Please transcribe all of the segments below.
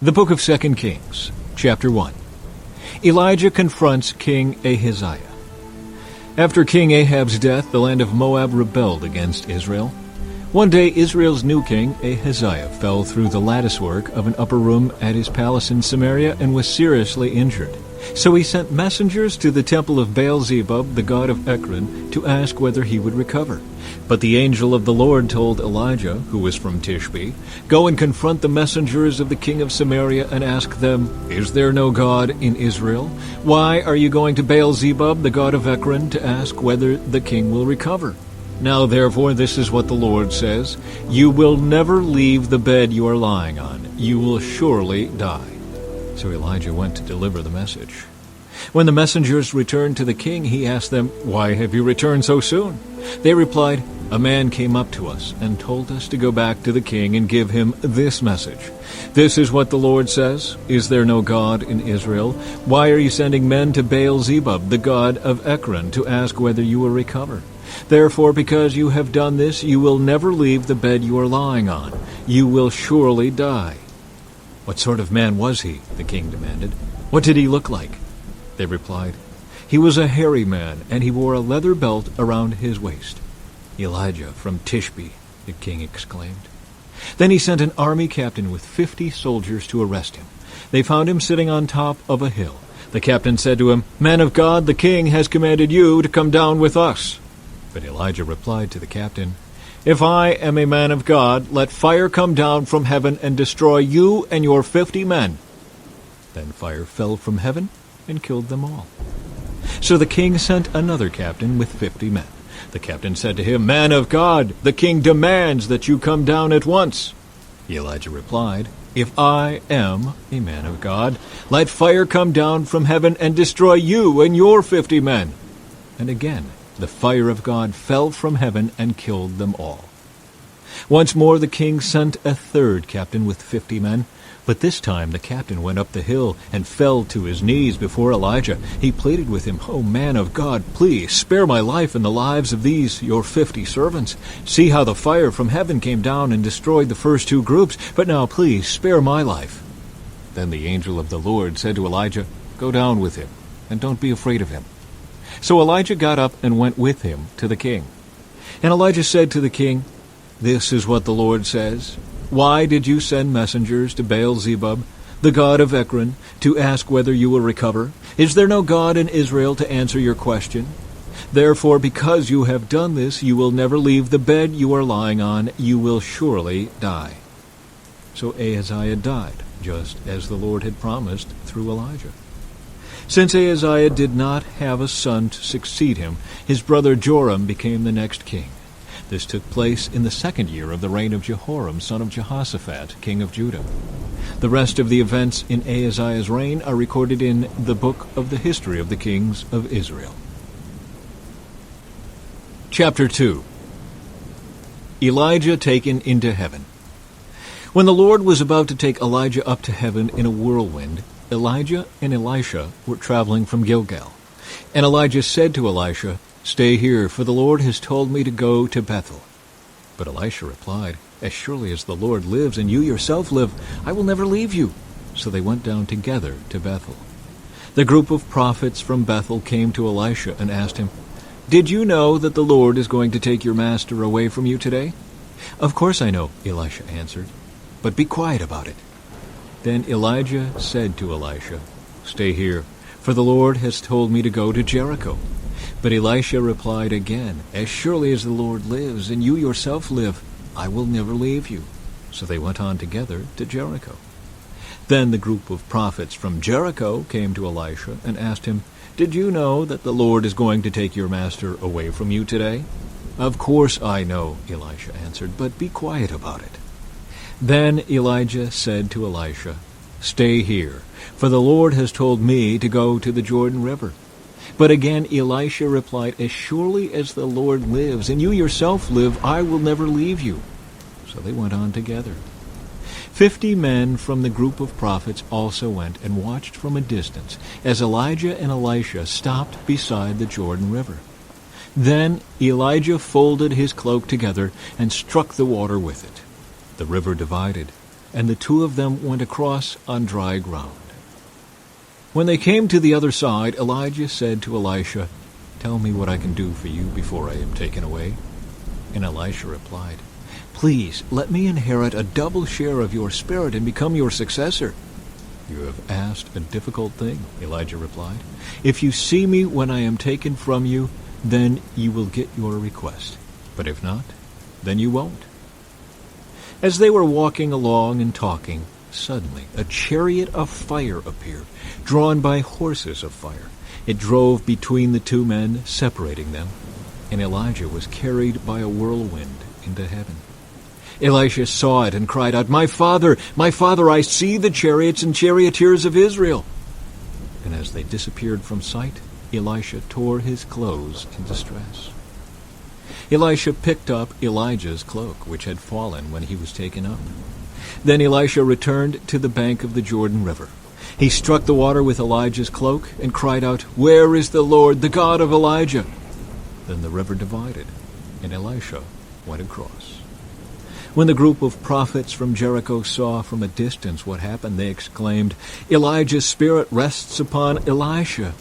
The book of 2 Kings, chapter 1. Elijah confronts King Ahaziah. After King Ahab's death, the land of Moab rebelled against Israel. One day, Israel's new king, Ahaziah, fell through the latticework of an upper room at his palace in Samaria and was seriously injured. So he sent messengers to the temple of Baal-zebub, the god of Ekron, to ask whether he would recover. But the angel of the Lord told Elijah, who was from Tishbe, "Go and confront the messengers of the king of Samaria and ask them, 'Is there no God in Israel? Why are you going to Baal-zebub, the god of Ekron, to ask whether the king will recover?' Now therefore this is what the Lord says, 'You will never leave the bed you are lying on. You will surely die.'" So Elijah went to deliver the message. When the messengers returned to the king, he asked them, "Why have you returned so soon?" They replied, "A man came up to us and told us to go back to the king and give him this message. 'This is what the Lord says, Is there no God in Israel? Why are you sending men to Baal-zebub, the god of Ekron, to ask whether you will recover? Therefore, because you have done this, you will never leave the bed you are lying on. You will surely die." "What sort of man was he?" the king demanded. "What did he look like?" They replied, "He was a hairy man, and he wore a leather belt around his waist." "Elijah from Tishbe," the king exclaimed. Then he sent an army captain with 50 soldiers to arrest him. They found him sitting on top of a hill. The captain said to him, "Man of God, the king has commanded you to come down with us." But Elijah replied to the captain, "If I am a man of God, let fire come down from heaven and destroy you and your 50 men." Then fire fell from heaven and killed them all. So the king sent another captain with 50 men. The captain said to him, "Man of God, the king demands that you come down at once." Elijah replied, "If I am a man of God, let fire come down from heaven and destroy you and your 50 men." And again the fire of God fell from heaven and killed them all. Once more the king sent a third captain with 50 men. But this time the captain went up the hill and fell to his knees before Elijah. He pleaded with him, "O man of God, please spare my life and the lives of these your 50 servants. See how the fire from heaven came down and destroyed the first 2 groups, but now please spare my life." Then the angel of the Lord said to Elijah, "Go down with him, and don't be afraid of him." So Elijah got up and went with him to the king. And Elijah said to the king, "This is what the Lord says. Why did you send messengers to Baal-zebub, the god of Ekron, to ask whether you will recover? Is there no God in Israel to answer your question? Therefore, because you have done this, you will never leave the bed you are lying on. You will surely die." So Ahaziah died, just as the Lord had promised through Elijah. Since Ahaziah did not have a son to succeed him, his brother Joram became the next king. This took place in the 2nd year of the reign of Jehoram, son of Jehoshaphat, king of Judah. The rest of the events in Ahaziah's reign are recorded in the book of the history of the kings of Israel. Chapter 2. Elijah taken into heaven. When the Lord was about to take Elijah up to heaven in a whirlwind, Elijah and Elisha were traveling from Gilgal. And Elijah said to Elisha, "Stay here, for the Lord has told me to go to Bethel." But Elisha replied, "As surely as the Lord lives and you yourself live, I will never leave you." So they went down together to Bethel. The group of prophets from Bethel came to Elisha and asked him, "Did you know that the Lord is going to take your master away from you today?" "Of course I know," Elisha answered, "but be quiet about it." Then Elijah said to Elisha, "Stay here, for the Lord has told me to go to Jericho." But Elisha replied again, "As surely as the Lord lives, and you yourself live, I will never leave you." So they went on together to Jericho. Then the group of prophets from Jericho came to Elisha and asked him, "Did you know that the Lord is going to take your master away from you today?" "Of course I know," Elisha answered, "but be quiet about it." Then Elijah said to Elisha, "Stay here, for the Lord has told me to go to the Jordan River." But again Elisha replied, "As surely as the Lord lives, and you yourself live, I will never leave you." So they went on together. 50 men from the group of prophets also went and watched from a distance as Elijah and Elisha stopped beside the Jordan River. Then Elijah folded his cloak together and struck the water with it. The river divided, and the two of them went across on dry ground. When they came to the other side, Elijah said to Elisha, "Tell me what I can do for you before I am taken away." And Elisha replied, "Please, let me inherit a double share of your spirit and become your successor." "You have asked a difficult thing," Elijah replied. "If you see me when I am taken from you, then you will get your request. But if not, then you won't." As they were walking along and talking, suddenly a chariot of fire appeared, drawn by horses of fire. It drove between the two men, separating them, and Elijah was carried by a whirlwind into heaven. Elisha saw it and cried out, my father, I see the chariots and charioteers of Israel." And as they disappeared from sight, Elisha tore his clothes in distress. Elisha picked up Elijah's cloak, which had fallen when he was taken up. Then Elisha returned to the bank of the Jordan River. He struck the water with Elijah's cloak and cried out, "Where is the Lord, the God of Elijah?" Then the river divided, and Elisha went across. When the group of prophets from Jericho saw from a distance what happened, they exclaimed, "Elijah's spirit rests upon Elisha."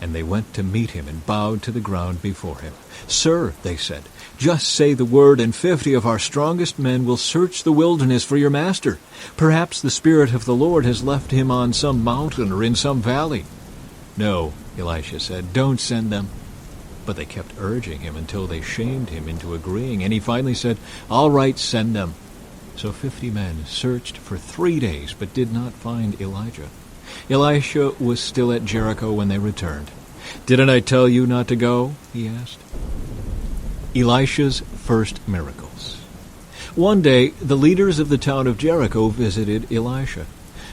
And they went to meet him and bowed to the ground before him. "Sir," they said, "just say the word, and 50 of our strongest men will search the wilderness for your master. Perhaps the Spirit of the Lord has left him on some mountain or in some valley." "No," Elisha said, "don't send them." But they kept urging him until they shamed him into agreeing, and he finally said, "All right, send them." So 50 men searched for 3 days, but did not find Elijah. Elisha was still at Jericho when they returned. "Didn't I tell you not to go?" he asked. Elisha's first miracles. One day, the leaders of the town of Jericho visited Elisha.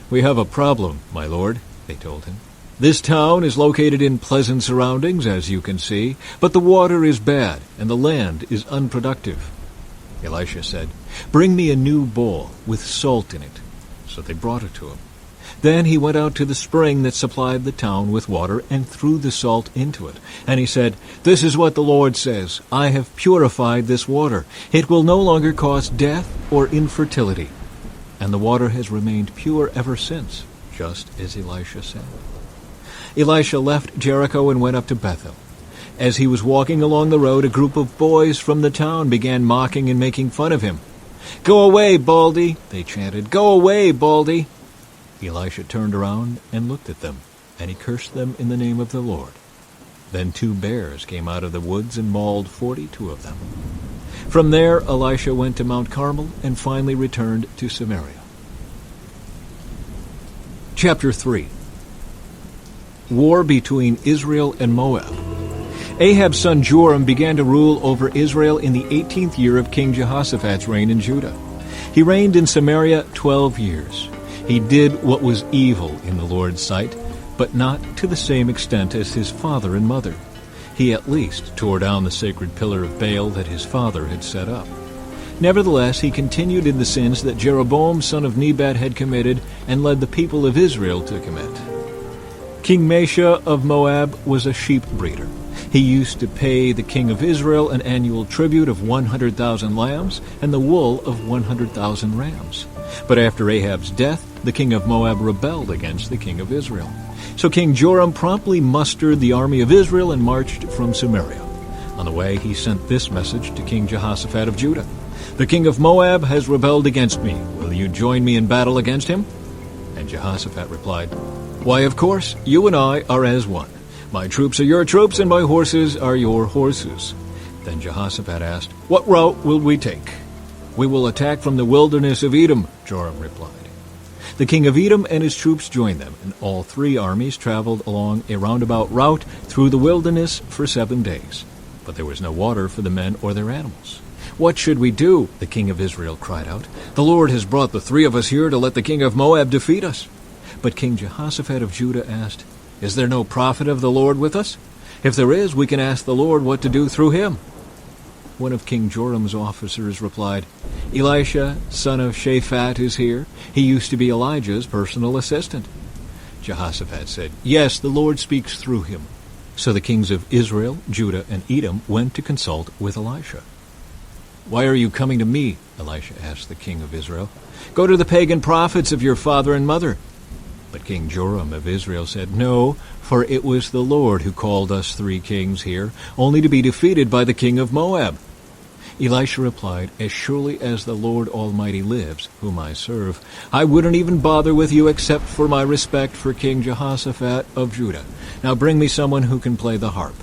"We have a problem, my lord," they told him. "This town is located in pleasant surroundings, as you can see, but the water is bad and the land is unproductive." Elisha said, "Bring me a new bowl with salt in it." So they brought it to him. Then he went out to the spring that supplied the town with water and threw the salt into it. And he said, "This is what the Lord says, I have purified this water. It will no longer cause death or infertility." And the water has remained pure ever since, just as Elisha said. Elisha left Jericho and went up to Bethel. As he was walking along the road, a group of boys from the town began mocking and making fun of him. "Go away, Baldy," they chanted. "Go away, Baldy." Elisha turned around and looked at them, and he cursed them in the name of the Lord. Then 2 bears came out of the woods and mauled 42 of them. From there, Elisha went to Mount Carmel and finally returned to Samaria. Chapter 3. War between Israel and Moab. Ahab's son Joram began to rule over Israel in the 18th year of King Jehoshaphat's reign in Judah. He reigned in Samaria 12 years. He did what was evil in the Lord's sight, but not to the same extent as his father and mother. He at least tore down the sacred pillar of Baal that his father had set up. Nevertheless, he continued in the sins that Jeroboam son of Nebat had committed and led the people of Israel to commit. King Mesha of Moab was a sheep breeder. He used to pay the king of Israel an annual tribute of 100,000 lambs and the wool of 100,000 rams. But after Ahab's death, the king of Moab rebelled against the king of Israel. So King Joram promptly mustered the army of Israel and marched from Samaria. On the way, he sent this message to King Jehoshaphat of Judah. "The king of Moab has rebelled against me. Will you join me in battle against him?" And Jehoshaphat replied, "Why, of course, you and I are as one. My troops are your troops, and my horses are your horses." Then Jehoshaphat asked, "What route will we take?" "We will attack from the wilderness of Edom," Joram replied. The king of Edom and his troops joined them, and all 3 armies traveled along a roundabout route through the wilderness for 7 days. But there was no water for the men or their animals. "What should we do?" the king of Israel cried out. "The Lord has brought the 3 of us here to let the king of Moab defeat us." But King Jehoshaphat of Judah asked, "Is there no prophet of the Lord with us? If there is, we can ask the Lord what to do through him." One of King Joram's officers replied, "Elisha, son of Shaphat, is here. He used to be Elijah's personal assistant." Jehoshaphat said, "Yes, the Lord speaks through him." So the kings of Israel, Judah, and Edom went to consult with Elisha. "Why are you coming to me?" Elisha asked the king of Israel. "Go to the pagan prophets of your father and mother." But King Joram of Israel said, "No, for it was the Lord who called us 3 kings here, only to be defeated by the king of Moab." Elisha replied, "As surely as the Lord Almighty lives, whom I serve, I wouldn't even bother with you except for my respect for King Jehoshaphat of Judah. Now bring me someone who can play the harp."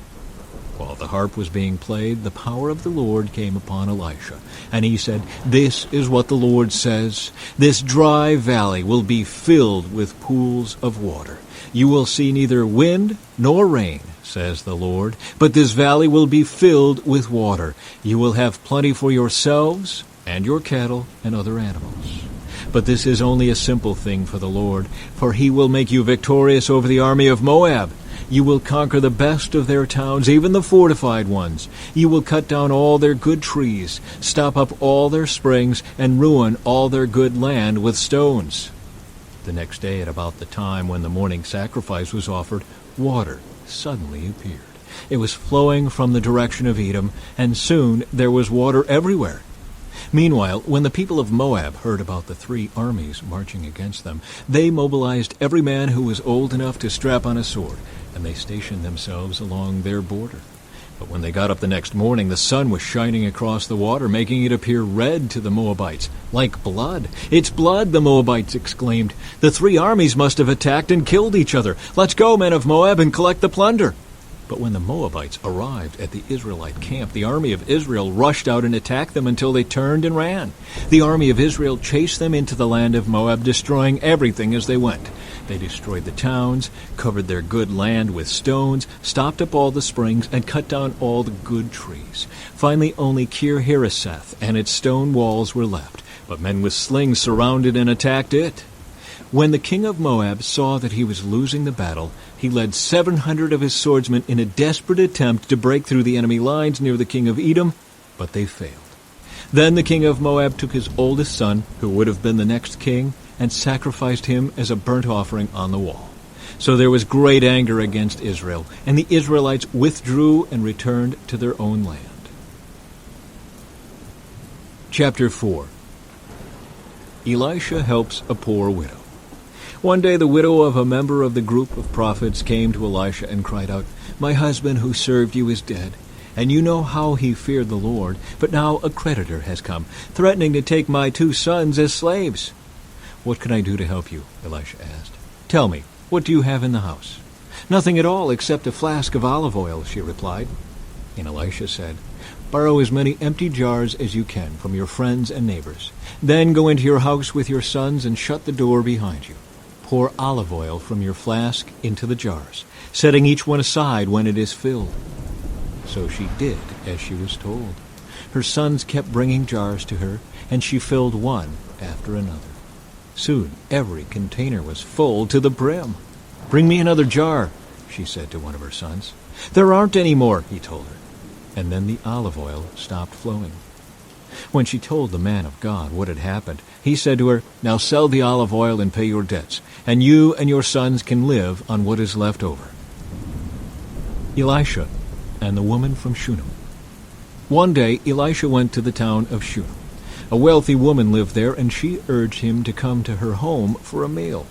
While the harp was being played, the power of the Lord came upon Elisha, and he said, "This is what the Lord says. This dry valley will be filled with pools of water. You will see neither wind nor rain, says the Lord, but this valley will be filled with water. You will have plenty for yourselves and your cattle and other animals. But this is only a simple thing for the Lord, for he will make you victorious over the army of Moab. You will conquer the best of their towns, even the fortified ones. You will cut down all their good trees, stop up all their springs, and ruin all their good land with stones." The next day, at about the time when the morning sacrifice was offered, water suddenly appeared. It was flowing from the direction of Edom, and soon there was water everywhere. Meanwhile, when the people of Moab heard about the 3 armies marching against them, they mobilized every man who was old enough to strap on a sword, and they stationed themselves along their border. But when they got up the next morning, the sun was shining across the water, making it appear red to the Moabites, like blood. "It's blood," the Moabites exclaimed. "The 3 armies must have attacked and killed each other. Let's go, men of Moab, and collect the plunder." But when the Moabites arrived at the Israelite camp, the army of Israel rushed out and attacked them until they turned and ran. The army of Israel chased them into the land of Moab, destroying everything as they went. They destroyed the towns, covered their good land with stones, stopped up all the springs, and cut down all the good trees. Finally, only Kir-Hareseth and its stone walls were left, but men with slings surrounded and attacked it. When the king of Moab saw that he was losing the battle, he led 700 of his swordsmen in a desperate attempt to break through the enemy lines near the king of Edom, but they failed. Then the king of Moab took his oldest son, who would have been the next king, and sacrificed him as a burnt offering on the wall. So there was great anger against Israel, and the Israelites withdrew and returned to their own land. Chapter 4. Elisha helps a poor widow. One day the widow of a member of the group of prophets came to Elisha and cried out, "My husband who served you is dead, and you know how he feared the Lord, but now a creditor has come, threatening to take my 2 sons as slaves." "What can I do to help you?" Elisha asked. "Tell me, what do you have in the house?" "Nothing at all except a flask of olive oil," she replied. And Elisha said, "Borrow as many empty jars as you can from your friends and neighbors. Then go into your house with your sons and shut the door behind you. Pour olive oil from your flask into the jars, setting each one aside when it is filled." So she did as she was told. Her sons kept bringing jars to her, and she filled one after another. Soon every container was full to the brim. "Bring me another jar," she said to one of her sons. "There aren't any more," he told her. And then the olive oil stopped flowing. When she told the man of God what had happened, he said to her, "Now sell the olive oil and pay your debts, and you and your sons can live on what is left over." Elisha and the woman from Shunem. One day Elisha went to the town of Shunem. A wealthy woman lived there, and she urged him to come to her home for a meal.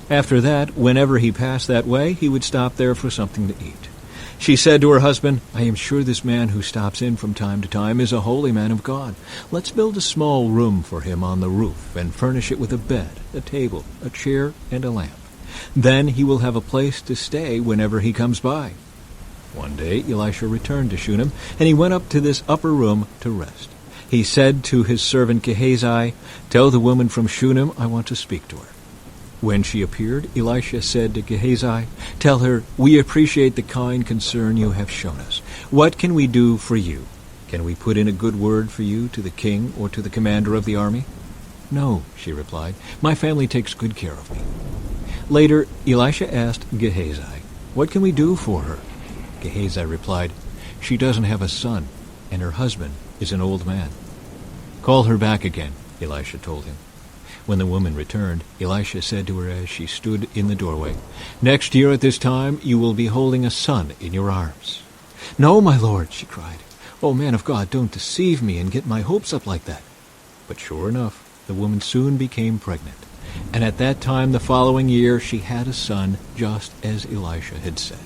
After that, whenever he passed that way, he would stop there for something to eat. She said to her husband, "I am sure this man who stops in from time to time is a holy man of God. Let's build a small room for him on the roof and furnish it with a bed, a table, a chair, and a lamp. Then he will have a place to stay whenever he comes by." One day Elisha returned to Shunem, and he went up to this upper room to rest. He said to his servant Gehazi, "Tell the woman from Shunem I want to speak to her." When she appeared, Elisha said to Gehazi, "Tell her, we appreciate the kind concern you have shown us. What can we do for you? Can we put in a good word for you to the king or to the commander of the army?" "No," she replied. "My family takes good care of me." Later, Elisha asked Gehazi, "What can we do for her?" Gehazi replied, "She doesn't have a son, and her husband is an old man." "Call her back again," Elisha told him. When the woman returned, Elisha said to her as she stood in the doorway, "Next year at this time you will be holding a son in your arms." "No, my lord," she cried. "Oh, man of God, don't deceive me and get my hopes up like that." But sure enough, the woman soon became pregnant. And at that time the following year she had a son, just as Elisha had said.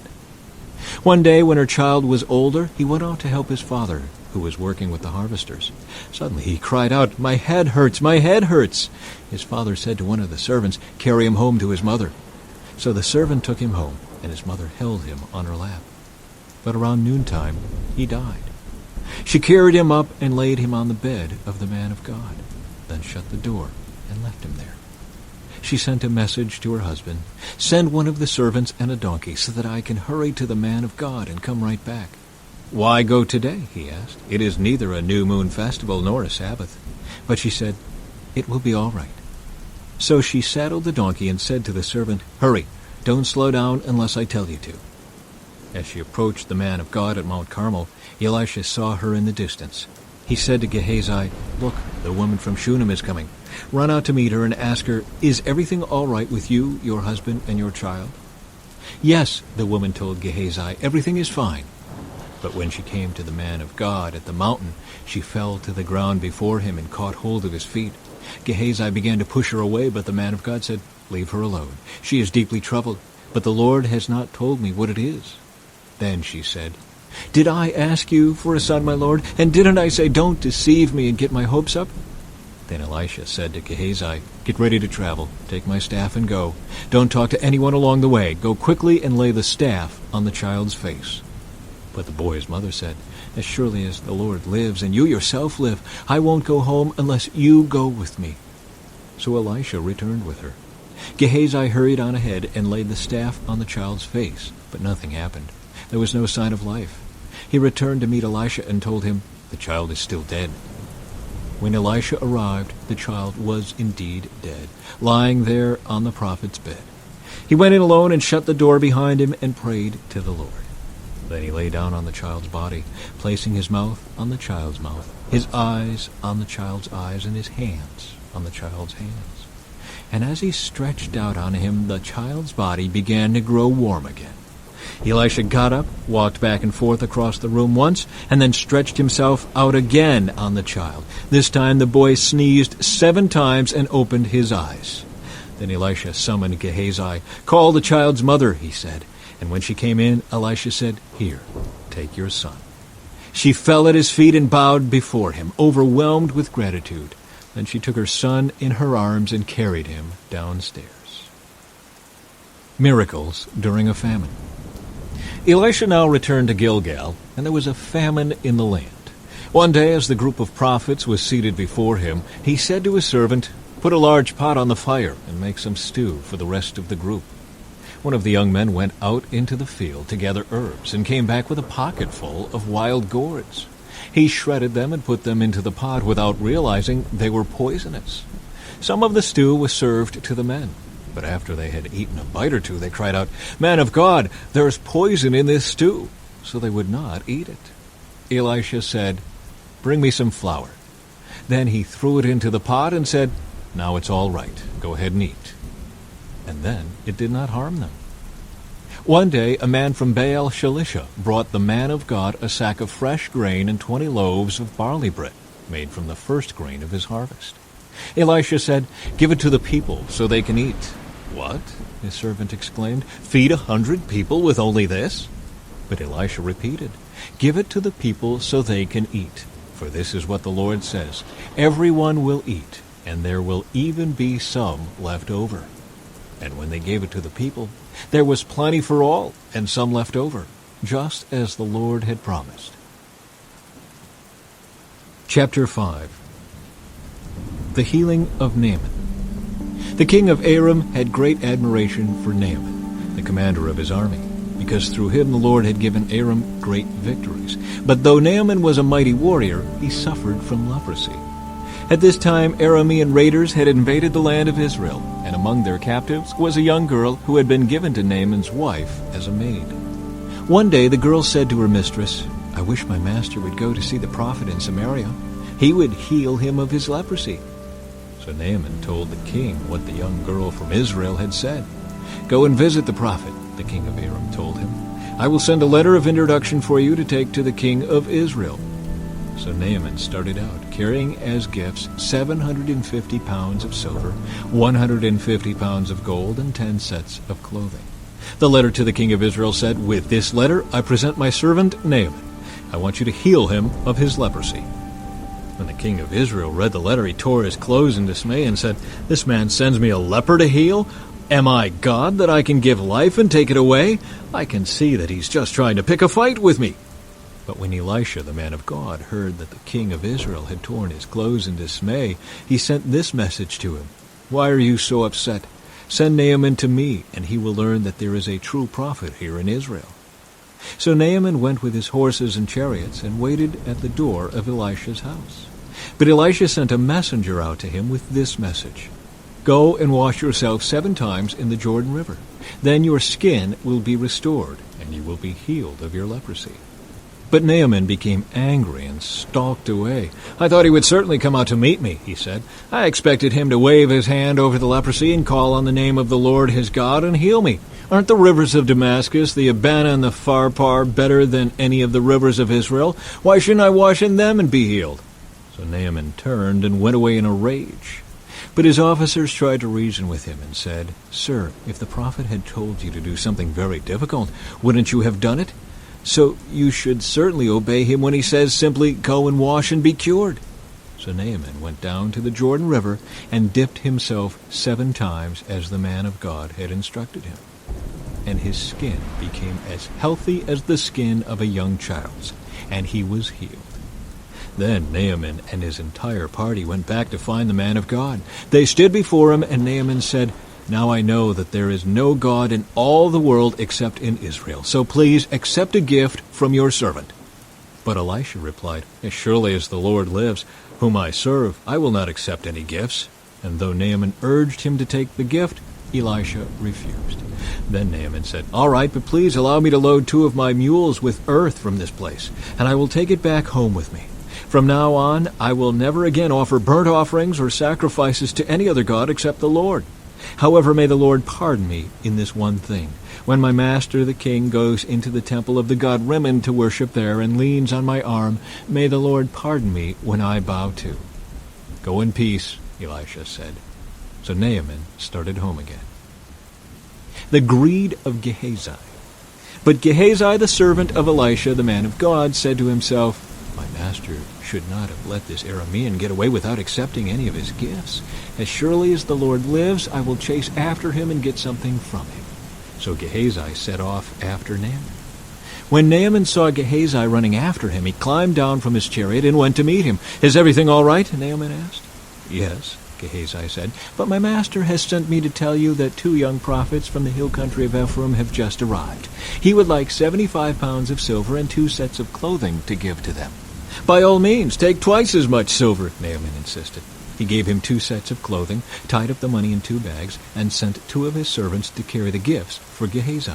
One day when her child was older, he went out to help his father, who was working with the harvesters. Suddenly he cried out, "My head hurts! My head hurts!" His father said to one of the servants, "Carry him home to his mother." So the servant took him home, and his mother held him on her lap. But around noontime he died. She carried him up and laid him on the bed of the man of God, then shut the door and left him there. She sent a message to her husband, "Send one of the servants and a donkey so that I can hurry to the man of God and come right back." "Why go today?" he asked. "It is neither a new moon festival nor a Sabbath." But she said, "It will be all right." So she saddled the donkey and said to the servant, "Hurry, don't slow down unless I tell you to." As she approached the man of God at Mount Carmel, Elisha saw her in the distance. He said to Gehazi, "Look, the woman from Shunem is coming. Run out to meet her and ask her, 'Is everything all right with you, your husband, and your child?'" "Yes," the woman told Gehazi, "everything is fine." But when she came to the man of God at the mountain, she fell to the ground before him and caught hold of his feet. Gehazi began to push her away, but the man of God said, "Leave her alone. She is deeply troubled, but the Lord has not told me what it is." Then she said, "Did I ask you for a son, my Lord? And didn't I say, 'Don't deceive me and get my hopes up'?" Then Elisha said to Gehazi, "Get ready to travel. Take my staff and go. Don't talk to anyone along the way. Go quickly and lay the staff on the child's face." But the boy's mother said, "As surely as the Lord lives and you yourself live, I won't go home unless you go with me." So Elisha returned with her. Gehazi hurried on ahead and laid the staff on the child's face, but nothing happened. There was no sign of life. He returned to meet Elisha and told him, "The child is still dead." When Elisha arrived, the child was indeed dead, lying there on the prophet's bed. He went in alone and shut the door behind him and prayed to the Lord. Then he lay down on the child's body, placing his mouth on the child's mouth, his eyes on the child's eyes, and his hands on the child's hands. And as he stretched out on him, the child's body began to grow warm again. Elisha got up, walked back and forth across the room once, and then stretched himself out again on the child. This time the boy sneezed 7 times and opened his eyes. Then Elisha summoned Gehazi. "Call the child's mother," he said. And when she came in, Elisha said, "Here, take your son." She fell at his feet and bowed before him, overwhelmed with gratitude. Then she took her son in her arms and carried him downstairs. Miracles during a famine. Elisha now returned to Gilgal, and there was a famine in the land. One day, as the group of prophets was seated before him, he said to his servant, "Put a large pot on the fire and make some stew for the rest of the group." One of the young men went out into the field to gather herbs and came back with a pocketful of wild gourds. He shredded them and put them into the pot without realizing they were poisonous. Some of the stew was served to the men, but after they had eaten a bite or two, they cried out, "Man of God, there is poison in this stew," so they would not eat it. Elisha said, "Bring me some flour." Then he threw it into the pot and said, "Now it's all right. Go ahead and eat." And then it did not harm them. One day a man from Baal Shalisha brought the man of God a sack of fresh grain and 20 loaves of barley bread, made from the first grain of his harvest. Elisha said, "Give it to the people so they can eat." "What?" his servant exclaimed. "Feed 100 people with only this?" But Elisha repeated, "Give it to the people so they can eat. For this is what the Lord says, everyone will eat, and there will even be some left over." And when they gave it to the people, there was plenty for all, and some left over, just as the Lord had promised. Chapter 5. The healing of Naaman. The king of Aram had great admiration for Naaman, the commander of his army, because through him the Lord had given Aram great victories. But though Naaman was a mighty warrior, he suffered from leprosy. At this time, Aramean raiders had invaded the land of Israel, and among their captives was a young girl who had been given to Naaman's wife as a maid. One day the girl said to her mistress, "I wish my master would go to see the prophet in Samaria. He would heal him of his leprosy." So Naaman told the king what the young girl from Israel had said. "Go and visit the prophet," the king of Aram told him. "I will send a letter of introduction for you to take to the king of Israel." So Naaman started out, carrying as gifts 750 pounds of silver, 150 pounds of gold, and 10 sets of clothing. The letter to the king of Israel said, "With this letter I present my servant Naaman. I want you to heal him of his leprosy." When the king of Israel read the letter, he tore his clothes in dismay and said, "This man sends me a leper to heal? Am I God that I can give life and take it away? I can see that he's just trying to pick a fight with me." But when Elisha, the man of God, heard that the king of Israel had torn his clothes in dismay, he sent this message to him, "Why are you so upset? Send Naaman to me, and he will learn that there is a true prophet here in Israel." So Naaman went with his horses and chariots and waited at the door of Elisha's house. But Elisha sent a messenger out to him with this message, "Go and wash yourself 7 times in the Jordan River. Then your skin will be restored, and you will be healed of your leprosy." But Naaman became angry and stalked away. "I thought he would certainly come out to meet me," he said. "I expected him to wave his hand over the leprosy and call on the name of the Lord his God and heal me. Aren't the rivers of Damascus, the Abana and the Pharpar, better than any of the rivers of Israel? Why shouldn't I wash in them and be healed?" So Naaman turned and went away in a rage. But his officers tried to reason with him and said, "Sir, if the prophet had told you to do something very difficult, wouldn't you have done it? So you should certainly obey him when he says simply, 'Go and wash and be cured.'" So Naaman went down to the Jordan River and dipped himself 7 times as the man of God had instructed him. And his skin became as healthy as the skin of a young child's, and he was healed. Then Naaman and his entire party went back to find the man of God. They stood before him, and Naaman said, "Now I know that there is no God in all the world except in Israel. So please accept a gift from your servant." But Elisha replied, "As surely as the Lord lives, whom I serve, I will not accept any gifts." And though Naaman urged him to take the gift, Elisha refused. Then Naaman said, "All right, but please allow me to load 2 of my mules with earth from this place, and I will take it back home with me. From now on, I will never again offer burnt offerings or sacrifices to any other god except the Lord. However, may the Lord pardon me in this one thing. When my master the king goes into the temple of the god Rimmon to worship there and leans on my arm, may the Lord pardon me when I bow too." "Go in peace," Elisha said. So Naaman started home again. The greed of Gehazi. But Gehazi, the servant of Elisha, the man of God, said to himself, "My master should not have let this Aramean get away without accepting any of his gifts. As surely as the Lord lives, I will chase after him and get something from him." So Gehazi set off after Naaman. When Naaman saw Gehazi running after him, he climbed down from his chariot and went to meet him. "Is everything all right?" Naaman asked. "Yes," Gehazi said, "but my master has sent me to tell you that 2 young prophets from the hill country of Ephraim have just arrived. He would like 75 pounds of silver and 2 sets of clothing to give to them." "By all means, take twice as much silver," Naaman insisted. He gave him 2 sets of clothing, tied up the money in 2 bags, and sent 2 of his servants to carry the gifts for Gehazi.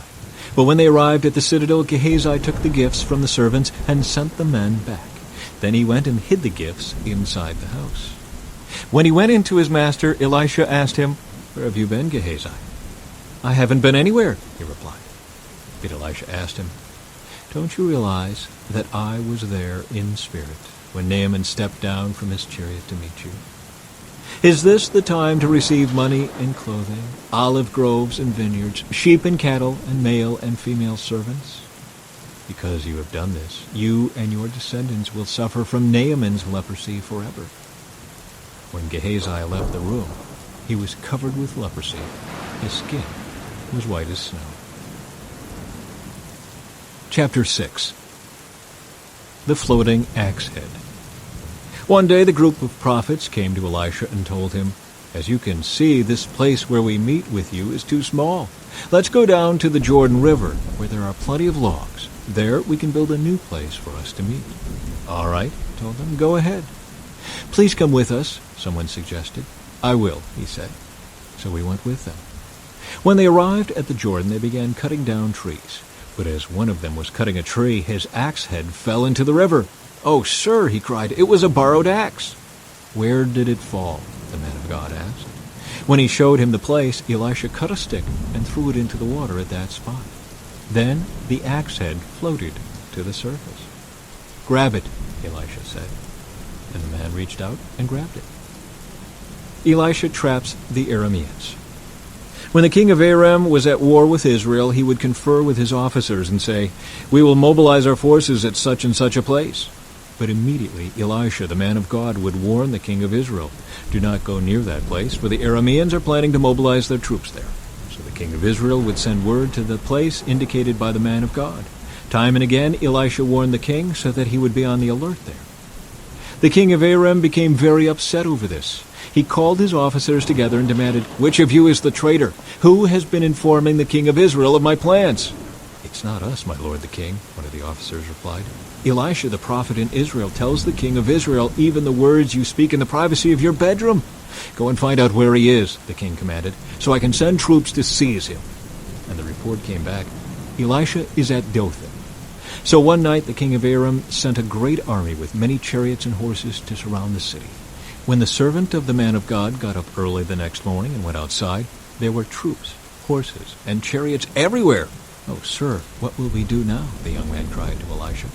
But when they arrived at the citadel, Gehazi took the gifts from the servants and sent the men back. Then he went and hid the gifts inside the house. When he went in to his master, Elisha asked him, "Where have you been, Gehazi?" "I haven't been anywhere," he replied. But Elisha asked him, "Don't you realize that I was there in spirit when Naaman stepped down from his chariot to meet you? Is this the time to receive money and clothing, olive groves and vineyards, sheep and cattle, and male and female servants? Because you have done this, you and your descendants will suffer from Naaman's leprosy forever." When Gehazi left the room, he was covered with leprosy. His skin was white as snow. Chapter 6. The Floating Axe Head. One day the group of prophets came to Elisha and told him, "As you can see, this place where we meet with you is too small. Let's go down to the Jordan River, where there are plenty of logs. There we can build a new place for us to meet." "All right," he told them, "go ahead." "Please come with us," someone suggested. "I will," he said. So we went with them. When they arrived at the Jordan, they began cutting down trees. But as one of them was cutting a tree, his axe head fell into the river. "Oh, sir," he cried, "it was a borrowed axe." "Where did it fall?" the man of God asked. When he showed him the place, Elisha cut a stick and threw it into the water at that spot. Then the axe head floated to the surface. "Grab it," Elisha said. And the man reached out and grabbed it. Elisha traps the Arameans. When the king of Aram was at war with Israel, he would confer with his officers and say, "We will mobilize our forces at such and such a place." But immediately Elisha, the man of God, would warn the king of Israel, "Do not go near that place, for the Arameans are planning to mobilize their troops there." So the king of Israel would send word to the place indicated by the man of God. Time and again Elisha warned the king so that he would be on the alert there. The king of Aram became very upset over this. He called his officers together and demanded, "Which of you is the traitor? Who has been informing the king of Israel of my plans?" "It's not us, my lord the king," one of the officers replied. "Elisha the prophet in Israel tells the king of Israel even the words you speak in the privacy of your bedroom." "Go and find out where he is," the king commanded, "so I can send troops to seize him." And the report came back, "Elisha is at Dothan." So one night the king of Aram sent a great army with many chariots and horses to surround the city. When the servant of the man of God got up early the next morning and went outside, there were troops, horses, and chariots everywhere. "Oh, sir, what will we do now?" the young man cried to Elisha.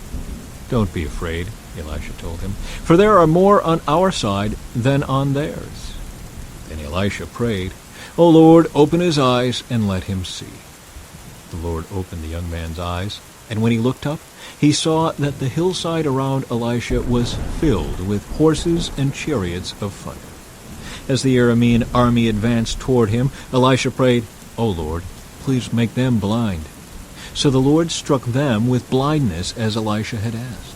"Don't be afraid," Elisha told him, "for there are more on our side than on theirs." Then Elisha prayed, "O Lord, open his eyes and let him see." The Lord opened the young man's eyes, and when he looked up, he saw that the hillside around Elisha was filled with horses and chariots of fire. As the Aramean army advanced toward him, Elisha prayed, "O Lord, please make them blind." So the Lord struck them with blindness as Elisha had asked.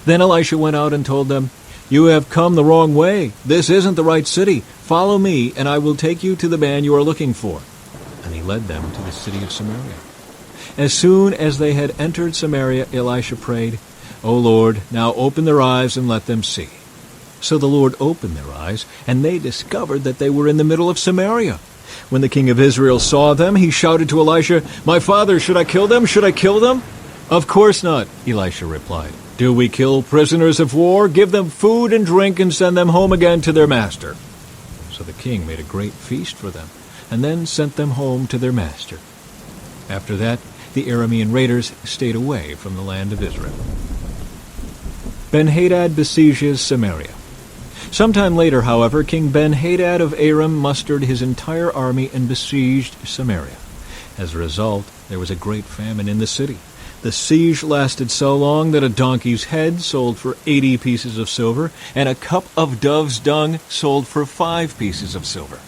Then Elisha went out and told them, "You have come the wrong way. This isn't the right city. Follow me, and I will take you to the man you are looking for." And he led them to the city of Samaria. As soon as they had entered Samaria, Elisha prayed, "O Lord, now open their eyes and let them see." So the Lord opened their eyes, and they discovered that they were in the middle of Samaria. When the king of Israel saw them, he shouted to Elisha, "My father, should I kill them? Should I kill them?" "Of course not," Elisha replied. "Do we kill prisoners of war? Give them food and drink and send them home again to their master." So the king made a great feast for them, and then sent them home to their master. After that, the Aramean raiders stayed away from the land of Israel. Ben-Hadad besieges Samaria. Sometime later, however, King Ben-Hadad of Aram mustered his entire army and besieged Samaria. As a result, there was a great famine in the city. The siege lasted so long that a donkey's head sold for 80 pieces of silver, and a cup of dove's dung sold for 5 pieces of silver.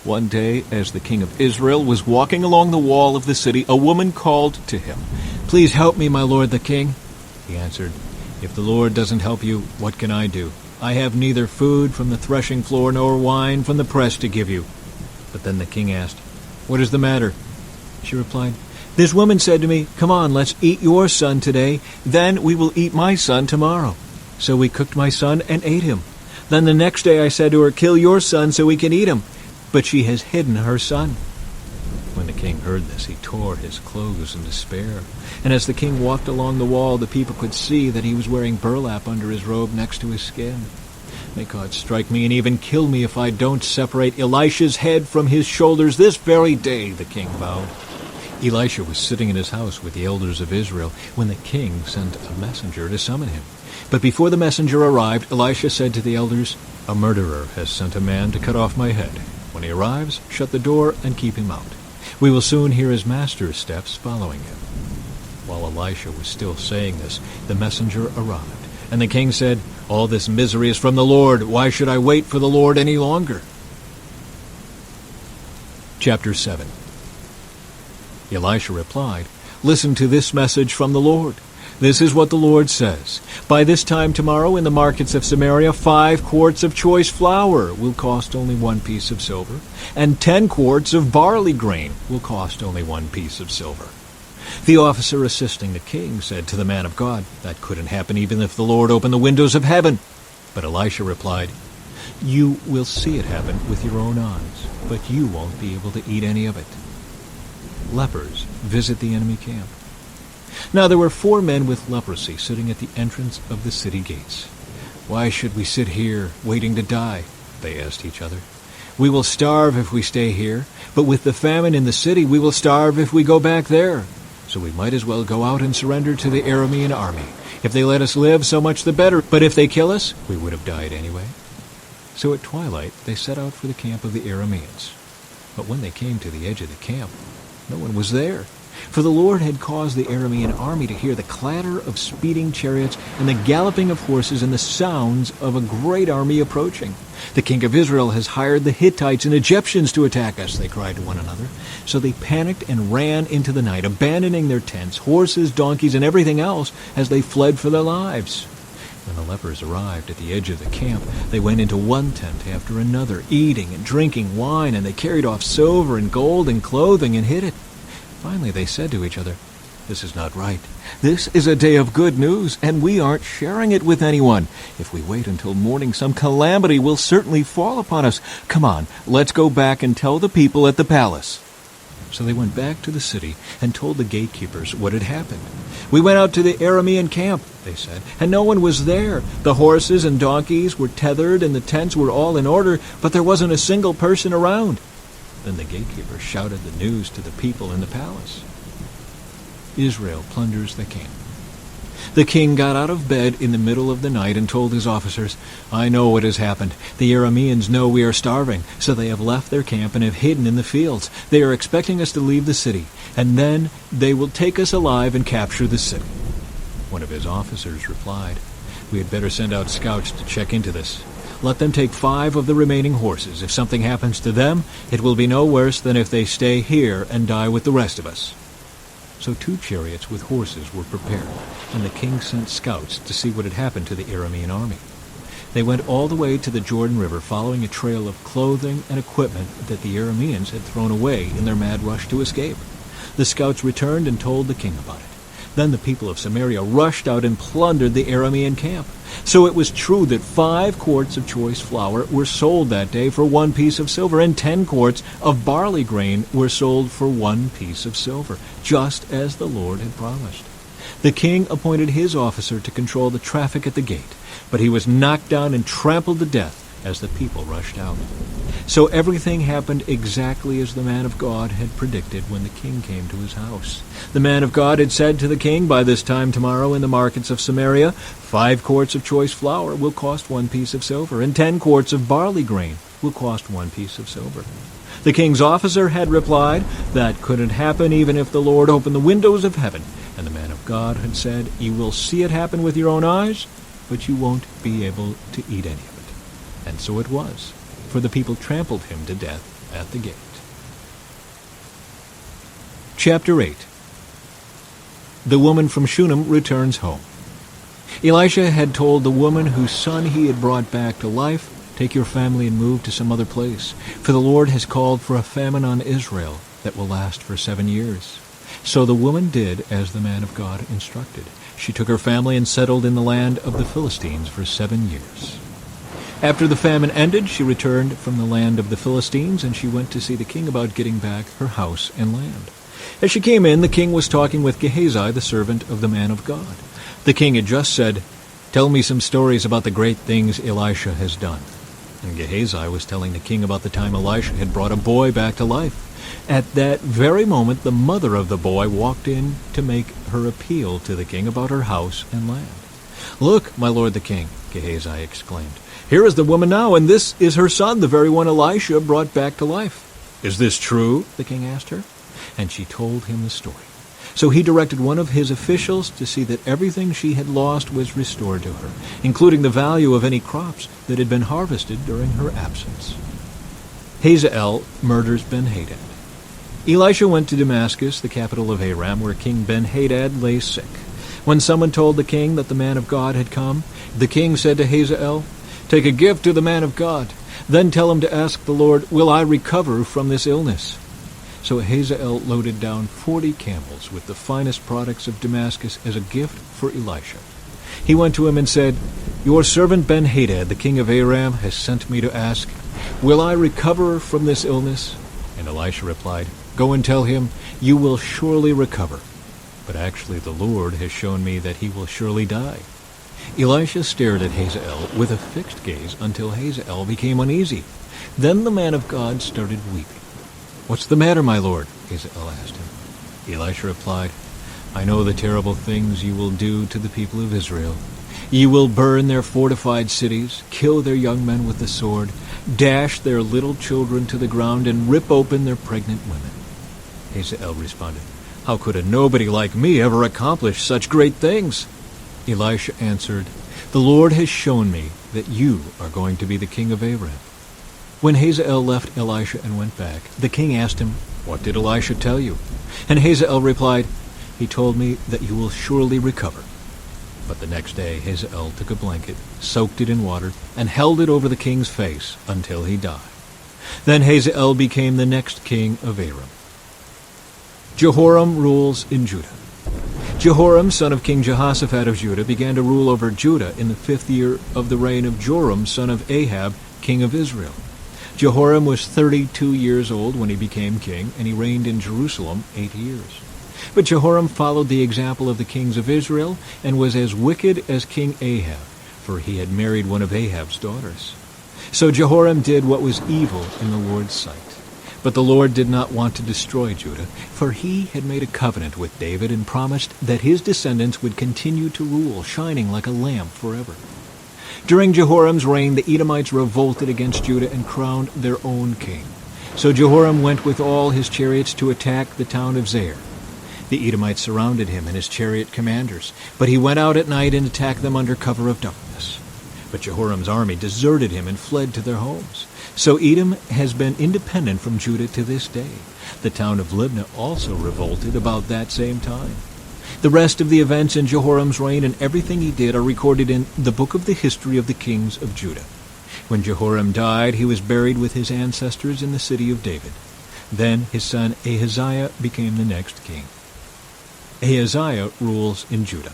One day, as the king of Israel was walking along the wall of the city, a woman called to him, "Please help me, my lord the king." He answered, "If the Lord doesn't help you, what can I do? I have neither food from the threshing floor nor wine from the press to give you." But then the king asked, "What is the matter?" She replied, "This woman said to me, 'Come on, let's eat your son today, then we will eat my son tomorrow.' So we cooked my son and ate him. Then the next day I said to her, 'Kill your son so we can eat him.' But she has hidden her son." When the king heard this, he tore his clothes in despair. And as the king walked along the wall, the people could see that he was wearing burlap under his robe next to his skin. "May God strike me and even kill me if I don't separate Elisha's head from his shoulders this very day," the king vowed. Elisha was sitting in his house with the elders of Israel when the king sent a messenger to summon him. But before the messenger arrived, Elisha said to the elders, "A murderer has sent a man to cut off my head. When he arrives, shut the door and keep him out. We will soon hear his master's steps following him." While Elisha was still saying this, the messenger arrived, and the king said, "All this misery is from the Lord. Why should I wait for the Lord any longer?" Chapter 7. Elisha replied, "Listen to this message from the Lord. This is what the Lord says. By this time tomorrow in the markets of Samaria, 5 quarts of choice flour will cost only 1 piece of silver, and 10 quarts of barley grain will cost only 1 piece of silver." The officer assisting the king said to the man of God, "That couldn't happen even if the Lord opened the windows of heaven." But Elisha replied, "You will see it happen with your own eyes, but you won't be able to eat any of it." Lepers visit the enemy camp. Now there were 4 men with leprosy sitting at the entrance of the city gates. "Why should we sit here, waiting to die?" they asked each other. "We will starve if we stay here, but with the famine in the city we will starve if we go back there. So we might as well go out and surrender to the Aramean army. If they let us live, so much the better. But if they kill us, we would have died anyway." So at twilight they set out for the camp of the Arameans. But when they came to the edge of the camp, no one was there. For the Lord had caused the Aramean army to hear the clatter of speeding chariots and the galloping of horses and the sounds of a great army approaching. "The king of Israel has hired the Hittites and Egyptians to attack us," they cried to one another. So they panicked and ran into the night, abandoning their tents, horses, donkeys, and everything else as they fled for their lives. When the lepers arrived at the edge of the camp, they went into one tent after another, eating and drinking wine, and they carried off silver and gold and clothing and hid it. Finally they said to each other, "This is not right. This is a day of good news, and we aren't sharing it with anyone. If we wait until morning, some calamity will certainly fall upon us. Come on, let's go back and tell the people at the palace." So they went back to the city and told the gatekeepers what had happened. "We went out to the Aramean camp," they said, "and no one was there. The horses and donkeys were tethered and the tents were all in order, but there wasn't a single person around." Then the gatekeeper shouted the news to the people in the palace. Israel plunders the camp. The king got out of bed in the middle of the night and told his officers, "I know what has happened. The Arameans know we are starving, so they have left their camp and have hidden in the fields. They are expecting us to leave the city, and then they will take us alive and capture the city." One of his officers replied, "We had better send out scouts to check into this. Let them take 5 of the remaining horses. If something happens to them, it will be no worse than if they stay here and die with the rest of us." So 2 chariots with horses were prepared, and the king sent scouts to see what had happened to the Aramean army. They went all the way to the Jordan River, following a trail of clothing and equipment that the Arameans had thrown away in their mad rush to escape. The scouts returned and told the king about it. Then the people of Samaria rushed out and plundered the Aramean camp. So it was true that 5 quarts of choice flour were sold that day for 1 piece of silver, and 10 quarts of barley grain were sold for 1 piece of silver, just as the Lord had promised. The king appointed his officer to control the traffic at the gate, but he was knocked down and trampled to death as the people rushed out. So everything happened exactly as the man of God had predicted when the king came to his house. The man of God had said to the king, "By this time tomorrow in the markets of Samaria, 5 quarts of choice flour will cost 1 piece of silver, and 10 quarts of barley grain will cost 1 piece of silver." The king's officer had replied, "That couldn't happen even if the Lord opened the windows of heaven." And the man of God had said, "You will see it happen with your own eyes, but you won't be able to eat any of it." And so it was, for the people trampled him to death at the gate. Chapter 8. The woman from Shunem returns home. Elisha had told the woman whose son he had brought back to life, "Take your family and move to some other place, for the Lord has called for a famine on Israel that will last for 7 years." So the woman did as the man of God instructed. She took her family and settled in the land of the Philistines for 7 years. After the famine ended, she returned from the land of the Philistines, and she went to see the king about getting back her house and land. As she came in, the king was talking with Gehazi, the servant of the man of God. The king had just said, "Tell me some stories about the great things Elisha has done." And Gehazi was telling the king about the time Elisha had brought a boy back to life. At that very moment, the mother of the boy walked in to make her appeal to the king about her house and land. "Look, my lord the king," Gehazi exclaimed. "Here is the woman now, and this is her son, the very one Elisha brought back to life." "Is this true?" the king asked her. And she told him the story. So he directed one of his officials to see that everything she had lost was restored to her, including the value of any crops that had been harvested during her absence. Hazael murders Ben-Hadad. Elisha went to Damascus, the capital of Aram, where King Ben-Hadad lay sick. When someone told the king that the man of God had come, the king said to Hazael, "Take a gift to the man of God. Then tell him to ask the Lord, 'Will I recover from this illness?'" So Hazael loaded down 40 camels with the finest products of Damascus as a gift for Elisha. He went to him and said, "Your servant Ben-Hadad, the king of Aram, has sent me to ask, 'Will I recover from this illness?'" And Elisha replied, "Go and tell him, 'You will surely recover.' But actually the Lord has shown me that he will surely die." Elisha stared at Hazael with a fixed gaze until Hazael became uneasy. Then the man of God started weeping. "What's the matter, my lord?" Hazael asked him. Elisha replied, I know the terrible things you will do to the people of Israel. You will burn their fortified cities, kill their young men with the sword, dash their little children to the ground, and rip open their pregnant women." Hazael responded, "How could a nobody like me ever accomplish such great things?" Elisha answered, "The Lord has shown me that you are going to be the king of Aram." When Hazael left Elisha and went back, the king asked him, "What did Elisha tell you?" And Hazael replied, "He told me that you will surely recover." But the next day Hazael took a blanket, soaked it in water, and held it over the king's face until he died. Then Hazael became the next king of Aram. Jehoram rules in Judah. Jehoram, son of King Jehoshaphat of Judah, began to rule over Judah in the 5th year of the reign of Joram, son of Ahab, king of Israel. Jehoram was 32 years old when he became king, and he reigned in Jerusalem 8 years. But Jehoram followed the example of the kings of Israel and was as wicked as King Ahab, for he had married one of Ahab's daughters. So Jehoram did what was evil in the Lord's sight. But the Lord did not want to destroy Judah, for he had made a covenant with David and promised that his descendants would continue to rule, shining like a lamp forever. During Jehoram's reign, the Edomites revolted against Judah and crowned their own king. So Jehoram went with all his chariots to attack the town of Zair. The Edomites surrounded him and his chariot commanders, but he went out at night and attacked them under cover of darkness. But Jehoram's army deserted him and fled to their homes. So Edom has been independent from Judah to this day. The town of Libnah also revolted about that same time. The rest of the events in Jehoram's reign and everything he did are recorded in the book of the history of the kings of Judah. When Jehoram died, he was buried with his ancestors in the city of David. Then his son Ahaziah became the next king. Ahaziah rules in Judah.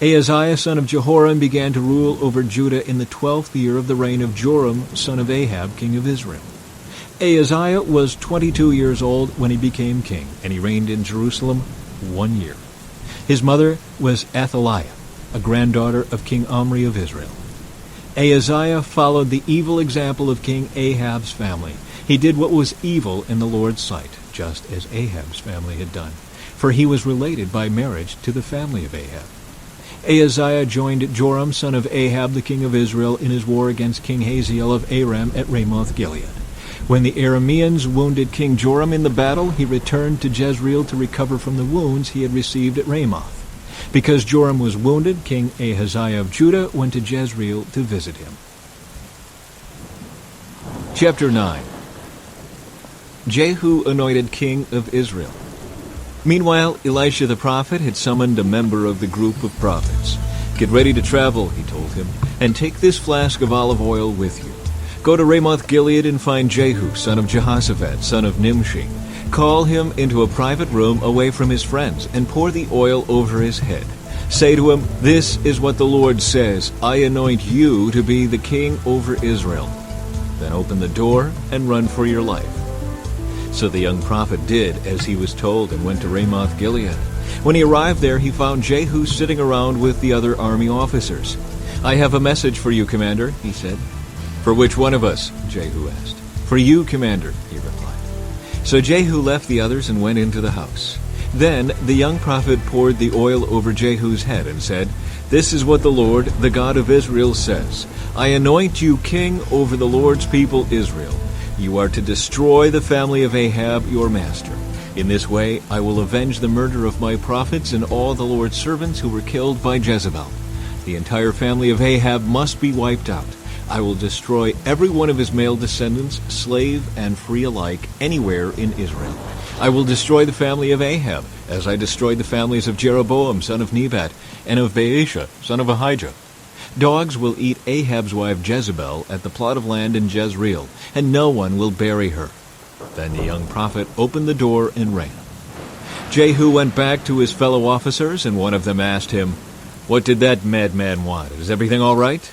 Ahaziah, son of Jehoram, began to rule over Judah in the 12th year of the reign of Joram, son of Ahab, king of Israel. Ahaziah was 22 years old when he became king, and he reigned in Jerusalem 1 year. His mother was Athaliah, a granddaughter of King Omri of Israel. Ahaziah followed the evil example of King Ahab's family. He did what was evil in the Lord's sight, just as Ahab's family had done, for he was related by marriage to the family of Ahab. Ahaziah joined Joram, son of Ahab, the king of Israel, in his war against King Hazael of Aram at Ramoth-Gilead. When the Arameans wounded King Joram in the battle, he returned to Jezreel to recover from the wounds he had received at Ramoth. Because Joram was wounded, King Ahaziah of Judah went to Jezreel to visit him. Chapter 9. Jehu anointed king of Israel. Meanwhile, Elisha the prophet had summoned a member of the group of prophets. "Get ready to travel," he told him, "and take this flask of olive oil with you. Go to Ramoth-Gilead and find Jehu, son of Jehoshaphat, son of Nimshi. Call him into a private room away from his friends, and pour the oil over his head. Say to him, 'This is what the Lord says, I anoint you to be the king over Israel.' Then open the door and run for your life." So the young prophet did as he was told and went to Ramoth-Gilead. When he arrived there, he found Jehu sitting around with the other army officers. "I have a message for you, Commander," he said. "For which one of us?" Jehu asked. "For you, Commander," he replied. So Jehu left the others and went into the house. Then the young prophet poured the oil over Jehu's head and said, "This is what the Lord, the God of Israel, says. I anoint you king over the Lord's people Israel. You are to destroy the family of Ahab, your master. In this way I will avenge the murder of my prophets and all the Lord's servants who were killed by Jezebel. The entire family of Ahab must be wiped out. I will destroy every one of his male descendants, slave and free alike, anywhere in Israel. I will destroy the family of Ahab, as I destroyed the families of Jeroboam, son of Nebat, and of Baasha, son of Ahijah. Dogs will eat Ahab's wife Jezebel at the plot of land in Jezreel, and no one will bury her." Then the young prophet opened the door and ran. Jehu went back to his fellow officers, and one of them asked him, "What did that madman want? Is everything all right?"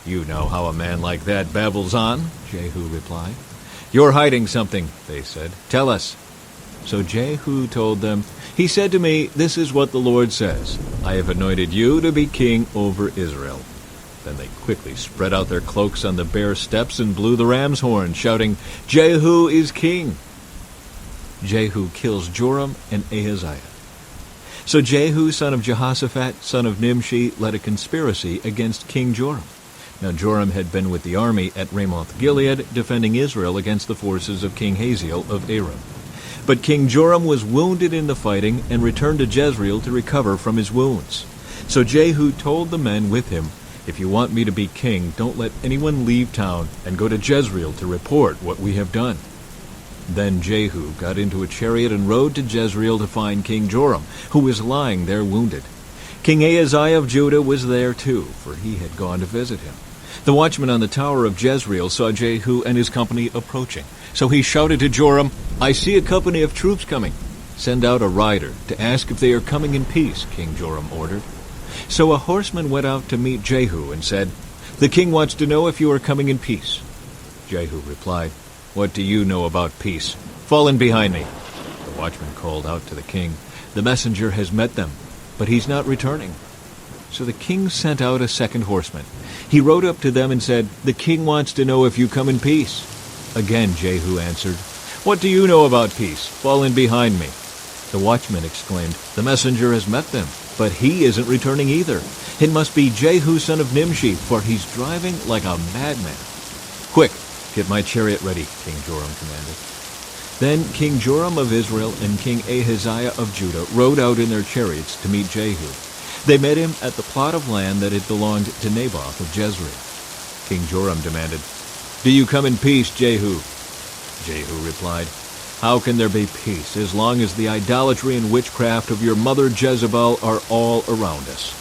"You know how a man like that babbles on," Jehu replied. "You're hiding something," they said. "Tell us." So Jehu told them, "He said to me, 'This is what the Lord says. I have anointed you to be king over Israel.'" Then they quickly spread out their cloaks on the bare steps and blew the ram's horn, shouting, "Jehu is king!" Jehu kills Joram and Ahaziah. So Jehu, son of Jehoshaphat, son of Nimshi, led a conspiracy against King Joram. Now Joram had been with the army at Ramoth-Gilead, defending Israel against the forces of King Hazael of Aram. But King Joram was wounded in the fighting and returned to Jezreel to recover from his wounds. So Jehu told the men with him, "If you want me to be king, don't let anyone leave town and go to Jezreel to report what we have done." Then Jehu got into a chariot and rode to Jezreel to find King Joram, who was lying there wounded. King Ahaziah of Judah was there too, for he had gone to visit him. The watchman on the tower of Jezreel saw Jehu and his company approaching. So he shouted to Joram, "I see a company of troops coming. Send out a rider to ask if they are coming in peace," King Joram ordered. So a horseman went out to meet Jehu and said, "The king wants to know if you are coming in peace." Jehu replied, "What do you know about peace? Fall in behind me." The watchman called out to the king, "The messenger has met them, but he's not returning." So the king sent out a second horseman. He rode up to them and said, "The king wants to know if you come in peace." Again Jehu answered, "What do you know about peace? Fall in behind me." The watchman exclaimed, "The messenger has met them, but he isn't returning either. It must be Jehu son of Nimshi, for he's driving like a madman." "Quick, get my chariot ready," King Joram commanded. Then King Joram of Israel and King Ahaziah of Judah rode out in their chariots to meet Jehu. They met him at the plot of land that had belonged to Naboth of Jezreel. King Joram demanded, "Do you come in peace, Jehu?" Jehu replied, "How can there be peace as long as the idolatry and witchcraft of your mother Jezebel are all around us?"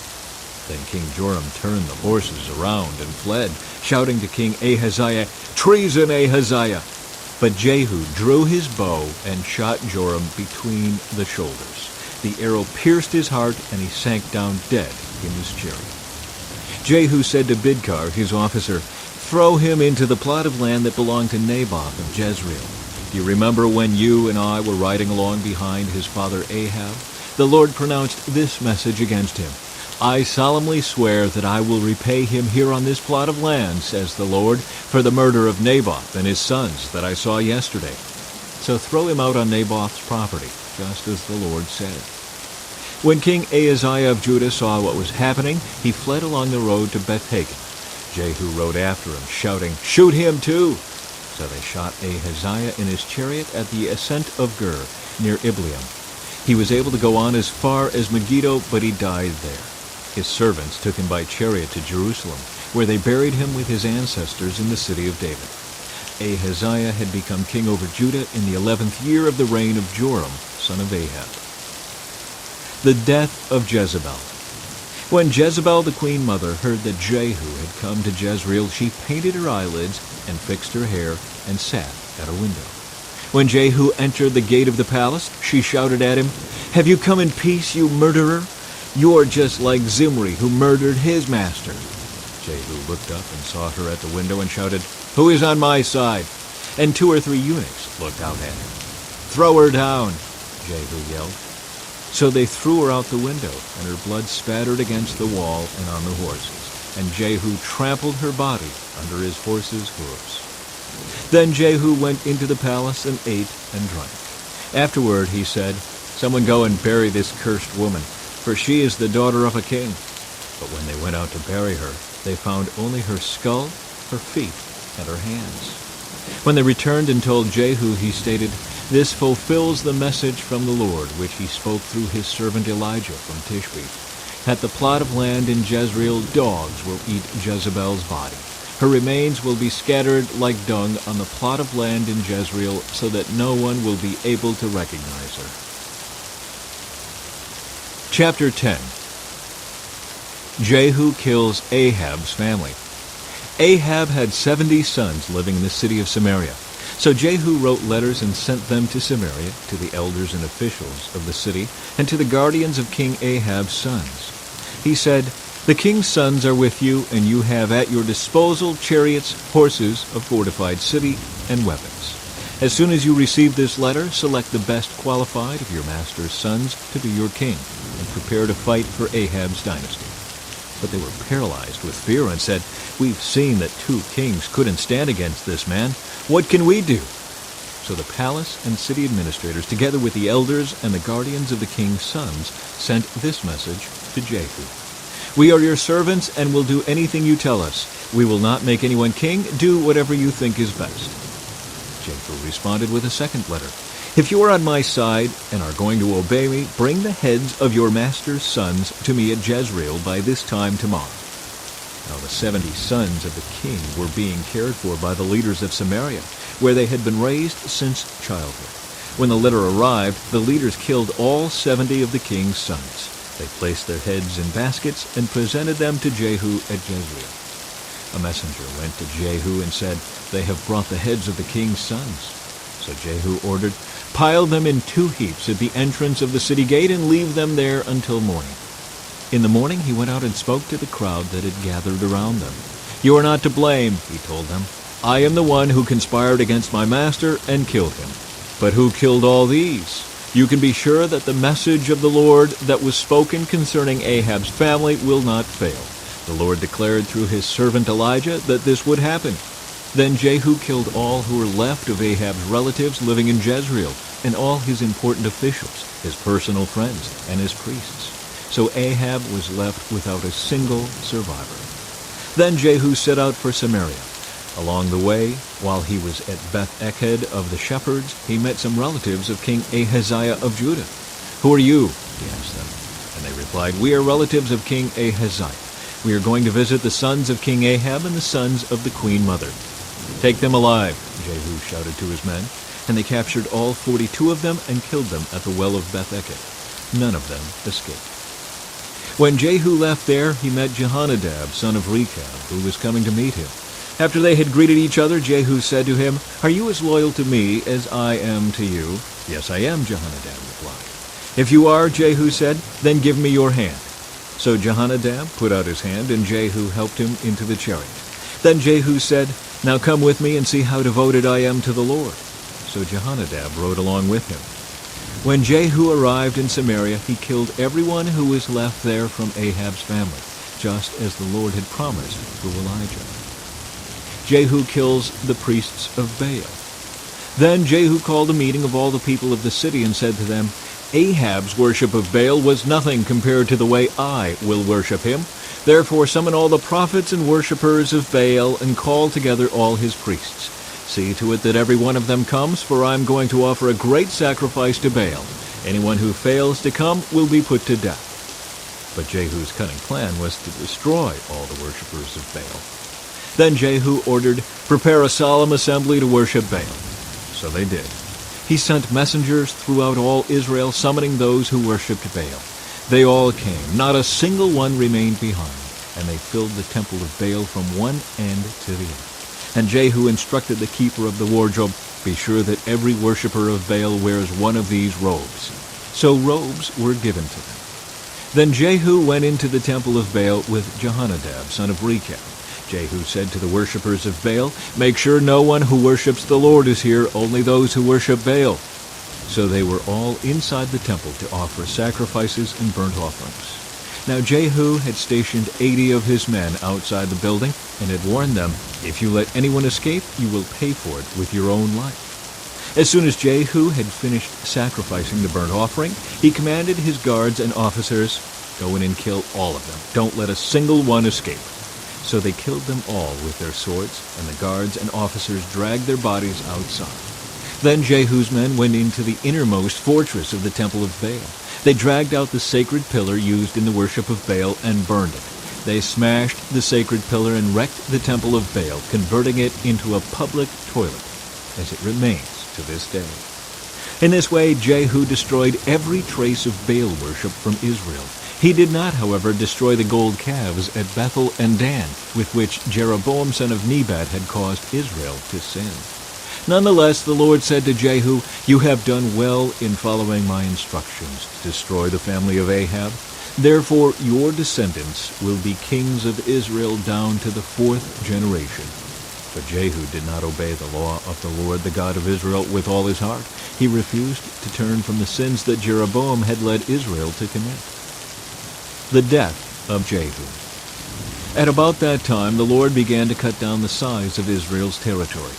Then King Joram turned the horses around and fled, shouting to King Ahaziah, "Treason, Ahaziah!" But Jehu drew his bow and shot Joram between the shoulders. The arrow pierced his heart, and he sank down dead in his chariot. Jehu said to Bidkar, his officer, "Throw him into the plot of land that belonged to Naboth of Jezreel. Do you remember when you and I were riding along behind his father Ahab? The Lord pronounced this message against him. 'I solemnly swear that I will repay him here on this plot of land, says the Lord, for the murder of Naboth and his sons that I saw yesterday.' So throw him out on Naboth's property, just as the Lord said." When King Ahaziah of Judah saw what was happening, he fled along the road to Beth-Hagen. Jehu rode after him, shouting, "Shoot him too!" So they shot Ahaziah in his chariot at the ascent of Gur, near Ibleam. He was able to go on as far as Megiddo, but he died there. His servants took him by chariot to Jerusalem, where they buried him with his ancestors in the city of David. Ahaziah had become king over Judah in the 11th year of the reign of Joram, son of Ahab. The death of Jezebel. When Jezebel the queen mother heard that Jehu had come to Jezreel, she painted her eyelids and fixed her hair and sat at a window. When Jehu entered the gate of the palace, she shouted at him, "Have you come in peace, you murderer? You are just like Zimri, who murdered his master." Jehu looked up and saw her at the window and shouted, "Who is on my side?" And 2 or 3 eunuchs looked out at him. "Throw her down," Jehu yelled. So they threw her out the window, and her blood spattered against the wall and on the horses, and Jehu trampled her body under his horses' hooves. Then Jehu went into the palace and ate and drank. Afterward he said, "Someone go and bury this cursed woman, for she is the daughter of a king." But when they went out to bury her, they found only her skull, her feet, and her hands. When they returned and told Jehu, he stated, "This fulfills the message from the Lord, which he spoke through his servant Elijah from Tishbe. At the plot of land in Jezreel, dogs will eat Jezebel's body. Her remains will be scattered like dung on the plot of land in Jezreel, so that no one will be able to recognize her." Chapter 10. Jehu kills Ahab's family. Ahab had 70 sons living in the city of Samaria. So Jehu wrote letters and sent them to Samaria, to the elders and officials of the city, and to the guardians of King Ahab's sons. He said, "The king's sons are with you, and you have at your disposal chariots, horses, a fortified city, and weapons. As soon as you receive this letter, select the best qualified of your master's sons to be your king, and prepare to fight for Ahab's dynasty." But they were paralyzed with fear and said, "We've seen that 2 kings couldn't stand against this man. What can we do?" So the palace and city administrators, together with the elders and the guardians of the king's sons, sent this message to Jehu. "We are your servants and will do anything you tell us. We will not make anyone king. Do whatever you think is best." Jehu responded with a second letter. "If you are on my side and are going to obey me, bring the heads of your master's sons to me at Jezreel by this time tomorrow." Now the 70 sons of the king were being cared for by the leaders of Samaria, where they had been raised since childhood. When the letter arrived, the leaders killed all 70 of the king's sons. They placed their heads in baskets and presented them to Jehu at Jezreel. A messenger went to Jehu and said, "They have brought the heads of the king's sons." So Jehu ordered, "Pile them in 2 heaps at the entrance of the city gate and leave them there until morning." In the morning he went out and spoke to the crowd that had gathered around them. "You are not to blame," he told them. "I am the one who conspired against my master and killed him. But who killed all these? You can be sure that the message of the Lord that was spoken concerning Ahab's family will not fail. The Lord declared through his servant Elijah that this would happen." Then Jehu killed all who were left of Ahab's relatives living in Jezreel, and all his important officials, his personal friends, and his priests. So Ahab was left without a single survivor. Then Jehu set out for Samaria. Along the way, while he was at Beth-Eked of the shepherds, he met some relatives of King Ahaziah of Judah. "Who are you?" he asked them. And they replied, "We are relatives of King Ahaziah. We are going to visit the sons of King Ahab and the sons of the queen mother." "Take them alive," Jehu shouted to his men. And they captured all 42 of them and killed them at the well of Beth-Eked. None of them escaped. When Jehu left there, he met Jehonadab, son of Rechab, who was coming to meet him. After they had greeted each other, Jehu said to him, "Are you as loyal to me as I am to you?" "Yes, I am," Jehonadab replied. "If you are," Jehu said, "then give me your hand." So Jehonadab put out his hand, and Jehu helped him into the chariot. Then Jehu said, "Now come with me and see how devoted I am to the Lord." So Jehonadab rode along with him. When Jehu arrived in Samaria, he killed everyone who was left there from Ahab's family, just as the Lord had promised through Elijah. Jehu kills the priests of Baal. Then Jehu called a meeting of all the people of the city and said to them, "Ahab's worship of Baal was nothing compared to the way I will worship him. Therefore summon all the prophets and worshippers of Baal and call together all his priests. See to it that every one of them comes, for I am going to offer a great sacrifice to Baal. Anyone who fails to come will be put to death." But Jehu's cunning plan was to destroy all the worshippers of Baal. Then Jehu ordered, "Prepare a solemn assembly to worship Baal." So they did. He sent messengers throughout all Israel, summoning those who worshipped Baal. They all came. Not a single one remained behind, and they filled the temple of Baal from one end to the other. And Jehu instructed the keeper of the wardrobe, "Be sure that every worshipper of Baal wears one of these robes." So robes were given to them. Then Jehu went into the temple of Baal with Jehonadab, son of Rechab. Jehu said to the worshippers of Baal, "Make sure no one who worships the Lord is here, only those who worship Baal." So they were all inside the temple to offer sacrifices and burnt offerings. Now Jehu had stationed 80 of his men outside the building and had warned them, "If you let anyone escape, you will pay for it with your own life." As soon as Jehu had finished sacrificing the burnt offering, he commanded his guards and officers, "Go in and kill all of them. Don't let a single one escape." So they killed them all with their swords, and the guards and officers dragged their bodies outside. Then Jehu's men went into the innermost fortress of the temple of Baal. They dragged out the sacred pillar used in the worship of Baal and burned it. They smashed the sacred pillar and wrecked the temple of Baal, converting it into a public toilet, as it remains to this day. In this way, Jehu destroyed every trace of Baal worship from Israel. He did not, however, destroy the gold calves at Bethel and Dan, with which Jeroboam son of Nebat had caused Israel to sin. Nonetheless, the Lord said to Jehu, "You have done well in following my instructions to destroy the family of Ahab. Therefore your descendants will be kings of Israel down to the 4th generation." But Jehu did not obey the law of the Lord, the God of Israel, with all his heart. He refused to turn from the sins that Jeroboam had led Israel to commit. The death of Jehu. At about that time, the Lord began to cut down the size of Israel's territory.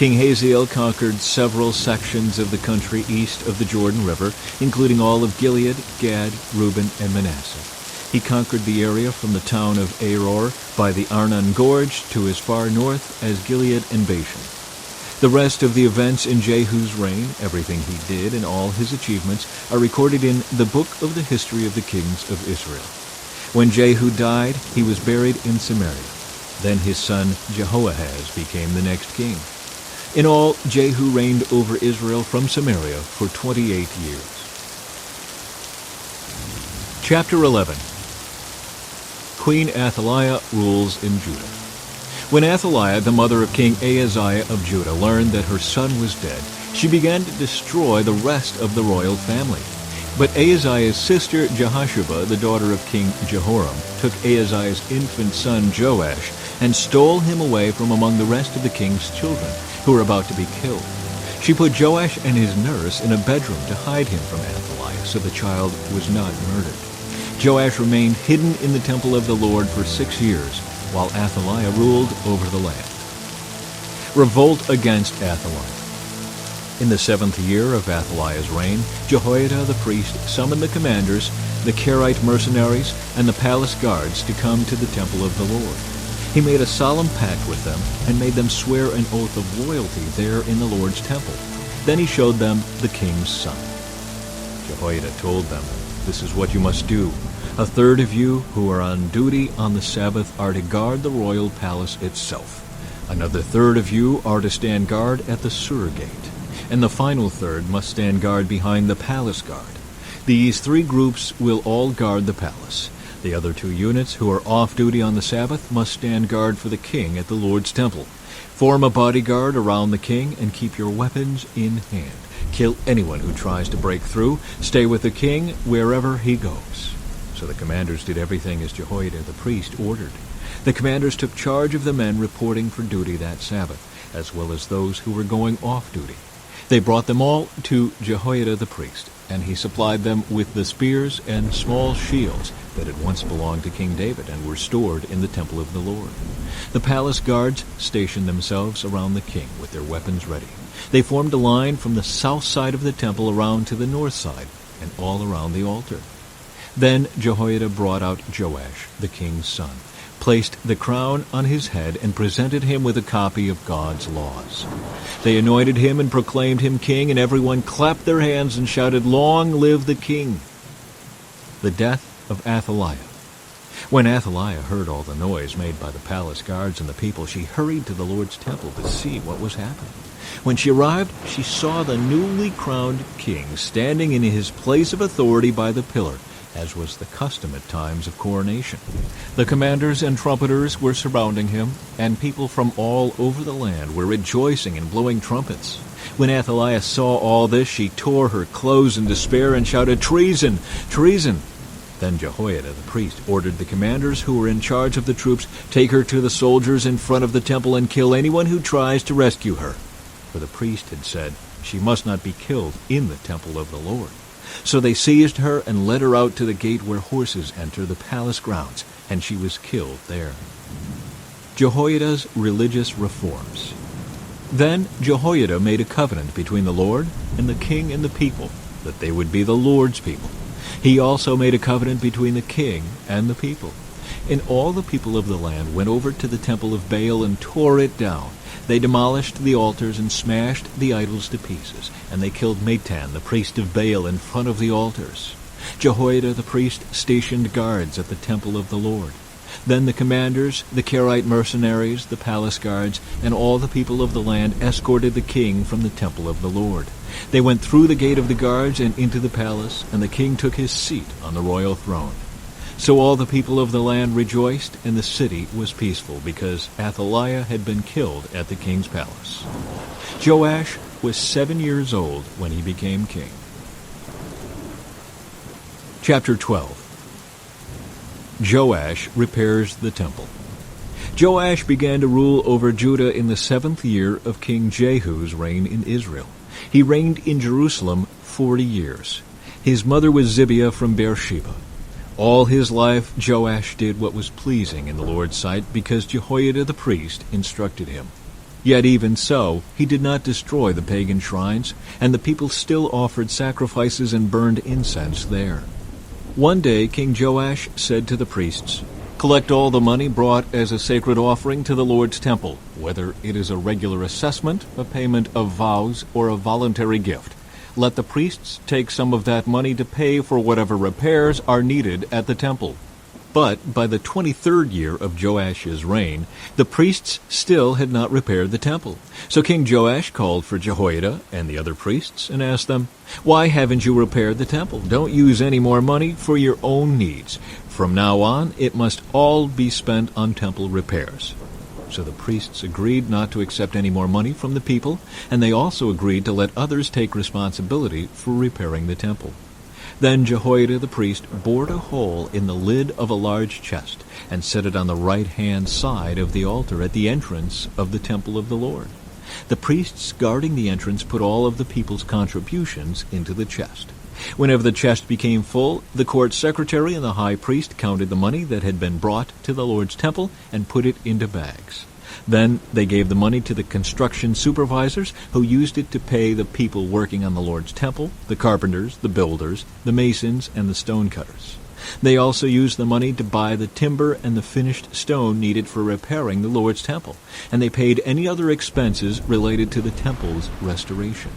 King Hazael conquered several sections of the country east of the Jordan River, including all of Gilead, Gad, Reuben, and Manasseh. He conquered the area from the town of Aror by the Arnon Gorge to as far north as Gilead and Bashan. The rest of the events in Jehu's reign, everything he did and all his achievements, are recorded in the book of the history of the kings of Israel. When Jehu died, he was buried in Samaria. Then his son Jehoahaz became the next king. In all, Jehu reigned over Israel from Samaria for 28 years. Chapter 11. Queen Athaliah rules in Judah. When Athaliah, the mother of King Ahaziah of Judah, learned that her son was dead, she began to destroy the rest of the royal family. But Ahaziah's sister Jehosheba, the daughter of King Jehoram, took Ahaziah's infant son Joash and stole him away from among the rest of the king's children, who were about to be killed. She put Joash and his nurse in a bedroom to hide him from Athaliah, so the child was not murdered. Joash remained hidden in the temple of the Lord for 6 years, while Athaliah ruled over the land. Revolt against Athaliah. In the 7th year of Athaliah's reign, Jehoiada the priest summoned the commanders, the Curated mercenaries, and the palace guards to come to the temple of the Lord. He made a solemn pact with them and made them swear an oath of loyalty there in the Lord's temple. Then he showed them the king's son. Jehoiada told them, "This is what you must do. A third of you who are on duty on the Sabbath are to guard the royal palace itself. Another third of you are to stand guard at the Sur gate. And the final third must stand guard behind the palace guard. These 3 groups will all guard the palace. The other 2 units who are off duty on the Sabbath must stand guard for the king at the Lord's temple. Form a bodyguard around the king and keep your weapons in hand. Kill anyone who tries to break through. Stay with the king wherever he goes." So the commanders did everything as Jehoiada the priest ordered. The commanders took charge of the men reporting for duty that Sabbath, as well as those who were going off duty. They brought them all to Jehoiada the priest, and he supplied them with the spears and small shields that had once belonged to King David and were stored in the temple of the Lord. The palace guards stationed themselves around the king with their weapons ready. They formed a line from the south side of the temple around to the north side, and all around the altar. Then Jehoiada brought out Joash, the king's son, placed the crown on his head, and presented him with a copy of God's laws. They anointed him and proclaimed him king, and everyone clapped their hands and shouted, "Long live the king!" The death of Athaliah. When Athaliah heard all the noise made by the palace guards and the people, she hurried to the Lord's temple to see what was happening. When she arrived, she saw the newly crowned king standing in his place of authority by the pillar, as was the custom at times of coronation. The commanders and trumpeters were surrounding him, and people from all over the land were rejoicing and blowing trumpets. When Athaliah saw all this, she tore her clothes in despair and shouted, "Treason! Treason!" Then Jehoiada the priest ordered the commanders who were in charge of the troops, "Take her to the soldiers in front of the temple and kill anyone who tries to rescue her." For the priest had said, "She must not be killed in the temple of the Lord." So they seized her and led her out to the gate where horses enter the palace grounds, and she was killed there. Jehoiada's religious reforms. Then Jehoiada made a covenant between the Lord and the king and the people, that they would be the Lord's people. He also made a covenant between the king and the people. And all the people of the land went over to the temple of Baal and tore it down. They demolished the altars and smashed the idols to pieces, and they killed Matan, the priest of Baal, in front of the altars. Jehoiada the priest stationed guards at the temple of the Lord. Then the commanders, the Curated mercenaries, the palace guards, and all the people of the land escorted the king from the temple of the Lord. They went through the gate of the guards and into the palace, and the king took his seat on the royal throne. So all the people of the land rejoiced, and the city was peaceful, because Athaliah had been killed at the king's palace. Joash was 7 years old when he became king. Chapter 12. Joash repairs the temple. Joash began to rule over Judah in the 7th year of King Jehu's reign in Israel. He reigned in Jerusalem 40 years. His mother was Zibiah from Beersheba. All his life Joash did what was pleasing in the Lord's sight, because Jehoiada the priest instructed him. Yet even so, he did not destroy the pagan shrines, and the people still offered sacrifices and burned incense there. One day King Joash said to the priests, "Collect all the money brought as a sacred offering to the Lord's temple, whether it is a regular assessment, a payment of vows, or a voluntary gift. Let the priests take some of that money to pay for whatever repairs are needed at the temple." But by the 23rd year of Joash's reign, the priests still had not repaired the temple. So King Joash called for Jehoiada and the other priests and asked them, "Why haven't you repaired the temple? Don't use any more money for your own needs. From now on, it must all be spent on temple repairs." So the priests agreed not to accept any more money from the people, and they also agreed to let others take responsibility for repairing the temple. Then Jehoiada the priest bored a hole in the lid of a large chest and set it on the right-hand side of the altar at the entrance of the temple of the Lord. The priests guarding the entrance put all of the people's contributions into the chest. Whenever the chest became full, the court secretary and the high priest counted the money that had been brought to the Lord's temple and put it into bags. Then they gave the money to the construction supervisors, who used it to pay the people working on the Lord's temple, the carpenters, the builders, the masons, and the stonecutters. They also used the money to buy the timber and the finished stone needed for repairing the Lord's temple, and they paid any other expenses related to the temple's restoration.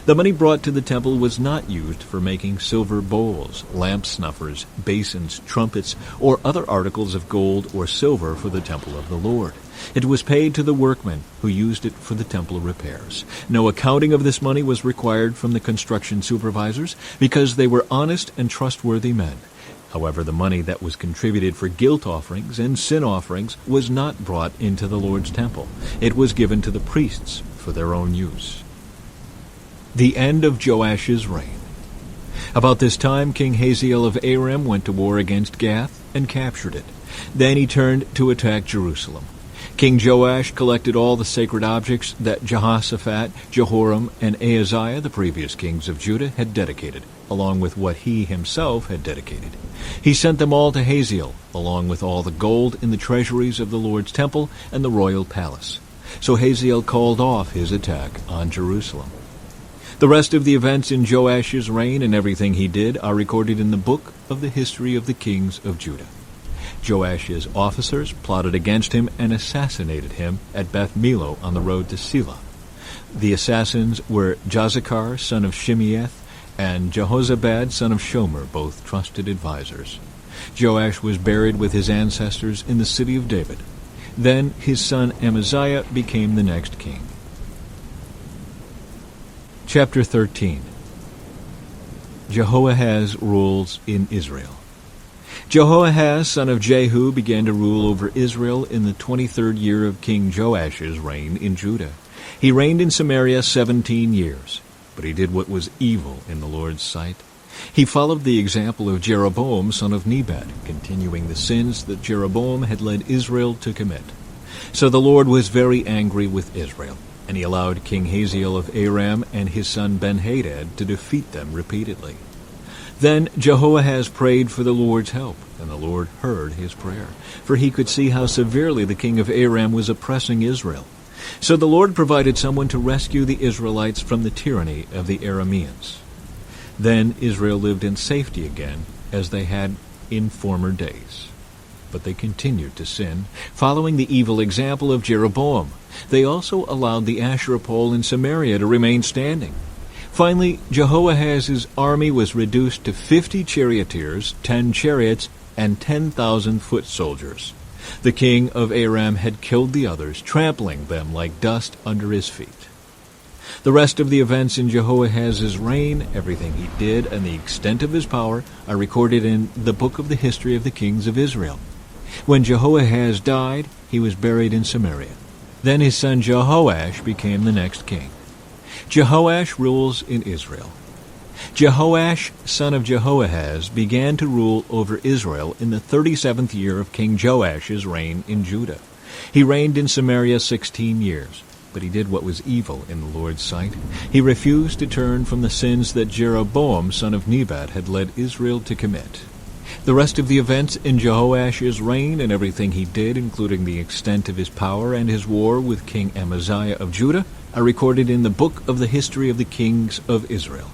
The money brought to the temple was not used for making silver bowls, lamp snuffers, basins, trumpets, or other articles of gold or silver for the temple of the Lord. It was paid to the workmen who used it for the temple repairs. No accounting of this money was required from the construction supervisors because they were honest and trustworthy men. However, the money that was contributed for guilt offerings and sin offerings was not brought into the Lord's temple. It was given to the priests for their own use. The end of Joash's reign. About this time, King Hazael of Aram went to war against Gath and captured it. Then he turned to attack Jerusalem. King Joash collected all the sacred objects that Jehoshaphat, Jehoram, and Ahaziah, the previous kings of Judah, had dedicated, along with what he himself had dedicated. He sent them all to Hazael, along with all the gold in the treasuries of the Lord's temple and the royal palace. So Hazael called off his attack on Jerusalem. The rest of the events in Joash's reign and everything he did are recorded in the book of the history of the kings of Judah. Joash's officers plotted against him and assassinated him at Beth Millo on the road to Selah. The assassins were Jozachar, son of Shimeath, and Jehozabad, son of Shomer, both trusted advisors. Joash was buried with his ancestors in the city of David. Then his son Amaziah became the next king. Chapter 13. Jehoahaz rules in Israel. Jehoahaz, son of Jehu, began to rule over Israel in the 23rd year of King Joash's reign in Judah. He reigned in Samaria 17 years, but he did what was evil in the Lord's sight. He followed the example of Jeroboam, son of Nebat, continuing the sins that Jeroboam had led Israel to commit. So the Lord was very angry with Israel, and he allowed King Hazael of Aram and his son Ben-Hadad to defeat them repeatedly. Then Jehoahaz prayed for the Lord's help, and the Lord heard his prayer, for he could see how severely the king of Aram was oppressing Israel. So the Lord provided someone to rescue the Israelites from the tyranny of the Arameans. Then Israel lived in safety again, as they had in former days. But they continued to sin, following the evil example of Jeroboam. They also allowed the Asherah pole in Samaria to remain standing. Finally, Jehoahaz's army was reduced to 50 charioteers, 10 chariots, and 10,000 foot soldiers. The king of Aram had killed the others, trampling them like dust under his feet. The rest of the events in Jehoahaz's reign, everything he did, and the extent of his power are recorded in the book of the history of the kings of Israel. When Jehoahaz died, he was buried in Samaria. Then his son Jehoash became the next king. Jehoash rules in Israel. Jehoash, son of Jehoahaz, began to rule over Israel in the 37th year of King Joash's reign in Judah. He reigned in Samaria 16 years, but he did what was evil in the Lord's sight. He refused to turn from the sins that Jeroboam, son of Nebat, had led Israel to commit. The rest of the events in Jehoash's reign and everything he did, including the extent of his power and his war with King Amaziah of Judah, are recorded in the book of the history of the kings of Israel.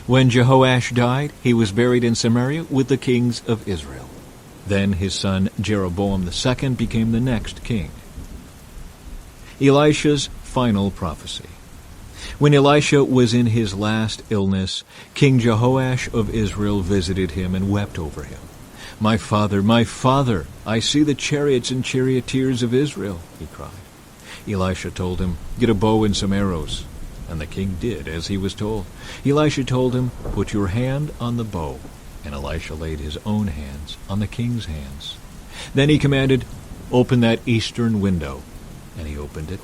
When Jehoash died, he was buried in Samaria with the kings of Israel. Then his son Jeroboam II became the next king. Elisha's final prophecy. When Elisha was in his last illness, King Jehoash of Israel visited him and wept over him. My father, I see the chariots and charioteers of Israel," he cried. Elisha told him, "Get a bow and some arrows." And the king did as he was told. Elisha told him, "Put your hand on the bow." And Elisha laid his own hands on the king's hands. Then he commanded, "Open that eastern window." And he opened it.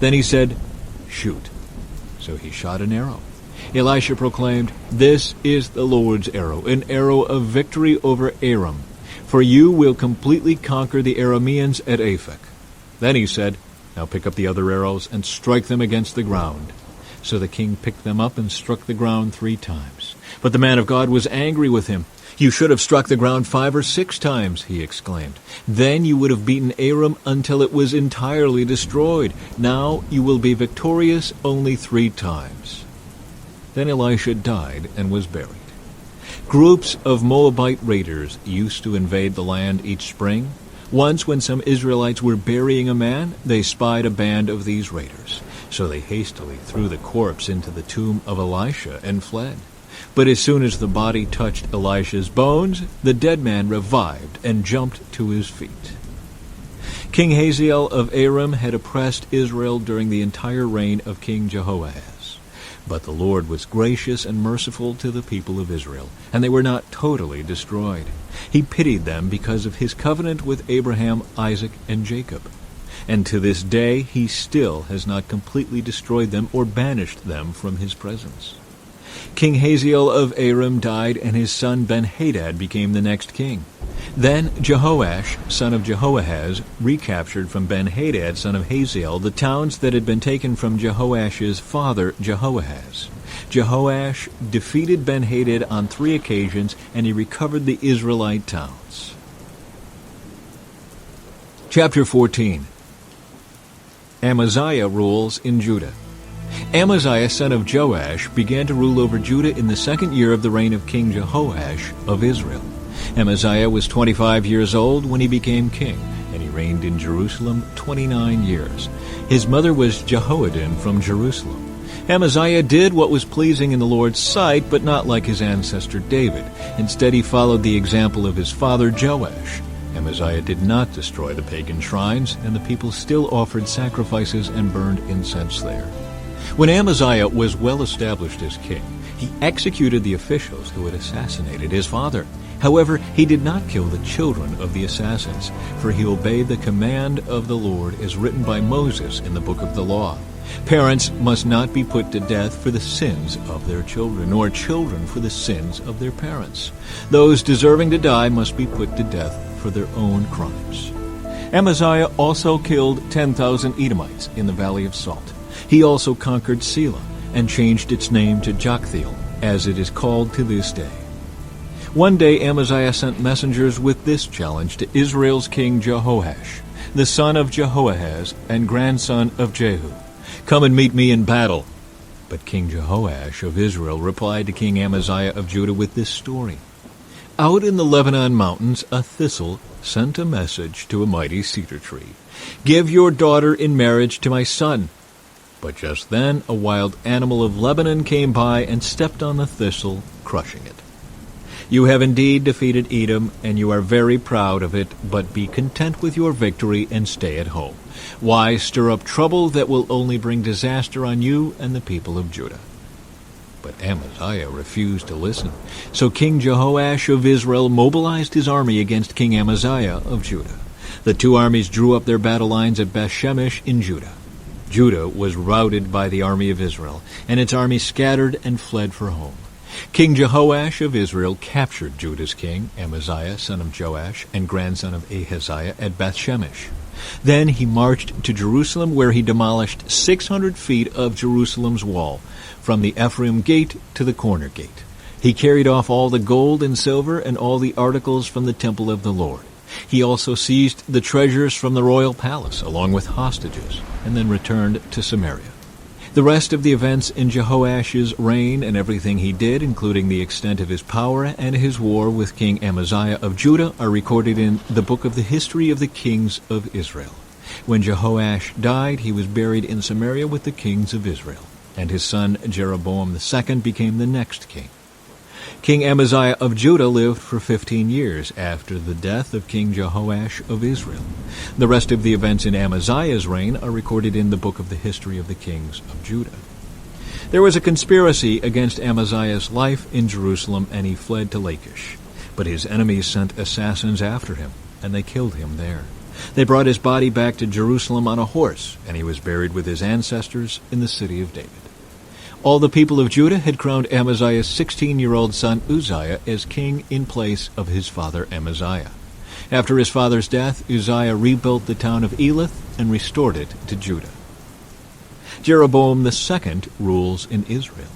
Then he said, "Shoot." So he shot an arrow. Elisha proclaimed, "This is the Lord's arrow, an arrow of victory over Aram. For you will completely conquer the Arameans at Aphek." Then he said, "Now pick up the other arrows and strike them against the ground." So the king picked them up and struck the ground 3 times. But the man of God was angry with him. "You should have struck the ground 5 or 6 times, he exclaimed. "Then you would have beaten Aram until it was entirely destroyed. Now you will be victorious only 3 times. Then Elisha died and was buried. Groups of Moabite raiders used to invade the land each spring. Once, when some Israelites were burying a man, they spied a band of these raiders. So they hastily threw the corpse into the tomb of Elisha and fled. But as soon as the body touched Elisha's bones, the dead man revived and jumped to his feet. King Hazael of Aram had oppressed Israel during the entire reign of King Jehoahaz. But the Lord was gracious and merciful to the people of Israel, and they were not totally destroyed. He pitied them because of his covenant with Abraham, Isaac, and Jacob. And to this day he still has not completely destroyed them or banished them from his presence. King Hazael of Aram died, and his son Ben-Hadad became the next king. Then Jehoash, son of Jehoahaz, recaptured from Ben-Hadad, son of Hazael, the towns that had been taken from Jehoash's father, Jehoahaz. Jehoash defeated Ben-Hadad on 3 occasions, and he recovered the Israelite towns. Chapter 14. Amaziah rules in Judah. Amaziah, son of Joash, began to rule over Judah in the 2nd year of the reign of King Jehoash of Israel. Amaziah was 25 years old when he became king, and he reigned in Jerusalem 29 years. His mother was Jehoaddin from Jerusalem. Amaziah did what was pleasing in the Lord's sight, but not like his ancestor David. Instead, he followed the example of his father Joash. Amaziah did not destroy the pagan shrines, and the people still offered sacrifices and burned incense there. When Amaziah was well established as king, he executed the officials who had assassinated his father. However, he did not kill the children of the assassins, for he obeyed the command of the Lord as written by Moses in the book of the law. Parents must not be put to death for the sins of their children, nor children for the sins of their parents. Those deserving to die must be put to death for their own crimes. Amaziah also killed 10,000 Edomites in the Valley of Salt. He also conquered Selah and changed its name to Joktheel, as it is called to this day. One day Amaziah sent messengers with this challenge to Israel's king Jehoash, the son of Jehoahaz and grandson of Jehu. "Come and meet me in battle." But King Jehoash of Israel replied to King Amaziah of Judah with this story. Out in the Lebanon mountains a thistle sent a message to a mighty cedar tree. "Give your daughter in marriage to my son." But just then a wild animal of Lebanon came by and stepped on the thistle, crushing it. "You have indeed defeated Edom, and you are very proud of it, but be content with your victory and stay at home. Why stir up trouble that will only bring disaster on you and the people of Judah?" But Amaziah refused to listen. So King Jehoash of Israel mobilized his army against King Amaziah of Judah. The 2 armies drew up their battle lines at Bethshemesh in Judah. Judah was routed by the army of Israel, and its army scattered and fled for home. King Jehoash of Israel captured Judah's king, Amaziah, son of Joash, and grandson of Ahaziah, at Bethshemesh. Then he marched to Jerusalem, where he demolished 600 feet of Jerusalem's wall, from the Ephraim gate to the corner gate. He carried off all the gold and silver and all the articles from the temple of the Lord. He also seized the treasures from the royal palace, along with hostages, and then returned to Samaria. The rest of the events in Jehoash's reign and everything he did, including the extent of his power and his war with King Amaziah of Judah, are recorded in the book of the history of the kings of Israel. When Jehoash died, he was buried in Samaria with the kings of Israel, and his son Jeroboam II became the next king. King Amaziah of Judah lived for 15 years after the death of King Jehoash of Israel. The rest of the events in Amaziah's reign are recorded in the book of the history of the kings of Judah. There was a conspiracy against Amaziah's life in Jerusalem, and he fled to Lachish. But his enemies sent assassins after him, and they killed him there. They brought his body back to Jerusalem on a horse, and he was buried with his ancestors in the city of David. All the people of Judah had crowned Amaziah's 16-year-old son Uzziah as king in place of his father Amaziah. After his father's death, Uzziah rebuilt the town of Elath and restored it to Judah. Jeroboam II rules in Israel.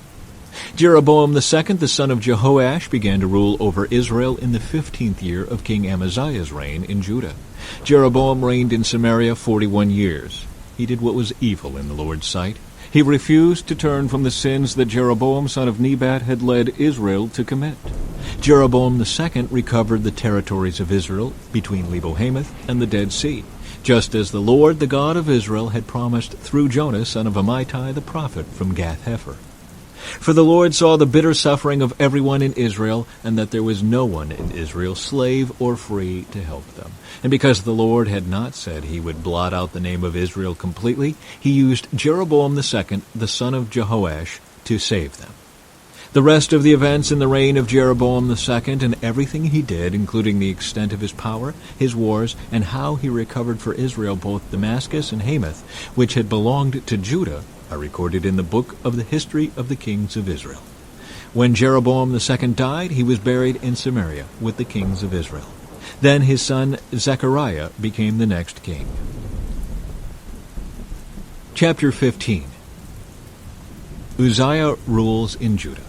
Jeroboam II, the son of Jehoash, began to rule over Israel in the 15th year of King Amaziah's reign in Judah. Jeroboam reigned in Samaria 41 years. He did what was evil in the Lord's sight. He refused to turn from the sins that Jeroboam son of Nebat had led Israel to commit. Jeroboam II recovered the territories of Israel between Lebo-Hamath and the Dead Sea, just as the Lord, the God of Israel, had promised through Jonah son of Amittai the prophet from Gath-Hepher. For the Lord saw the bitter suffering of everyone in Israel, and that there was no one in Israel, slave or free, to help them. And because the Lord had not said he would blot out the name of Israel completely, he used Jeroboam II, the son of Jehoash, to save them. The rest of the events in the reign of Jeroboam II and everything he did, including the extent of his power, his wars, and how he recovered for Israel both Damascus and Hamath, which had belonged to Judah, are recorded in the book of the history of the kings of Israel. When Jeroboam II died, he was buried in Samaria with the kings of Israel. Then his son Zechariah became the next king. Chapter 15. Uzziah rules in Judah.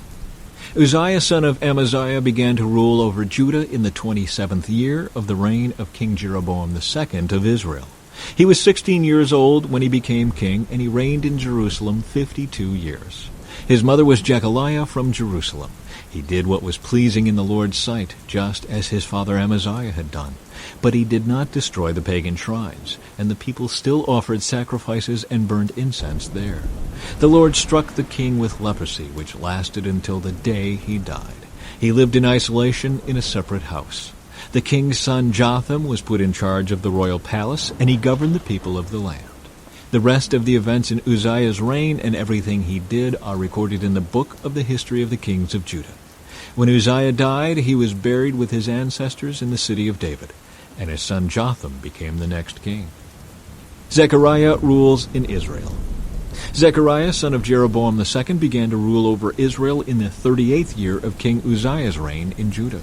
Uzziah son of Amaziah began to rule over Judah in the 27th year of the reign of King Jeroboam II of Israel. He was 16 years old when he became king, and he reigned in Jerusalem 52 years. His mother was Jechaliah from Jerusalem. He did what was pleasing in the Lord's sight, just as his father Amaziah had done. But he did not destroy the pagan shrines, and the people still offered sacrifices and burned incense there. The Lord struck the king with leprosy, which lasted until the day he died. He lived in isolation in a separate house. The king's son Jotham was put in charge of the royal palace, and he governed the people of the land. The rest of the events in Uzziah's reign and everything he did are recorded in the book of the history of the kings of Judah. When Uzziah died, he was buried with his ancestors in the city of David, and his son Jotham became the next king. Zechariah rules in Israel. Zechariah, son of Jeroboam II, began to rule over Israel in the 38th year of King Uzziah's reign in Judah.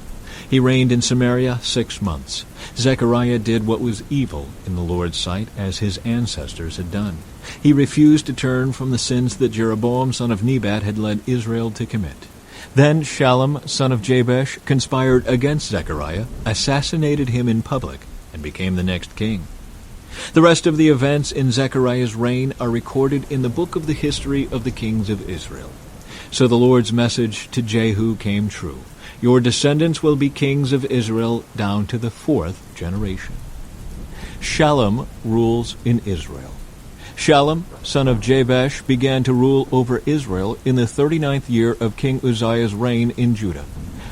He reigned in Samaria 6 months. Zechariah did what was evil in the Lord's sight, as his ancestors had done. He refused to turn from the sins that Jeroboam son of Nebat had led Israel to commit. Then Shallum son of Jabesh conspired against Zechariah, assassinated him in public, and became the next king. The rest of the events in Zechariah's reign are recorded in the book of the history of the kings of Israel. So the Lord's message to Jehu came true. Your descendants will be kings of Israel down to the 4th generation. Shallum rules in Israel. Shallum, son of Jabesh, began to rule over Israel in the 39th year of King Uzziah's reign in Judah.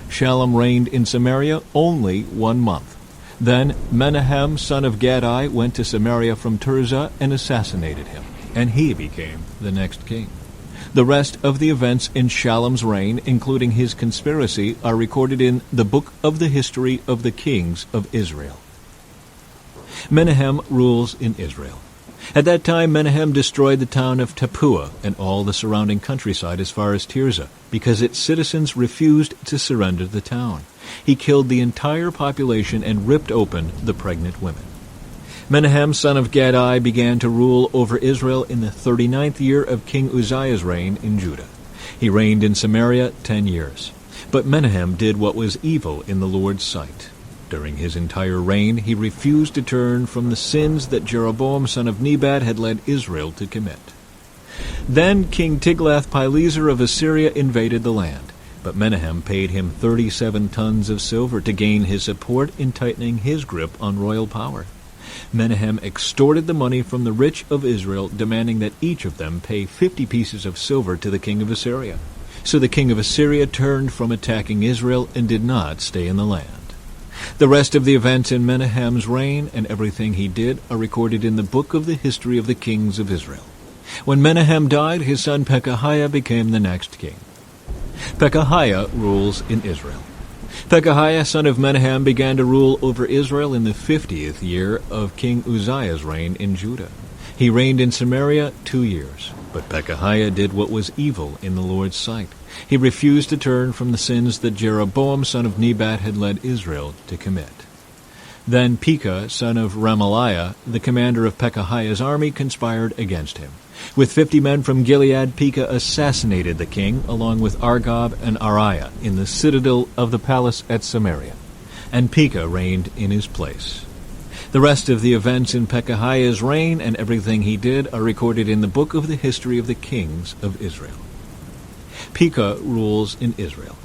Shallum reigned in Samaria only 1 month. Then Menahem, son of Gadai, went to Samaria from Tirzah and assassinated him, and he became the next king. The rest of the events in Shallum's reign, including his conspiracy, are recorded in the book of the history of the kings of Israel. Menahem rules in Israel. At that time Menahem destroyed the town of Tappuah and all the surrounding countryside as far as Tirzah, because its citizens refused to surrender the town. He killed the entire population and ripped open the pregnant women. Menahem, son of Gadai, began to rule over Israel in the 39th year of King Uzziah's reign in Judah. He reigned in Samaria 10 years. But Menahem did what was evil in the Lord's sight. During his entire reign, he refused to turn from the sins that Jeroboam son of Nebat had led Israel to commit. Then King Tiglath-Pileser of Assyria invaded the land, but Menahem paid him 37 tons of silver to gain his support in tightening his grip on royal power. Menahem extorted the money from the rich of Israel, demanding that each of them pay 50 pieces of silver to the king of Assyria. So the king of Assyria turned from attacking Israel and did not stay in the land. The rest of the events in Menahem's reign and everything he did are recorded in the book of the history of the kings of Israel. When Menahem died, his son Pekahiah became the next king. Pekahiah rules in Israel. Pekahiah, son of Menahem, began to rule over Israel in the 50th year of King Uzziah's reign in Judah. He reigned in Samaria 2 years, but Pekahiah did what was evil in the Lord's sight. He refused to turn from the sins that Jeroboam son of Nebat had led Israel to commit. Then Pekah, son of Remaliah, the commander of Pekahiah's army, conspired against him. With 50 men from Gilead, Pekah assassinated the king, along with Argob and Ariah, in the citadel of the palace at Samaria, and Pekah reigned in his place. The rest of the events in Pekahiah's reign and everything he did are recorded in the book of the history of the kings of Israel. Pekah rules in Israel.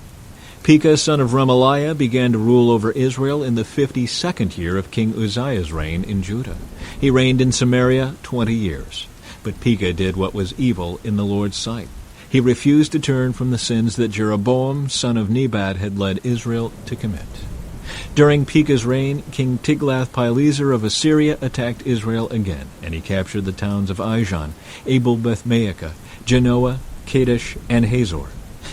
Pekah, son of Remaliah, began to rule over Israel in the 52nd year of King Uzziah's reign in Judah. He reigned in Samaria 20 years. But Pekah did what was evil in the Lord's sight. He refused to turn from the sins that Jeroboam, son of Nebat, had led Israel to commit. During Pekah's reign, King Tiglath-Pileser of Assyria attacked Israel again, and he captured the towns of Ijon, Abel-Beth-Maachah, Genoa, Kadesh, and Hazor.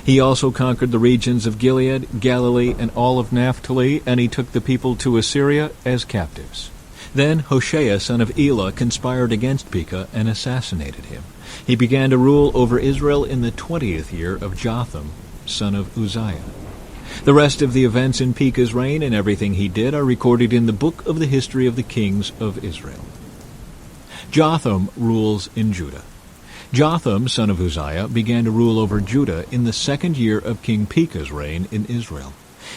He also conquered the regions of Gilead, Galilee, and all of Naphtali, and he took the people to Assyria as captives. Then Hoshea, son of Elah, conspired against Pekah and assassinated him. He began to rule over Israel in the 20th year of Jotham, son of Uzziah. The rest of the events in Pekah's reign and everything he did are recorded in the book of the history of the kings of Israel. Jotham rules in Judah. Jotham, son of Uzziah, began to rule over Judah in the 2nd year of King Pekah's reign in Israel.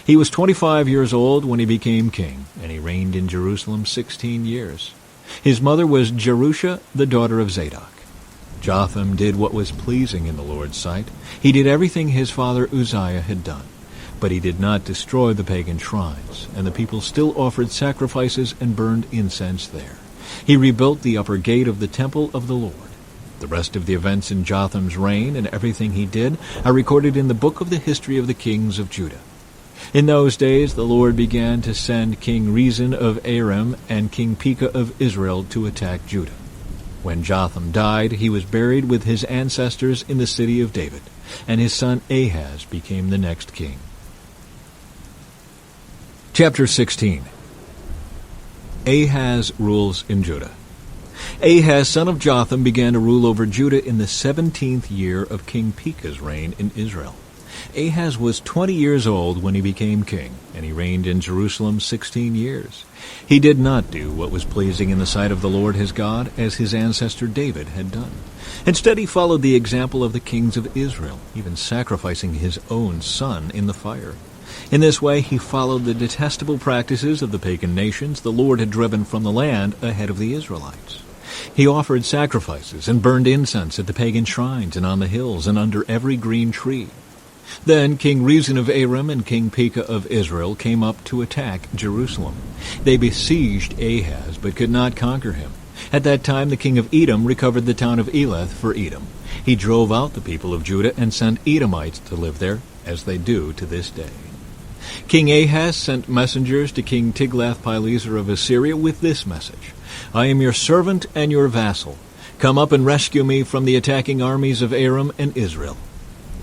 He was 25 years old when he became king, and he reigned in Jerusalem 16 years. His mother was Jerusha, the daughter of Zadok. Jotham did what was pleasing in the Lord's sight. He did everything his father Uzziah had done. But he did not destroy the pagan shrines, and the people still offered sacrifices and burned incense there. He rebuilt the upper gate of the temple of the Lord. The rest of the events in Jotham's reign and everything he did are recorded in the book of the history of the kings of Judah. In those days the Lord began to send King Rezin of Aram and King Pekah of Israel to attack Judah. When Jotham died, he was buried with his ancestors in the city of David, and his son Ahaz became the next king. Chapter 16. Ahaz rules in Judah. Ahaz, son of Jotham, began to rule over Judah in the 17th year of King Pekah's reign in Israel. Ahaz was 20 years old when he became king, and he reigned in Jerusalem 16 years. He did not do what was pleasing in the sight of the Lord his God, as his ancestor David had done. Instead, he followed the example of the kings of Israel, even sacrificing his own son in the fire. In this way, he followed the detestable practices of the pagan nations the Lord had driven from the land ahead of the Israelites. He offered sacrifices and burned incense at the pagan shrines and on the hills and under every green tree. Then King Rezin of Aram and King Pekah of Israel came up to attack Jerusalem. They besieged Ahaz, but could not conquer him. At that time the king of Edom recovered the town of Elath for Edom. He drove out the people of Judah and sent Edomites to live there, as they do to this day. King Ahaz sent messengers to King Tiglath-Pileser of Assyria with this message: "I am your servant and your vassal. Come up and rescue me from the attacking armies of Aram and Israel."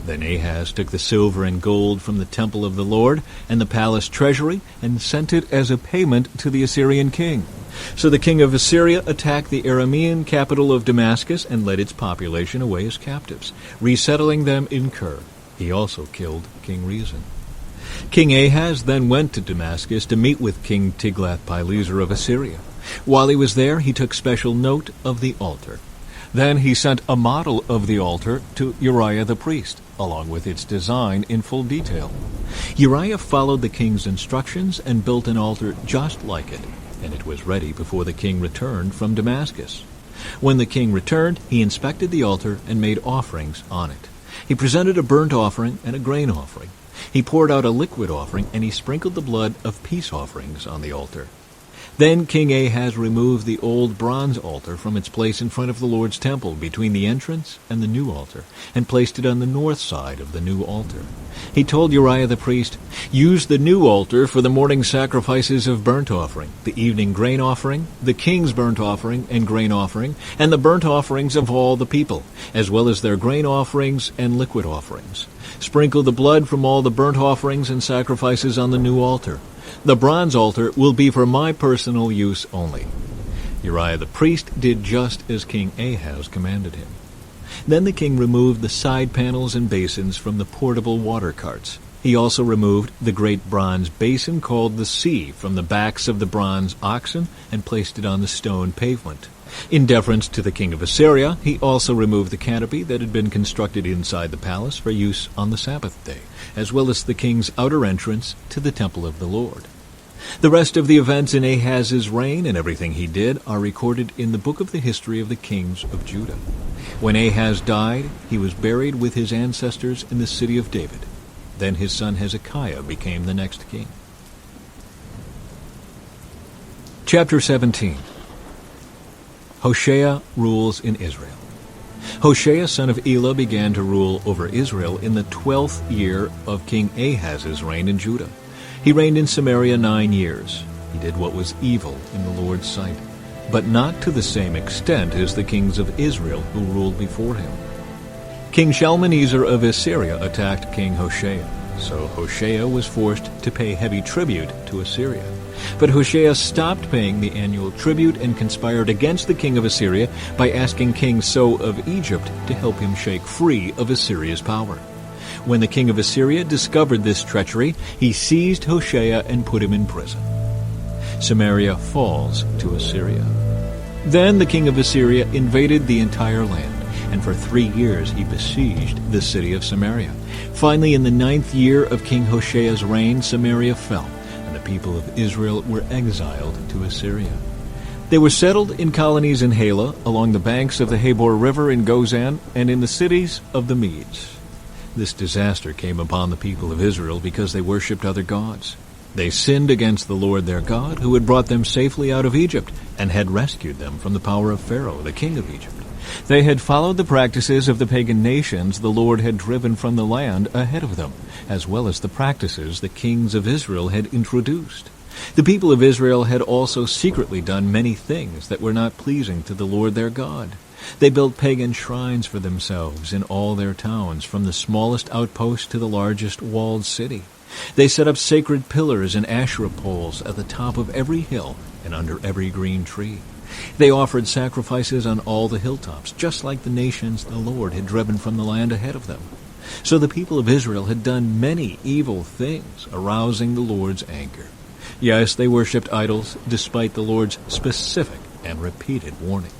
Then Ahaz took the silver and gold from the temple of the Lord and the palace treasury and sent it as a payment to the Assyrian king. So the king of Assyria attacked the Aramean capital of Damascus and led its population away as captives, resettling them in Kir. He also killed King Rezin. King Ahaz then went to Damascus to meet with King Tiglath-Pileser of Assyria. While he was there, he took special note of the altar. Then he sent a model of the altar to Uriah the priest. along with its design in full detail. Uriah followed the king's instructions and built an altar just like it, and it was ready before the king returned from Damascus. When the king returned, he inspected the altar and made offerings on it. He presented a burnt offering and a grain offering. He poured out a liquid offering, and he sprinkled the blood of peace offerings on the altar. Then King Ahaz removed the old bronze altar from its place in front of the Lord's temple between the entrance and the new altar, and placed it on the north side of the new altar. He told Uriah the priest, "Use the new altar for the morning sacrifices of burnt offering, the evening grain offering, the king's burnt offering and grain offering, and the burnt offerings of all the people, as well as their grain offerings and liquid offerings. Sprinkle the blood from all the burnt offerings and sacrifices on the new altar. The bronze altar will be for my personal use only." Uriah the priest did just as King Ahaz commanded him. Then the king removed the side panels and basins from the portable water carts. He also removed the great bronze basin called the sea from the backs of the bronze oxen and placed it on the stone pavement. In deference to the king of Assyria, he also removed the canopy that had been constructed inside the palace for use on the Sabbath day, as well as the king's outer entrance to the temple of the Lord. The rest of the events in Ahaz's reign and everything he did are recorded in the book of the history of the kings of Judah. When Ahaz died, he was buried with his ancestors in the city of David. Then his son Hezekiah became the next king. Chapter 17. Hoshea rules in Israel. Hoshea, son of Elah, began to rule over Israel in the 12th year of King Ahaz's reign in Judah. He reigned in Samaria 9 years. He did what was evil in the Lord's sight, but not to the same extent as the kings of Israel who ruled before him. King Shalmaneser of Assyria attacked King Hoshea, so Hoshea was forced to pay heavy tribute to Assyria. But Hoshea stopped paying the annual tribute and conspired against the king of Assyria by asking King So of Egypt to help him shake free of Assyria's power. When the king of Assyria discovered this treachery, he seized Hoshea and put him in prison. Samaria falls to Assyria. Then the king of Assyria invaded the entire land, and for 3 years he besieged the city of Samaria. Finally, in the 9th year of King Hoshea's reign, Samaria fell, and the people of Israel were exiled to Assyria. They were settled in colonies in Halah, along the banks of the Habor River in Gozan, and in the cities of the Medes. This disaster came upon the people of Israel because they worshipped other gods. They sinned against the Lord their God, who had brought them safely out of Egypt and had rescued them from the power of Pharaoh, the king of Egypt. They had followed the practices of the pagan nations the Lord had driven from the land ahead of them, as well as the practices the kings of Israel had introduced. The people of Israel had also secretly done many things that were not pleasing to the Lord their God. They built pagan shrines for themselves in all their towns, from the smallest outpost to the largest walled city. They set up sacred pillars and Asherah poles at the top of every hill and under every green tree. They offered sacrifices on all the hilltops, just like the nations the Lord had driven from the land ahead of them. So the people of Israel had done many evil things, arousing the Lord's anger. Yes, they worshipped idols, despite the Lord's specific and repeated warnings.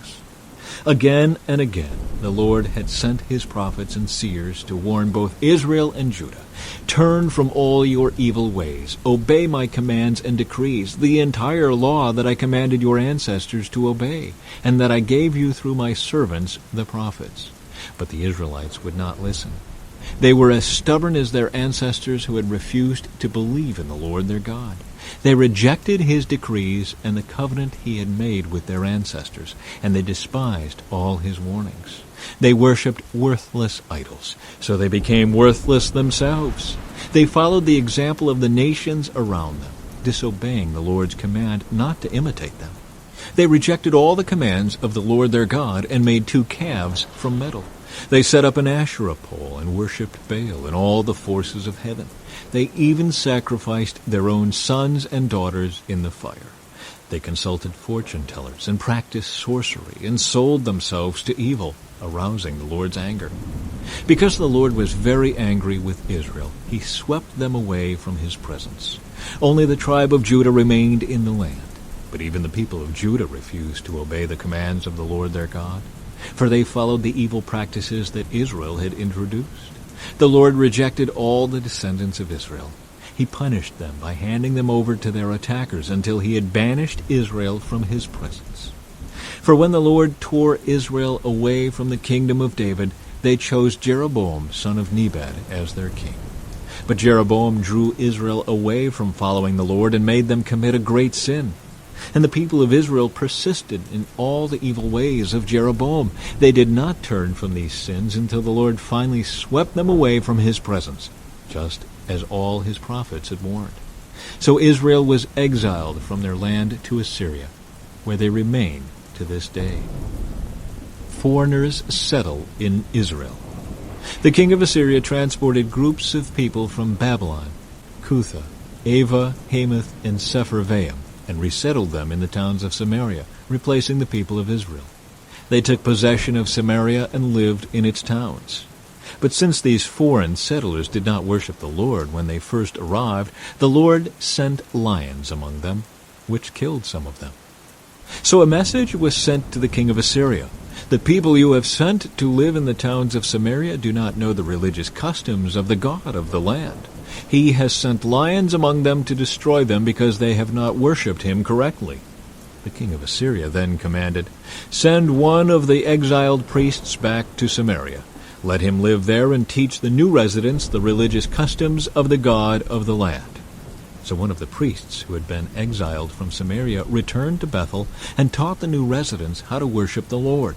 Again and again, the Lord had sent his prophets and seers to warn both Israel and Judah. Turn from all your evil ways. Obey my commands and decrees, the entire law that I commanded your ancestors to obey, and that I gave you through my servants, the prophets. But the Israelites would not listen. They were as stubborn as their ancestors who had refused to believe in the Lord their God. They rejected his decrees and the covenant he had made with their ancestors, and they despised all his warnings. They worshipped worthless idols, so they became worthless themselves. They followed the example of the nations around them, disobeying the Lord's command not to imitate them. They rejected all the commands of the Lord their God and made 2 calves from metal. They set up an Asherah pole and worshipped Baal and all the forces of heaven. They even sacrificed their own sons and daughters in the fire. They consulted fortune-tellers and practiced sorcery and sold themselves to evil, arousing the Lord's anger. Because the Lord was very angry with Israel, he swept them away from his presence. Only the tribe of Judah remained in the land. But even the people of Judah refused to obey the commands of the Lord their God, for they followed the evil practices that Israel had introduced. The Lord rejected all the descendants of Israel. He punished them by handing them over to their attackers until he had banished Israel from his presence. For when the Lord tore Israel away from the kingdom of David, they chose Jeroboam, son of Nebat, as their king. But Jeroboam drew Israel away from following the Lord and made them commit a great sin. And the people of Israel persisted in all the evil ways of Jeroboam. They did not turn from these sins until the Lord finally swept them away from his presence, just as all his prophets had warned. So Israel was exiled from their land to Assyria, where they remain to this day. Foreigners settle in Israel. The king of Assyria transported groups of people from Babylon, Cutha, Ava, Hamath, and Sepharvaim, and resettled them in the towns of Samaria, replacing the people of Israel. They took possession of Samaria and lived in its towns. But since these foreign settlers did not worship the Lord when they first arrived, the Lord sent lions among them, which killed some of them. So a message was sent to the king of Assyria. The people you have sent to live in the towns of Samaria do not know the religious customs of the God of the land. He has sent lions among them to destroy them because they have not worshipped him correctly. The king of Assyria then commanded, "Send one of the exiled priests back to Samaria. Let him live there and teach the new residents the religious customs of the God of the land." So one of the priests who had been exiled from Samaria returned to Bethel and taught the new residents how to worship the Lord.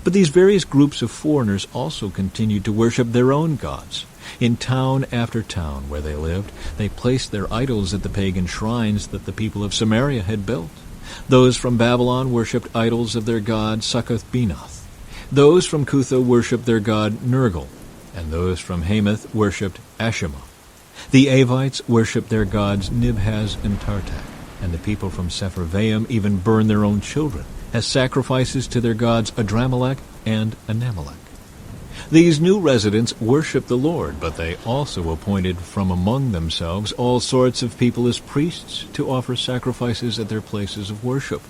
But these various groups of foreigners also continued to worship their own gods. In town after town where they lived, they placed their idols at the pagan shrines that the people of Samaria had built. Those from Babylon worshipped idols of their god Succoth-Benoth. Those from Cutha worshipped their god Nergal, and those from Hamath worshipped Ashima. The Avites worshipped their gods Nibhaz and Tartak, and the people from Sepharvaim even burned their own children as sacrifices to their gods Adramelech and Anamelech. These new residents worshipped the Lord, but they also appointed from among themselves all sorts of people as priests to offer sacrifices at their places of worship.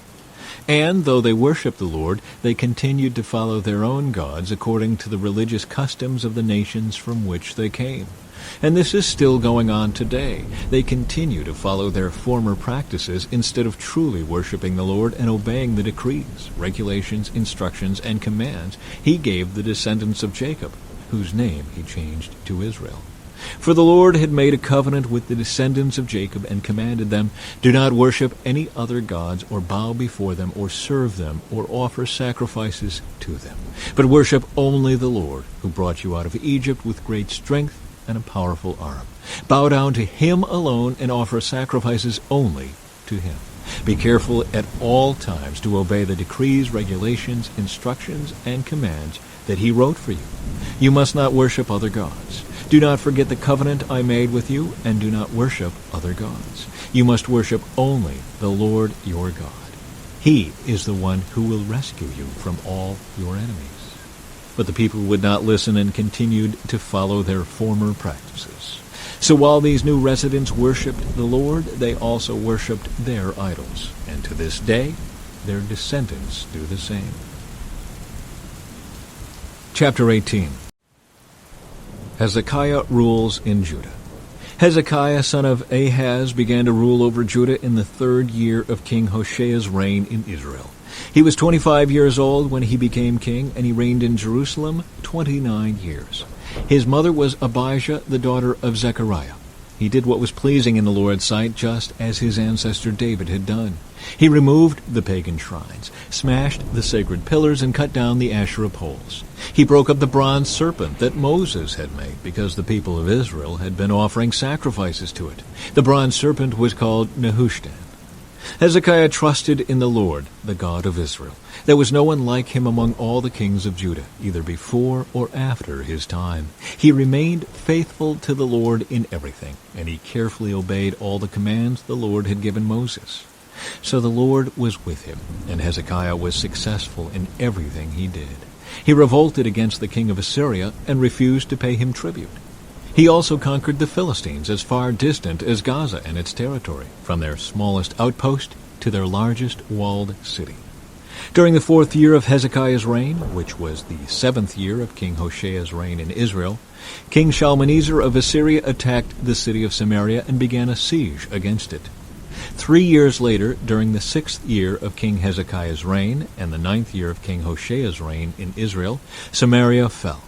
And though they worshipped the Lord, they continued to follow their own gods according to the religious customs of the nations from which they came. And this is still going on today. They continue to follow their former practices instead of truly worshiping the Lord and obeying the decrees, regulations, instructions, and commands he gave the descendants of Jacob, whose name he changed to Israel. For the Lord had made a covenant with the descendants of Jacob and commanded them, "Do not worship any other gods or bow before them or serve them or offer sacrifices to them, but worship only the Lord, who brought you out of Egypt with great strength and a powerful arm. Bow down to him alone and offer sacrifices only to him. Be careful at all times to obey the decrees, regulations, instructions, and commands that he wrote for you. You must not worship other gods. Do not forget the covenant I made with you, and do not worship other gods. You must worship only the Lord your God. He is the one who will rescue you from all your enemies." But the people would not listen and continued to follow their former practices. So while these new residents worshipped the Lord, they also worshipped their idols, and to this day their descendants do the same. Chapter 18. Hezekiah rules in Judah. Hezekiah, son of Ahaz, began to rule over Judah in the 3rd year of King Hoshea's reign in Israel. He was 25 years old when he became king, and he reigned in Jerusalem 29 years. His mother was Abijah, the daughter of Zechariah. He did what was pleasing in the Lord's sight, just as his ancestor David had done. He removed the pagan shrines, smashed the sacred pillars, and cut down the Asherah poles. He broke up the bronze serpent that Moses had made because the people of Israel had been offering sacrifices to it. The bronze serpent was called Nehushtan. Hezekiah trusted in the Lord, the God of Israel. There was no one like him among all the kings of Judah, either before or after his time. He remained faithful to the Lord in everything, and he carefully obeyed all the commands the Lord had given Moses. So the Lord was with him, and Hezekiah was successful in everything he did. He revolted against the king of Assyria and refused to pay him tribute. He also conquered the Philistines as far distant as Gaza and its territory, from their smallest outpost to their largest walled city. During the 4th year of Hezekiah's reign, which was the 7th year of King Hosea's reign in Israel, King Shalmaneser of Assyria attacked the city of Samaria and began a siege against it. 3 years later, during the 6th year of King Hezekiah's reign and the 9th year of King Hosea's reign in Israel, Samaria fell.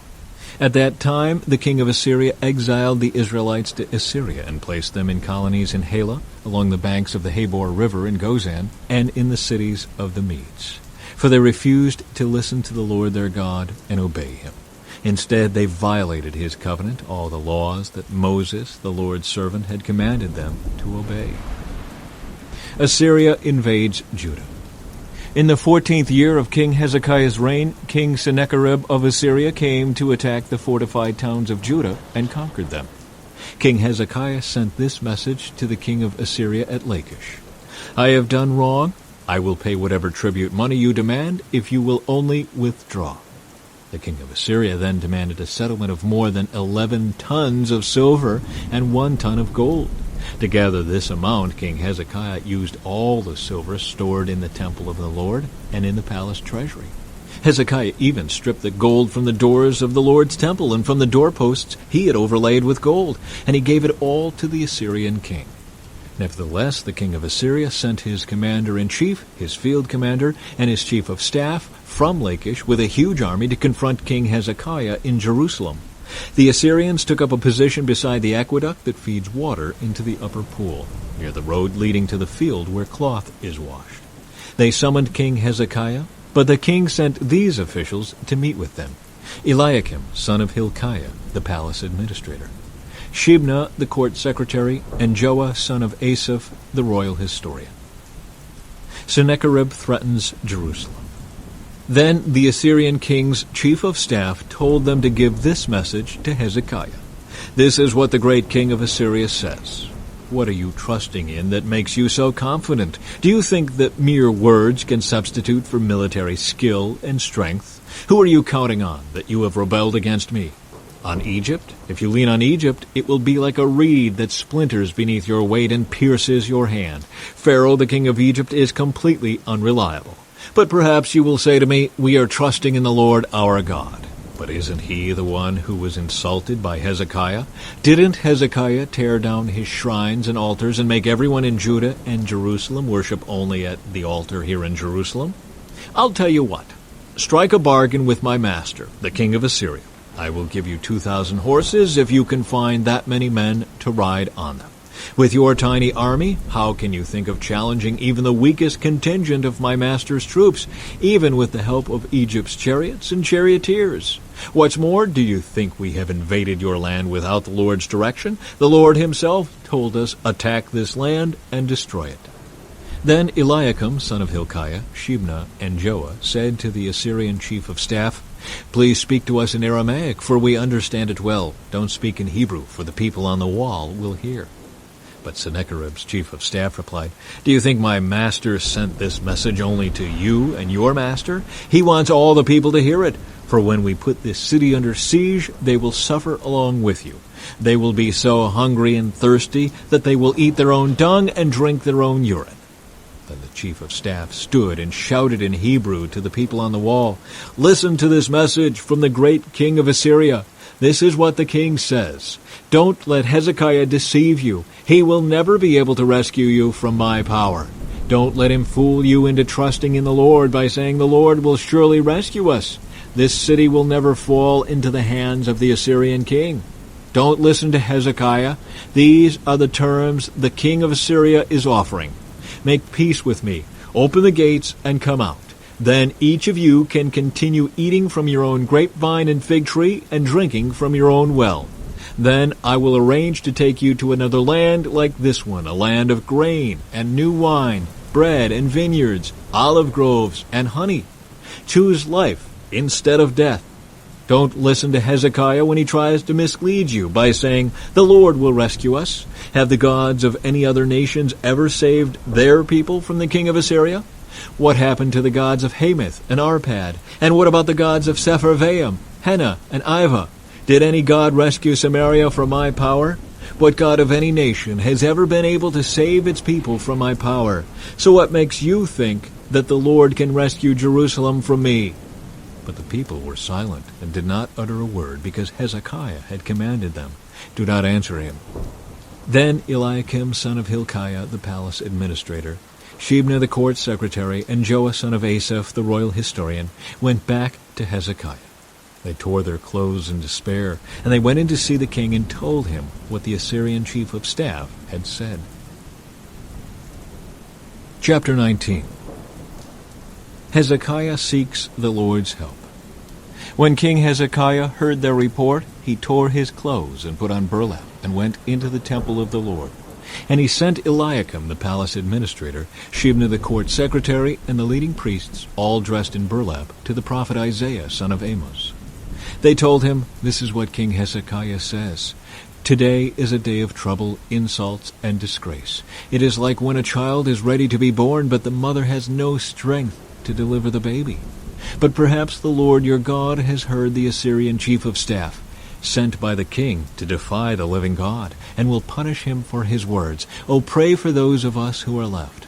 At that time, the king of Assyria exiled the Israelites to Assyria and placed them in colonies in Halah, along the banks of the Habor River in Gozan, and in the cities of the Medes. For they refused to listen to the Lord their God and obey him. Instead, they violated his covenant, all the laws that Moses, the Lord's servant, had commanded them to obey. Assyria invades Judah. In the 14th year of King Hezekiah's reign, King Sennacherib of Assyria came to attack the fortified towns of Judah and conquered them. King Hezekiah sent this message to the king of Assyria at Lachish: "I have done wrong. I will pay whatever tribute money you demand if you will only withdraw." The king of Assyria then demanded a settlement of more than 11 tons of silver and 1 ton of gold. To gather this amount, King Hezekiah used all the silver stored in the temple of the Lord and in the palace treasury. Hezekiah even stripped the gold from the doors of the Lord's temple, and from the doorposts he had overlaid with gold, and he gave it all to the Assyrian king. Nevertheless, the king of Assyria sent his commander-in-chief, his field commander, and his chief of staff from Lachish with a huge army to confront King Hezekiah in Jerusalem. The Assyrians took up a position beside the aqueduct that feeds water into the upper pool, near the road leading to the field where cloth is washed. They summoned King Hezekiah, but the king sent these officials to meet with them: Eliakim, son of Hilkiah, the palace administrator; Shebna, the court secretary; and Joah, son of Asaph, the royal historian. Sennacherib threatens Jerusalem. Then the Assyrian king's chief of staff told them to give this message to Hezekiah: "This is what the great king of Assyria says. What are you trusting in that makes you so confident? Do you think that mere words can substitute for military skill and strength? Who are you counting on that you have rebelled against me? On Egypt? If you lean on Egypt, it will be like a reed that splinters beneath your weight and pierces your hand. Pharaoh, the king of Egypt, is completely unreliable. But perhaps you will say to me, 'We are trusting in the Lord our God.' But isn't he the one who was insulted by Hezekiah? Didn't Hezekiah tear down his shrines and altars and make everyone in Judah and Jerusalem worship only at the altar here in Jerusalem? I'll tell you what. Strike a bargain with my master, the king of Assyria. I will give you 2,000 horses if you can find that many men to ride on them. With your tiny army, how can you think of challenging even the weakest contingent of my master's troops, even with the help of Egypt's chariots and charioteers? What's more, do you think we have invaded your land without the Lord's direction? The Lord himself told us, 'Attack this land and destroy it.'" Then Eliakim, son of Hilkiah, Shebna, and Joah said to the Assyrian chief of staff, "Please speak to us in Aramaic, for we understand it well. Don't speak in Hebrew, for the people on the wall will hear." But Sennacherib's chief of staff replied, "Do you think my master sent this message only to you and your master? He wants all the people to hear it. For when we put this city under siege, they will suffer along with you. They will be so hungry and thirsty that they will eat their own dung and drink their own urine." Then the chief of staff stood and shouted in Hebrew to the people on the wall, "Listen to this message from the great king of Assyria. This is what the king says. Don't let Hezekiah deceive you. He will never be able to rescue you from my power. Don't let him fool you into trusting in the Lord by saying the Lord will surely rescue us. This city will never fall into the hands of the Assyrian king. Don't listen to Hezekiah. These are the terms the king of Assyria is offering. Make peace with me. Open the gates and come out. Then each of you can continue eating from your own grapevine and fig tree and drinking from your own well. Then I will arrange to take you to another land like this one, a land of grain and new wine, bread and vineyards, olive groves and honey. Choose life instead of death. Don't listen to Hezekiah when he tries to mislead you by saying, 'The Lord will rescue us.' Have the gods of any other nations ever saved their people from the king of Assyria? What happened to the gods of Hamath and Arpad? And what about the gods of Sepharvaim, Hena, and Ivah? Did any god rescue Samaria from my power? What god of any nation has ever been able to save its people from my power? So what makes you think that the Lord can rescue Jerusalem from me." But the people were silent and did not utter a word, because Hezekiah had commanded them, "Do not answer him." Then Eliakim son of Hilkiah, the palace administrator, Shebna the court secretary, and Joah son of Asaph, the royal historian, went back to Hezekiah. They tore their clothes in despair, and they went in to see the king and told him what the Assyrian chief of staff had said. Chapter 19. Hezekiah seeks the Lord's help. When King Hezekiah heard their report, he tore his clothes and put on burlap and went into the temple of the Lord. And he sent Eliakim the palace administrator, Shebna the court secretary, and the leading priests, all dressed in burlap, to the prophet Isaiah son of Amos. They told him, "This is what King Hezekiah says. Today is a day of trouble, insults, and disgrace. It is like when a child is ready to be born, but the mother has no strength to deliver the baby. But perhaps the Lord your God has heard the Assyrian chief of staff, sent by the king to defy the living God, and will punish him for his words. Oh, pray for those of us who are left."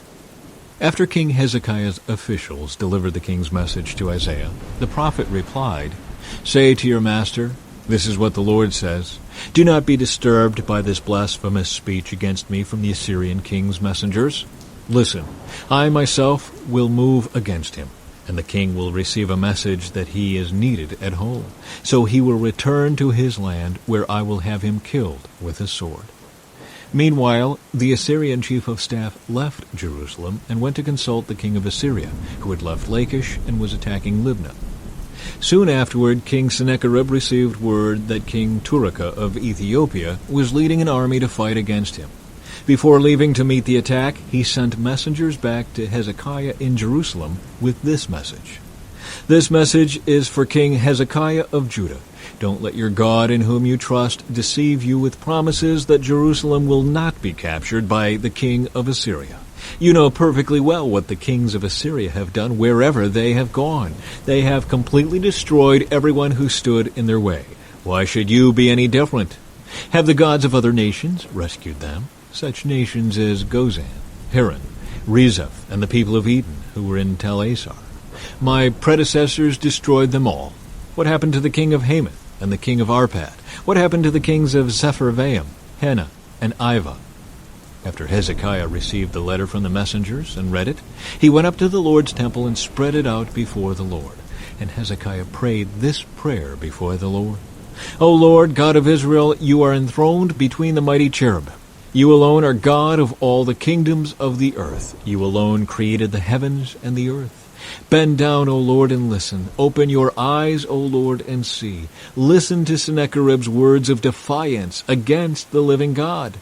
After King Hezekiah's officials delivered the king's message to Isaiah, the prophet replied, "Say to your master, 'This is what the Lord says. Do not be disturbed by this blasphemous speech against me from the Assyrian king's messengers. Listen, I myself will move against him, and the king will receive a message that he is needed at home. So he will return to his land, where I will have him killed with a sword." Meanwhile, the Assyrian chief of staff left Jerusalem and went to consult the king of Assyria, who had left Lachish and was attacking Libnah. Soon afterward, King Sennacherib received word that King Turaka of Ethiopia was leading an army to fight against him. Before leaving to meet the attack, he sent messengers back to Hezekiah in Jerusalem with this message. "This message is for King Hezekiah of Judah. Don't let your God in whom you trust deceive you with promises that Jerusalem will not be captured by the king of Assyria. You know perfectly well what the kings of Assyria have done wherever they have gone. They have completely destroyed everyone who stood in their way. Why should you be any different? Have the gods of other nations rescued them? Such nations as Gozan, Haran, Rezeph, and the people of Eden who were in Tel Assar. My predecessors destroyed them all. What happened to the king of Hamath and the king of Arpad? What happened to the kings of Sepharvaim, Hena, and Ivah?" After Hezekiah received the letter from the messengers and read it, he went up to the Lord's temple and spread it out before the Lord. And Hezekiah prayed this prayer before the Lord. "O Lord, God of Israel, you are enthroned between the mighty cherubim. You alone are God of all the kingdoms of the earth. You alone created the heavens and the earth. Bend down, O Lord, and listen. Open your eyes, O Lord, and see. Listen to Sennacherib's words of defiance against the living God.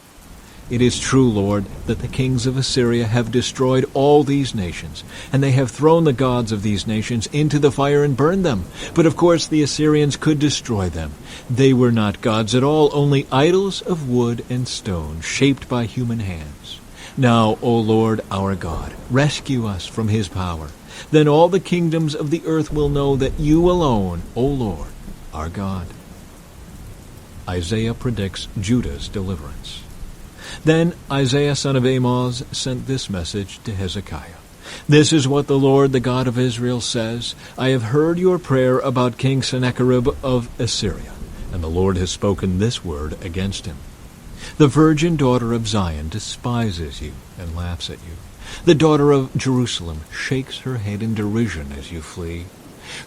It is true, Lord, that the kings of Assyria have destroyed all these nations, and they have thrown the gods of these nations into the fire and burned them. But of course the Assyrians could destroy them. They were not gods at all, only idols of wood and stone, shaped by human hands. Now, O Lord our God, rescue us from his power. Then all the kingdoms of the earth will know that you alone, O Lord, are God." Isaiah predicts Judah's deliverance. Then Isaiah son of Amos sent this message to Hezekiah. "This is what the Lord, the God of Israel, says. I have heard your prayer about King Sennacherib of Assyria, and the Lord has spoken this word against him. The virgin daughter of Zion despises you and laughs at you. The daughter of Jerusalem shakes her head in derision as you flee.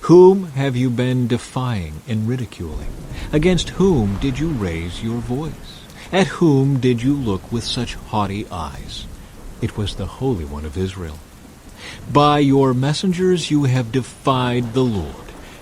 Whom have you been defying and ridiculing? Against whom did you raise your voice? At whom did you look with such haughty eyes? It was the Holy One of Israel. By your messengers you have defied the Lord.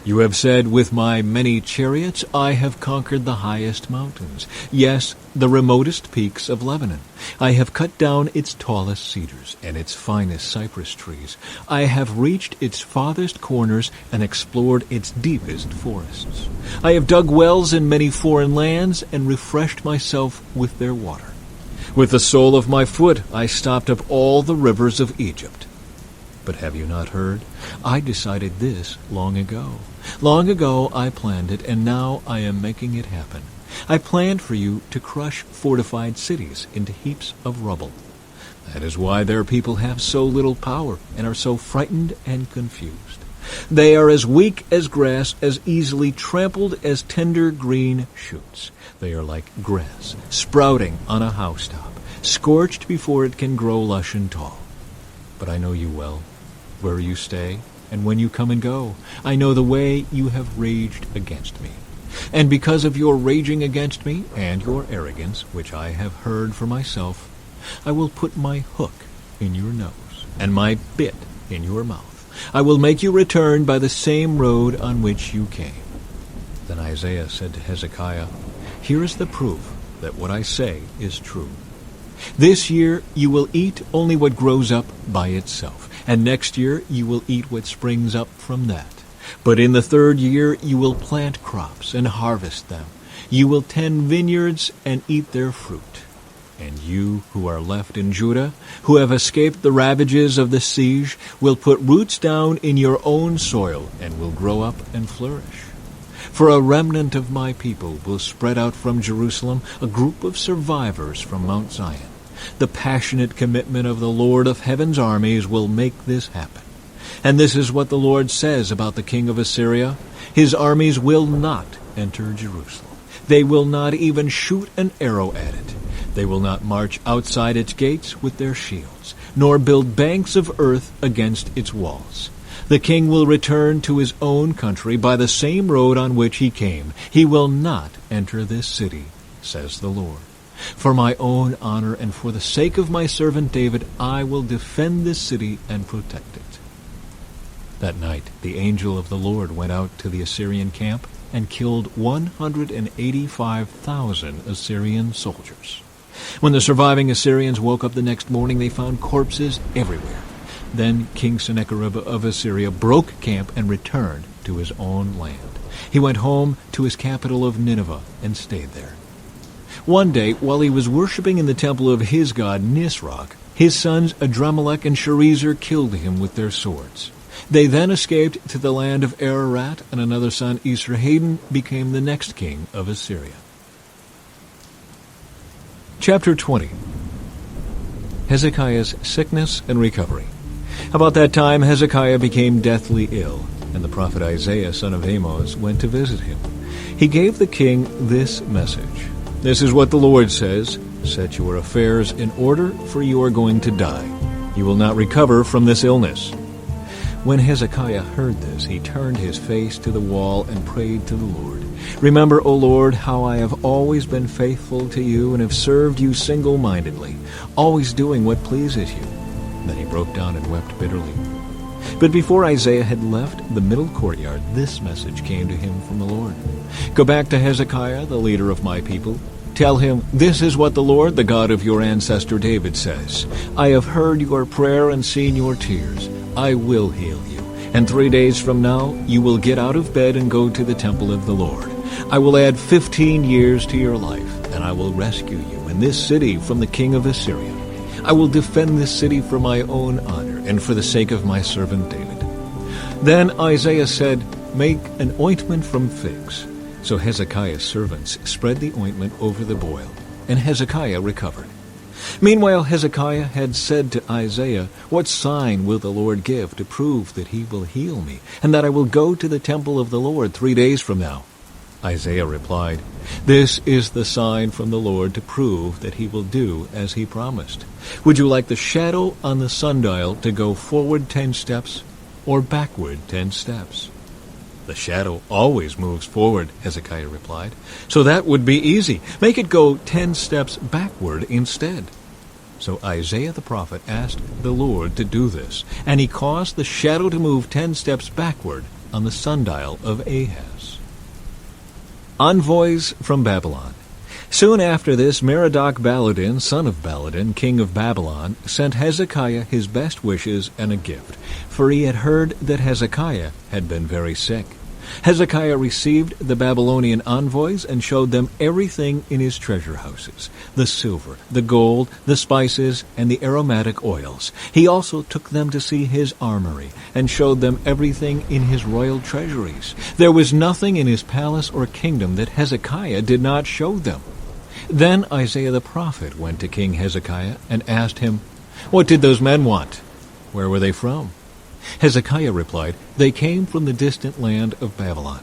You have said, with my many chariots I have conquered the highest mountains, yes, the remotest peaks of Lebanon. I have cut down its tallest cedars and its finest cypress trees. I have reached its farthest corners and explored its deepest forests. I have dug wells in many foreign lands and refreshed myself with their water. With the sole of my foot I stopped up all the rivers of Egypt. But have you not heard? I decided this long ago. Long ago I planned it, and now I am making it happen. I planned for you to crush fortified cities into heaps of rubble. That is why their people have so little power and are so frightened and confused. They are as weak as grass, as easily trampled as tender green shoots. They are like grass, sprouting on a housetop, scorched before it can grow lush and tall. But I know you well, where you stay, and when you come and go. I know the way you have raged against me. And because of your raging against me and your arrogance, which I have heard for myself, I will put my hook in your nose and my bit in your mouth. I will make you return by the same road on which you came. Then Isaiah said to Hezekiah, Here is the proof that what I say is true. This year you will eat only what grows up by itself, and next year you will eat what springs up from that. But in the third year you will plant crops and harvest them. You will tend vineyards and eat their fruit. And you who are left in Judah, who have escaped the ravages of the siege, will put roots down in your own soil and will grow up and flourish. For a remnant of my people will spread out from Jerusalem, a group of survivors from Mount Zion. The passionate commitment of the Lord of heaven's armies will make this happen. And this is what the Lord says about the king of Assyria. His armies will not enter Jerusalem. They will not even shoot an arrow at it. They will not march outside its gates with their shields, nor build banks of earth against its walls. The king will return to his own country by the same road on which he came. He will not enter this city, says the Lord. For my own honor and for the sake of my servant David, I will defend this city and protect it. That night the angel of the Lord went out to the Assyrian camp and killed 185,000 Assyrian soldiers. When the surviving Assyrians woke up the next morning, they found corpses everywhere. Then King Sennacherib of Assyria broke camp and returned to his own land. He went home to his capital of Nineveh and stayed there. One day, while he was worshiping in the temple of his god Nisroch, his sons Adrammelech and Sharezer killed him with their swords. They then escaped to the land of Ararat, and another son, Esarhaddon, became the next king of Assyria. Chapter 20. Hezekiah's sickness and recovery. About that time Hezekiah became deathly ill, and the prophet Isaiah, son of Amos, went to visit him. He gave the king this message. This is what the Lord says, Set your affairs in order, for you are going to die. You will not recover from this illness. When Hezekiah heard this, he turned his face to the wall and prayed to the Lord. Remember, O Lord, how I have always been faithful to you and have served you single-mindedly, always doing what pleases you. Then he broke down and wept bitterly. But before Isaiah had left the middle courtyard, this message came to him from the Lord. Go back to Hezekiah, the leader of my people. Tell him, This is what the Lord, the God of your ancestor David, says. I have heard your prayer and seen your tears. I will heal you. And 3 days from now, you will get out of bed and go to the temple of the Lord. I will add 15 years to your life, and I will rescue you in this city from the king of Assyria. I will defend this city for my own honor and for the sake of my servant David. Then Isaiah said, Make an ointment from figs. So Hezekiah's servants spread the ointment over the boil, and Hezekiah recovered. Meanwhile Hezekiah had said to Isaiah, What sign will the Lord give to prove that he will heal me, and that I will go to the temple of the Lord 3 days from now? Isaiah replied, This is the sign from the Lord to prove that he will do as he promised. Would you like the shadow on the sundial to go forward 10 steps or backward 10 steps? The shadow always moves forward, Hezekiah replied. So that would be easy. Make it go 10 steps backward instead. So Isaiah the prophet asked the Lord to do this, and he caused the shadow to move 10 steps backward on the sundial of Ahaz. Envoys from Babylon. Soon after this, Merodach-Baladan, son of Baladan, king of Babylon, sent Hezekiah his best wishes and a gift, for he had heard that Hezekiah had been very sick. Hezekiah received the Babylonian envoys and showed them everything in his treasure houses, the silver, the gold, the spices, and the aromatic oils. He also took them to see his armory and showed them everything in his royal treasuries. There was nothing in his palace or kingdom that Hezekiah did not show them. Then Isaiah the prophet went to King Hezekiah and asked him, What did those men want? Where were they from? Hezekiah replied, They came from the distant land of Babylon.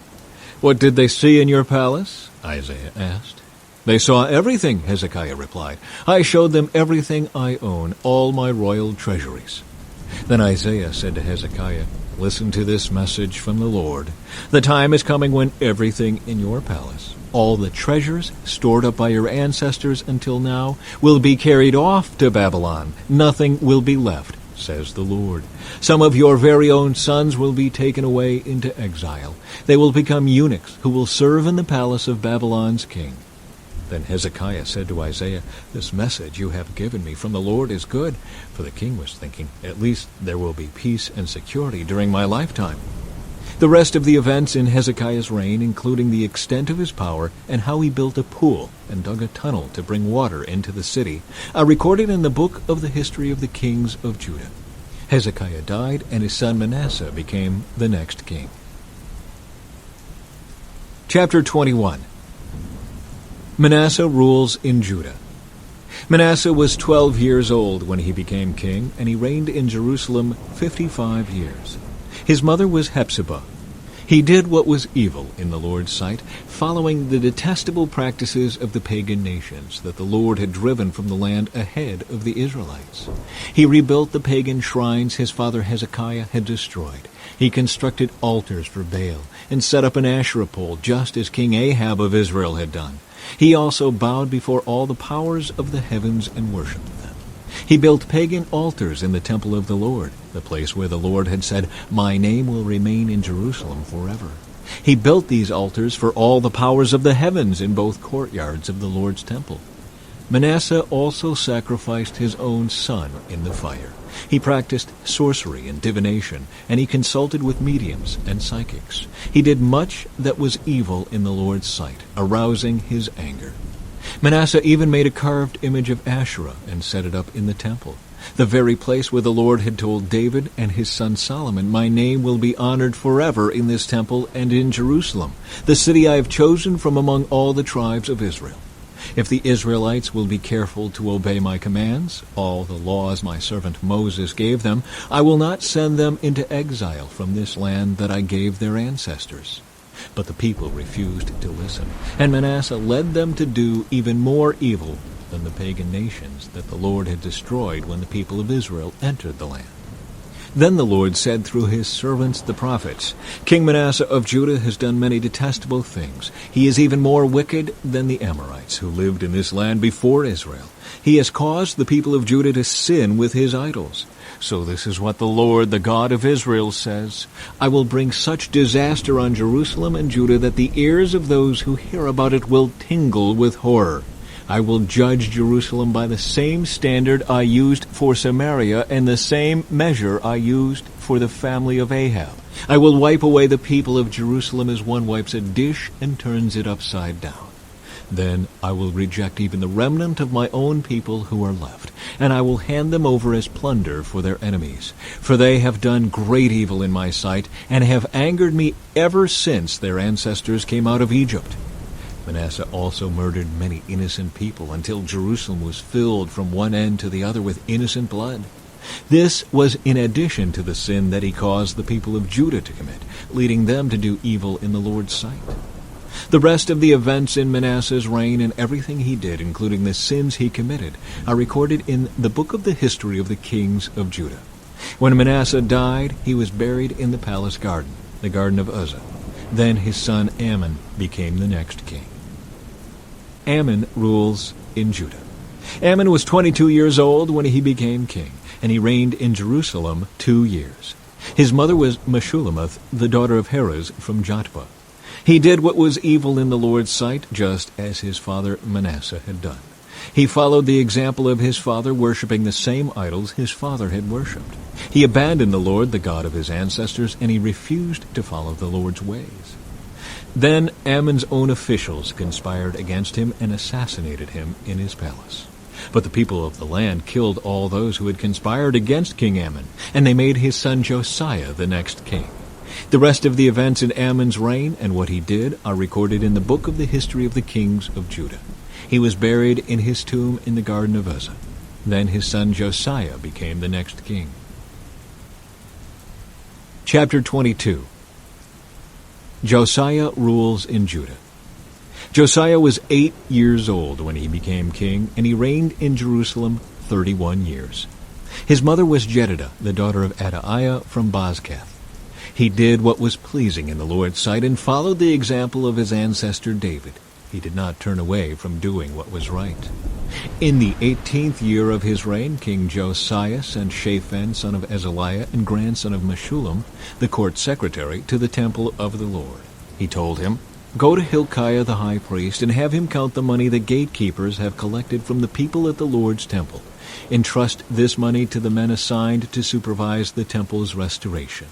What did they see in your palace? Isaiah asked. They saw everything, Hezekiah replied. I showed them everything I own, all my royal treasuries. Then Isaiah said to Hezekiah, Listen to this message from the Lord. The time is coming when everything in your palace, all the treasures stored up by your ancestors until now, will be carried off to Babylon. Nothing will be left, says the Lord. Some of your very own sons will be taken away into exile. They will become eunuchs who will serve in the palace of Babylon's king. Then Hezekiah said to Isaiah, This message you have given me from the Lord is good. For the king was thinking, At least there will be peace and security during my lifetime. The rest of the events in Hezekiah's reign, including the extent of his power and how he built a pool and dug a tunnel to bring water into the city, are recorded in the book of the history of the kings of Judah. Hezekiah died, and his son Manasseh became the next king. Chapter 21. Manasseh rules in Judah. Manasseh was 12 years old when he became king, and he reigned in Jerusalem 55 years. His mother was Hephzibah. He did what was evil in the Lord's sight, following the detestable practices of the pagan nations that the Lord had driven from the land ahead of the Israelites. He rebuilt the pagan shrines his father Hezekiah had destroyed. He constructed altars for Baal and set up an Asherah pole, just as King Ahab of Israel had done. He also bowed before all the powers of the heavens and worshipped them. He built pagan altars in the temple of the Lord, the place where the Lord had said, My name will remain in Jerusalem forever. He built these altars for all the powers of the heavens in both courtyards of the Lord's temple. Manasseh also sacrificed his own son in the fire. He practiced sorcery and divination, and he consulted with mediums and psychics. He did much that was evil in the Lord's sight, arousing his anger. Manasseh even made a carved image of Asherah and set it up in the temple, the very place where the Lord had told David and his son Solomon, My name will be honored forever in this temple and in Jerusalem, the city I have chosen from among all the tribes of Israel. If the Israelites will be careful to obey my commands, all the laws my servant Moses gave them, I will not send them into exile from this land that I gave their ancestors. But the people refused to listen, and Manasseh led them to do even more evil than the pagan nations that the Lord had destroyed when the people of Israel entered the land. Then the Lord said through his servants the prophets, King Manasseh of Judah has done many detestable things. He is even more wicked than the Amorites who lived in this land before Israel. He has caused the people of Judah to sin with his idols. So this is what the Lord, the God of Israel, says, I will bring such disaster on Jerusalem and Judah that the ears of those who hear about it will tingle with horror. I will judge Jerusalem by the same standard I used for Samaria and the same measure I used for the family of Ahab. I will wipe away the people of Jerusalem as one wipes a dish and turns it upside down. Then I will reject even the remnant of my own people who are left, and I will hand them over as plunder for their enemies. For they have done great evil in my sight, and have angered me ever since their ancestors came out of Egypt. Manasseh also murdered many innocent people until Jerusalem was filled from one end to the other with innocent blood. This was in addition to the sin that he caused the people of Judah to commit, leading them to do evil in the Lord's sight. The rest of the events in Manasseh's reign and everything he did, including the sins he committed, are recorded in the book of the history of the kings of Judah. When Manasseh died, he was buried in the palace garden, the garden of Uzzah. Then his son Amon became the next king. Amon rules in Judah. Amon was 22 years old when he became king, and he reigned in Jerusalem 2 years. His mother was Meshullemeth, the daughter of Heres from Jotbah. He did what was evil in the Lord's sight, just as his father Manasseh had done. He followed the example of his father, worshipping the same idols his father had worshipped. He abandoned the Lord, the God of his ancestors, and he refused to follow the Lord's ways. Then Ammon's own officials conspired against him and assassinated him in his palace. But the people of the land killed all those who had conspired against King Ammon, and they made his son Josiah the next king. The rest of the events in Ammon's reign and what he did are recorded in the book of the history of the kings of Judah. He was buried in his tomb in the garden of Uzzah. Then his son Josiah became the next king. Chapter 22. Josiah rules in Judah. Josiah was 8 years old when he became king, and he reigned in Jerusalem 31 years. His mother was Jedidah, the daughter of Adaiah from Bozkath. He did what was pleasing in the Lord's sight and followed the example of his ancestor David. He did not turn away from doing what was right. In the 18th year of his reign, King Josiah sent Shaphan, son of Azaliah and grandson of Meshullam, the court secretary, to the temple of the Lord. He told him, "Go to Hilkiah the high priest and have him count the money the gatekeepers have collected from the people at the Lord's temple. Entrust this money to the men assigned to supervise the temple's restoration.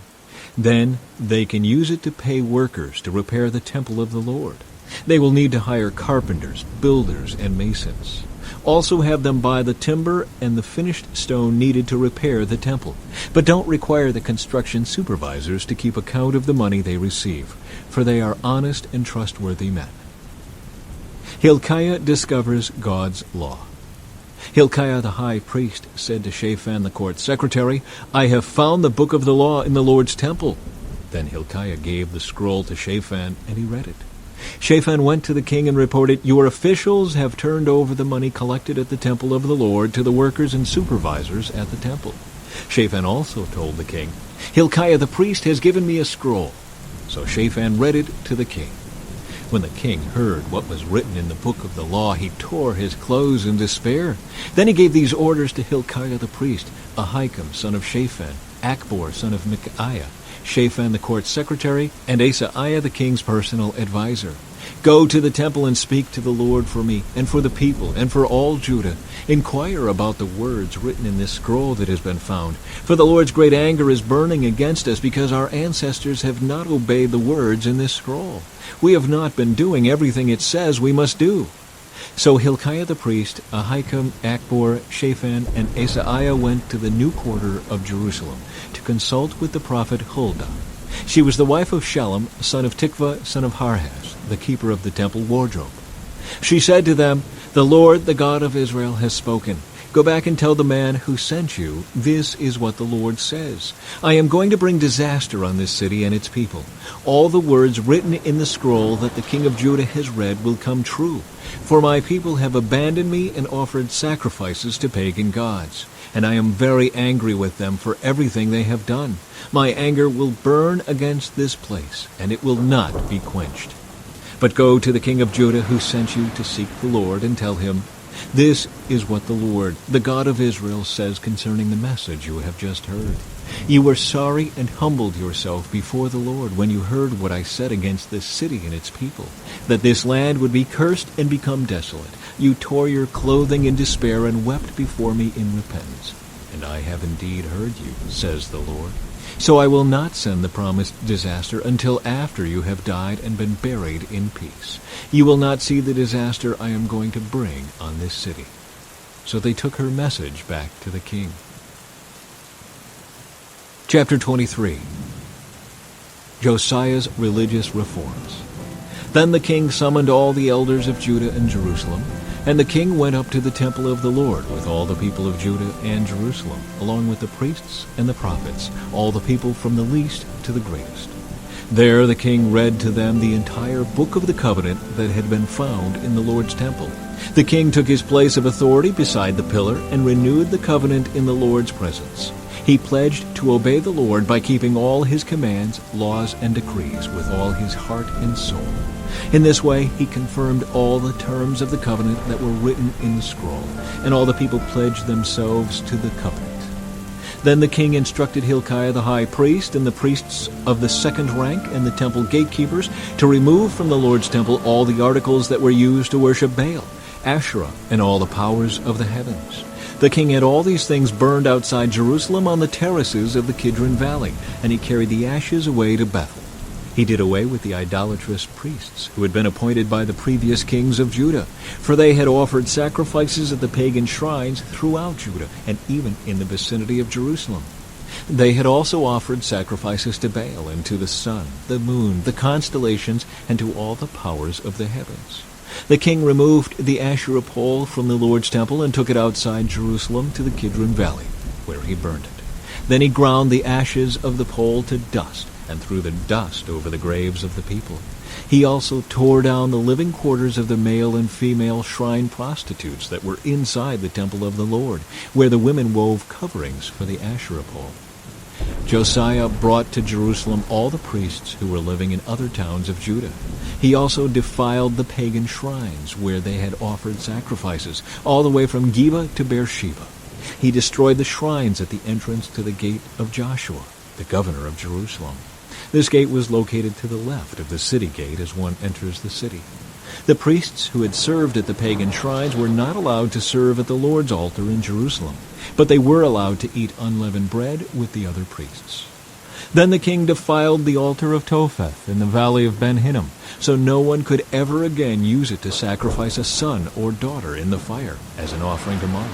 Then they can use it to pay workers to repair the temple of the Lord. They will need to hire carpenters, builders, and masons. Also have them buy the timber and the finished stone needed to repair the temple. But don't require the construction supervisors to keep account of the money they receive, for they are honest and trustworthy men." Hilkiah discovers God's law. Hilkiah the high priest said to Shaphan the court secretary, "I have found the book of the law in the Lord's temple." Then Hilkiah gave the scroll to Shaphan, and he read it. Shaphan went to the king and reported, "Your officials have turned over the money collected at the temple of the Lord to the workers and supervisors at the temple." Shaphan also told the king, "Hilkiah the priest has given me a scroll." So Shaphan read it to the king. When the king heard what was written in the book of the law, he tore his clothes in despair. Then he gave these orders to Hilkiah the priest, Ahikam son of Shaphan, Akbor son of Micaiah, Shaphan the court secretary, and Asaiah the king's personal advisor. "Go to the temple and speak to the Lord for me, and for the people, and for all Judah. Inquire about the words written in this scroll that has been found. For the Lord's great anger is burning against us, because our ancestors have not obeyed the words in this scroll. We have not been doing everything it says we must do." So Hilkiah the priest, Ahikam, Akbor, Shaphan, and Asaiah went to the new quarter of Jerusalem to consult with the prophet Huldah. She was the wife of Shallum, son of Tikvah, son of Harhas, the keeper of the temple wardrobe. She said to them, "The Lord, the God of Israel, has spoken. Go back and tell the man who sent you, this is what the Lord says. I am going to bring disaster on this city and its people. All the words written in the scroll that the king of Judah has read will come true. For my people have abandoned me and offered sacrifices to pagan gods. And I am very angry with them for everything they have done. My anger will burn against this place, and it will not be quenched. But go to the king of Judah who sent you to seek the Lord and tell him, this is what the Lord, the God of Israel, says concerning the message you have just heard. You were sorry and humbled yourself before the Lord when you heard what I said against this city and its people, that this land would be cursed and become desolate. You tore your clothing in despair and wept before me in repentance. And I have indeed heard you, says the Lord. So I will not send the promised disaster until after you have died and been buried in peace. You will not see the disaster I am going to bring on this city." So they took her message back to the king. Chapter 23. Josiah's religious reforms. Then the king summoned all the elders of Judah and Jerusalem, and the king went up to the temple of the Lord with all the people of Judah and Jerusalem, along with the priests and the prophets, all the people from the least to the greatest. There the king read to them the entire book of the covenant that had been found in the Lord's temple. The king took his place of authority beside the pillar and renewed the covenant in the Lord's presence. He pledged to obey the Lord by keeping all his commands, laws, and decrees with all his heart and soul. In this way he confirmed all the terms of the covenant that were written in the scroll, and all the people pledged themselves to the covenant. Then the king instructed Hilkiah the high priest and the priests of the second rank and the temple gatekeepers to remove from the Lord's temple all the articles that were used to worship Baal, Asherah, and all the powers of the heavens. The king had all these things burned outside Jerusalem on the terraces of the Kidron Valley, and he carried the ashes away to Bethel. He did away with the idolatrous priests who had been appointed by the previous kings of Judah, for they had offered sacrifices at the pagan shrines throughout Judah and even in the vicinity of Jerusalem. They had also offered sacrifices to Baal and to the sun, the moon, the constellations, and to all the powers of the heavens. The king removed the Asherah pole from the Lord's temple and took it outside Jerusalem to the Kidron Valley, where he burned it. Then he ground the ashes of the pole to dust and threw the dust over the graves of the people. He also tore down the living quarters of the male and female shrine prostitutes that were inside the temple of the Lord, where the women wove coverings for the Asherah pole. Josiah brought to Jerusalem all the priests who were living in other towns of Judah. He also defiled the pagan shrines where they had offered sacrifices, all the way from Geba to Beersheba. He destroyed the shrines at the entrance to the gate of Joshua, the governor of Jerusalem. This gate was located to the left of the city gate as one enters the city. The priests who had served at the pagan shrines were not allowed to serve at the Lord's altar in Jerusalem, but they were allowed to eat unleavened bread with the other priests. Then the king defiled the altar of Topheth in the valley of Ben Hinnom, so no one could ever again use it to sacrifice a son or daughter in the fire as an offering to Moloch.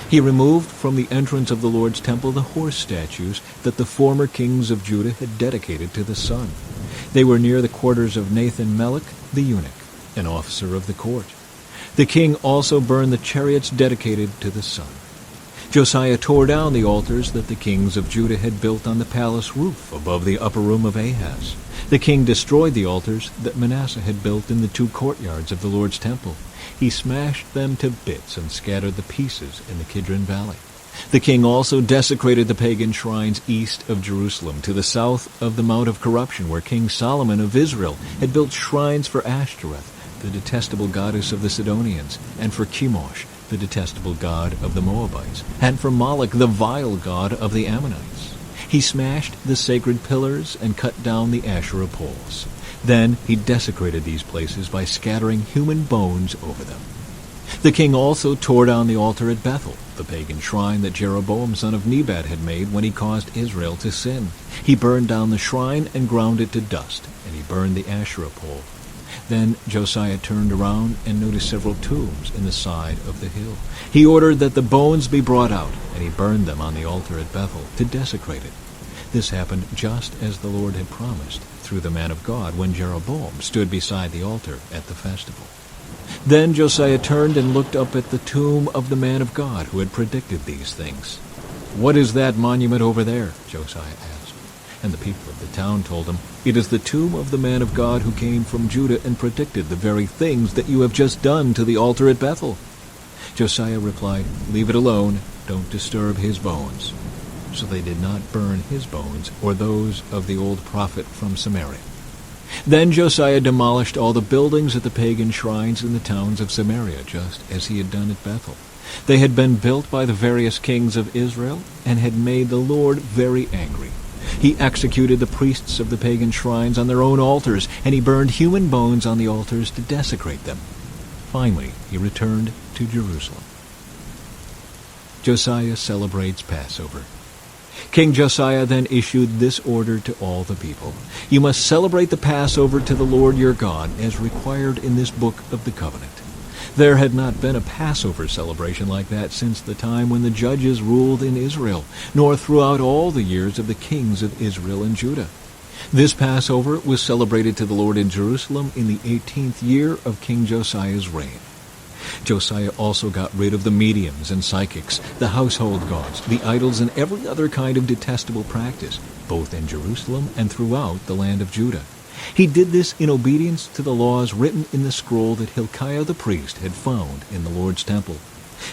He removed from the entrance of the Lord's temple the horse statues that the former kings of Judah had dedicated to the sun. They were near the quarters of Nathan-Melech the eunuch, an officer of the court. The king also burned the chariots dedicated to the sun. Josiah tore down the altars that the kings of Judah had built on the palace roof above the upper room of Ahaz. The king destroyed the altars that Manasseh had built in the two courtyards of the Lord's temple. He smashed them to bits and scattered the pieces in the Kidron Valley. The king also desecrated the pagan shrines east of Jerusalem, to the south of the Mount of Corruption, where King Solomon of Israel had built shrines for Ashtoreth, the detestable goddess of the Sidonians, and for Chemosh, the detestable god of the Moabites, and for Moloch, the vile god of the Ammonites. He smashed the sacred pillars and cut down the Asherah poles. Then he desecrated these places by scattering human bones over them. The king also tore down the altar at Bethel, the pagan shrine that Jeroboam son of Nebat had made when he caused Israel to sin. He burned down the shrine and ground it to dust, and he burned the Asherah pole. Then Josiah turned around and noticed several tombs in the side of the hill. He ordered that the bones be brought out, and he burned them on the altar at Bethel to desecrate it. This happened just as the Lord had promised through the man of God when Jeroboam stood beside the altar at the festival. Then Josiah turned and looked up at the tomb of the man of God who had predicted these things. "What is that monument over there?" Josiah asked. And the people of the town told him, "It is the tomb of the man of God who came from Judah and predicted the very things that you have just done to the altar at Bethel." Josiah replied, "Leave it alone. Don't disturb his bones." So they did not burn his bones or those of the old prophet from Samaria. Then Josiah demolished all the buildings at the pagan shrines in the towns of Samaria, just as he had done at Bethel. They had been built by the various kings of Israel and had made the Lord very angry. He executed the priests of the pagan shrines on their own altars, and he burned human bones on the altars to desecrate them. Finally, he returned to Jerusalem. Josiah celebrates Passover. King Josiah then issued this order to all the people: "You must celebrate the Passover to the Lord your God, as required in this book of the covenant." There had not been a Passover celebration like that since the time when the judges ruled in Israel, nor throughout all the years of the kings of Israel and Judah. This Passover was celebrated to the Lord in Jerusalem in the 18th year of King Josiah's reign. Josiah also got rid of the mediums and psychics, the household gods, the idols, and every other kind of detestable practice, both in Jerusalem and throughout the land of Judah. He did this in obedience to the laws written in the scroll that Hilkiah the priest had found in the Lord's temple.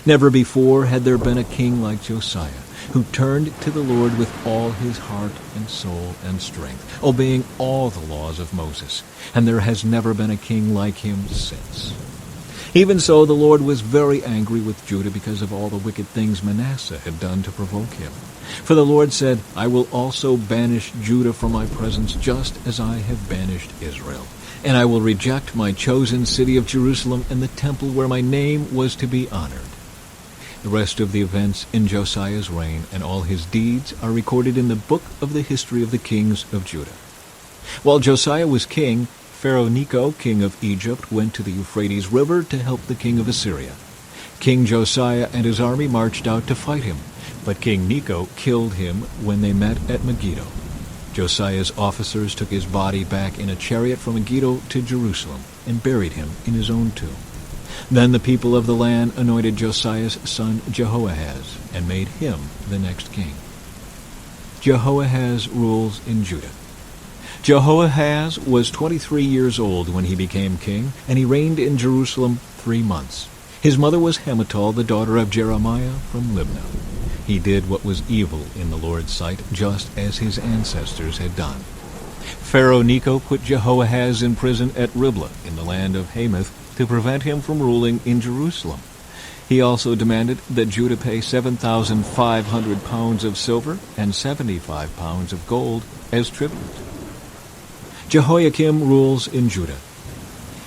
Never before had there been a king like Josiah, who turned to the Lord with all his heart and soul and strength, obeying all the laws of Moses, and there has never been a king like him since. Even so, the Lord was very angry with Judah because of all the wicked things Manasseh had done to provoke him. For the Lord said, "I will also banish Judah from my presence, just as I have banished Israel. And I will reject my chosen city of Jerusalem and the temple where my name was to be honored." The rest of the events in Josiah's reign and all his deeds are recorded in the book of the history of the kings of Judah. While Josiah was king, Pharaoh Necho, king of Egypt, went to the Euphrates River to help the king of Assyria. King Josiah and his army marched out to fight him, but King Necho killed him when they met at Megiddo. Josiah's officers took his body back in a chariot from Megiddo to Jerusalem. and buried him in his own tomb. Then the people of the land anointed Josiah's son Jehoahaz and made him the next king. Jehoahaz rules in Judah. Jehoahaz was 23 years old when he became king, and he reigned in Jerusalem 3 months. His mother was Hamutal, the daughter of Jeremiah from Libnah. He did what was evil in the Lord's sight, just as his ancestors had done. Pharaoh Necho put Jehoahaz in prison at Riblah in the land of Hamath to prevent him from ruling in Jerusalem. He also demanded that Judah pay 7,500 pounds of silver and 75 pounds of gold as tribute. Jehoiakim rules in Judah.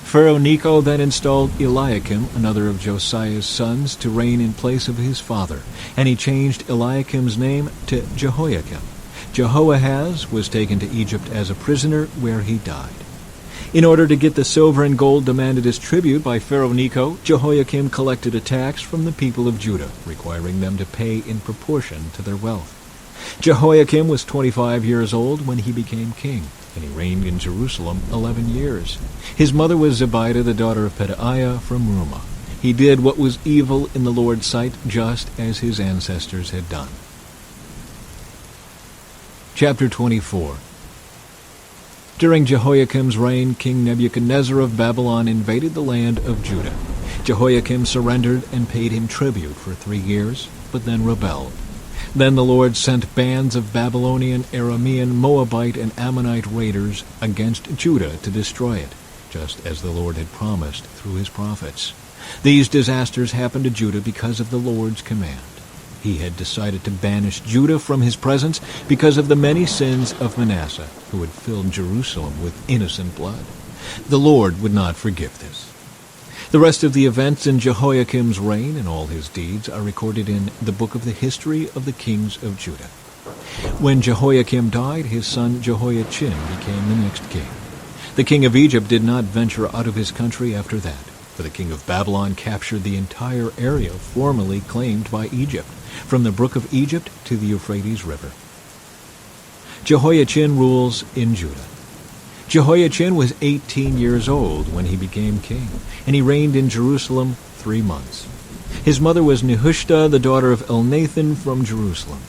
Pharaoh Necho then installed Eliakim, another of Josiah's sons, to reign in place of his father, and he changed Eliakim's name to Jehoiakim. Jehoahaz was taken to Egypt as a prisoner, where he died. In order to get the silver and gold demanded as tribute by Pharaoh Necho, Jehoiakim collected a tax from the people of Judah, requiring them to pay in proportion to their wealth. Jehoiakim was 25 years old when he became king, and he reigned in Jerusalem 11 years. His mother was Zebidah, the daughter of Pedaiah from Rumah. He did what was evil in the Lord's sight, just as his ancestors had done. Chapter 24. During Jehoiakim's reign, King Nebuchadnezzar of Babylon invaded the land of Judah. Jehoiakim surrendered and paid him tribute for 3 years, but then rebelled. Then the Lord sent bands of Babylonian, Aramean, Moabite, and Ammonite raiders against Judah to destroy it, just as the Lord had promised through his prophets. These disasters happened to Judah because of the Lord's command. He had decided to banish Judah from his presence because of the many sins of Manasseh, who had filled Jerusalem with innocent blood. The Lord would not forgive this. The rest of the events in Jehoiakim's reign and all his deeds are recorded in the book of the history of the kings of Judah. When Jehoiakim died, his son Jehoiachin became the next king. The king of Egypt did not venture out of his country after that, for the king of Babylon captured the entire area formerly claimed by Egypt, from the brook of Egypt to the Euphrates River. Jehoiachin rules in Judah. Jehoiachin was 18 years old when he became king, and he reigned in Jerusalem 3 months. His mother was Nehushta, the daughter of Elnathan from Jerusalem.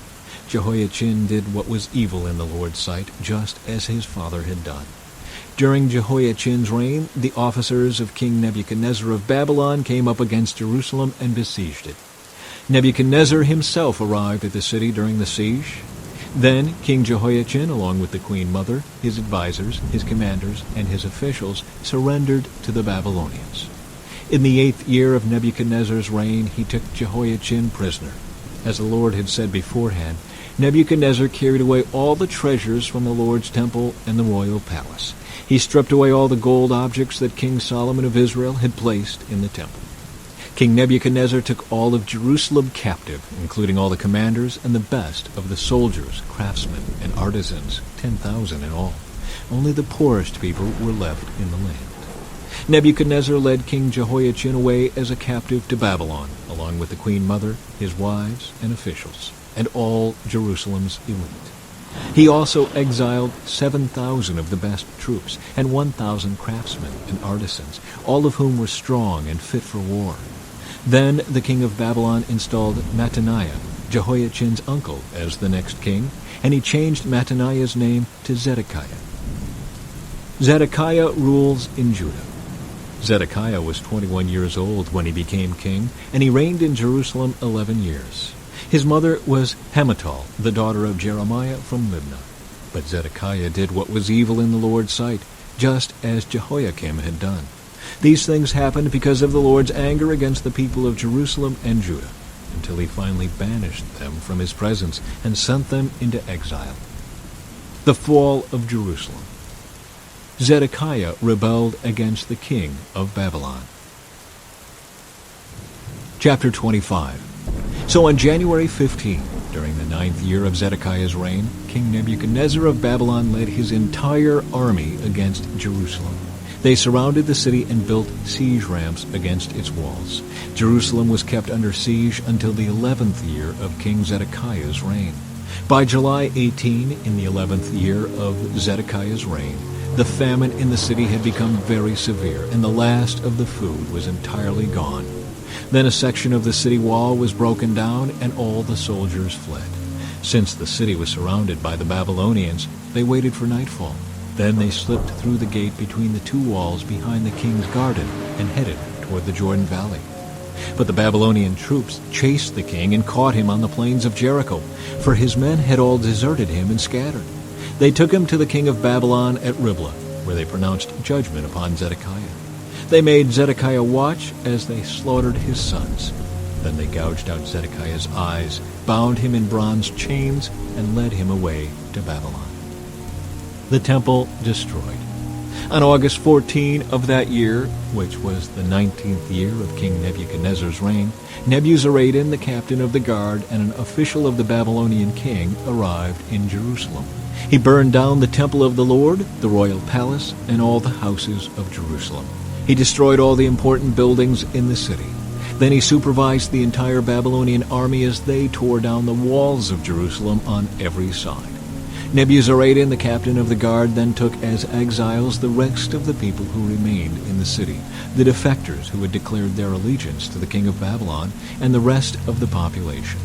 Jehoiachin did what was evil in the Lord's sight, just as his father had done. During Jehoiachin's reign, the officers of King Nebuchadnezzar of Babylon came up against Jerusalem and besieged it. Nebuchadnezzar himself arrived at the city during the siege. Then King Jehoiachin, along with the queen mother, his advisors, his commanders, and his officials, surrendered to the Babylonians. In the 8th year of Nebuchadnezzar's reign, he took Jehoiachin prisoner. As the Lord had said beforehand, Nebuchadnezzar carried away all the treasures from the Lord's temple and the royal palace. He stripped away all the gold objects that King Solomon of Israel had placed in the temple. King Nebuchadnezzar took all of Jerusalem captive, including all the commanders and the best of the soldiers, craftsmen, and artisans, 10,000 in all. Only the poorest people were left in the land. Nebuchadnezzar led King Jehoiachin away as a captive to Babylon, along with the queen mother, his wives, and officials, and all Jerusalem's elite. He also exiled 7,000 of the best troops and 1,000 craftsmen and artisans, all of whom were strong and fit for war. Then the king of Babylon installed Mattaniah, Jehoiachin's uncle, as the next king, and he changed Mattaniah's name to Zedekiah. Zedekiah rules in Judah. Zedekiah was 21 years old when he became king, and he reigned in Jerusalem 11 years. His mother was Hamutal, the daughter of Jeremiah from Libnah. But Zedekiah did what was evil in the Lord's sight, just as Jehoiakim had done. These things happened because of the Lord's anger against the people of Jerusalem and Judah, until he finally banished them from his presence and sent them into exile. The fall of Jerusalem. Zedekiah rebelled against the king of Babylon. Chapter 25. So on January 15, during the 9th year of Zedekiah's reign, King Nebuchadnezzar of Babylon led his entire army against Jerusalem. They surrounded the city and built siege ramps against its walls. Jerusalem was kept under siege until the 11th year of King Zedekiah's reign. By July 18, in the 11th year of Zedekiah's reign, The famine in the city had become very severe, and the last of the food was entirely gone. Then a section of the city wall was broken down, and all the soldiers fled. Since the city was surrounded by the Babylonians, they waited for nightfall. Then they slipped through the gate between the two walls behind the king's garden and headed toward the Jordan Valley. But the Babylonian troops chased the king and caught him on the plains of Jericho, for his men had all deserted him and scattered. They took him to the king of Babylon at Riblah, where they pronounced judgment upon Zedekiah. They made Zedekiah watch as they slaughtered his sons. Then they gouged out Zedekiah's eyes, bound him in bronze chains, and led him away to Babylon. The temple destroyed. On August 14 of that year, which was the 19th year of King Nebuchadnezzar's reign, Nebuzaradan, the captain of the guard and an official of the Babylonian king, arrived in Jerusalem. He burned down the temple of the Lord, the royal palace, and all the houses of Jerusalem. He destroyed all the important buildings in the city. Then he supervised the entire Babylonian army as they tore down the walls of Jerusalem on every side. Nebuzaradan, the captain of the guard, then took as exiles the rest of the people who remained in the city, the defectors who had declared their allegiance to the king of Babylon, and the rest of the population.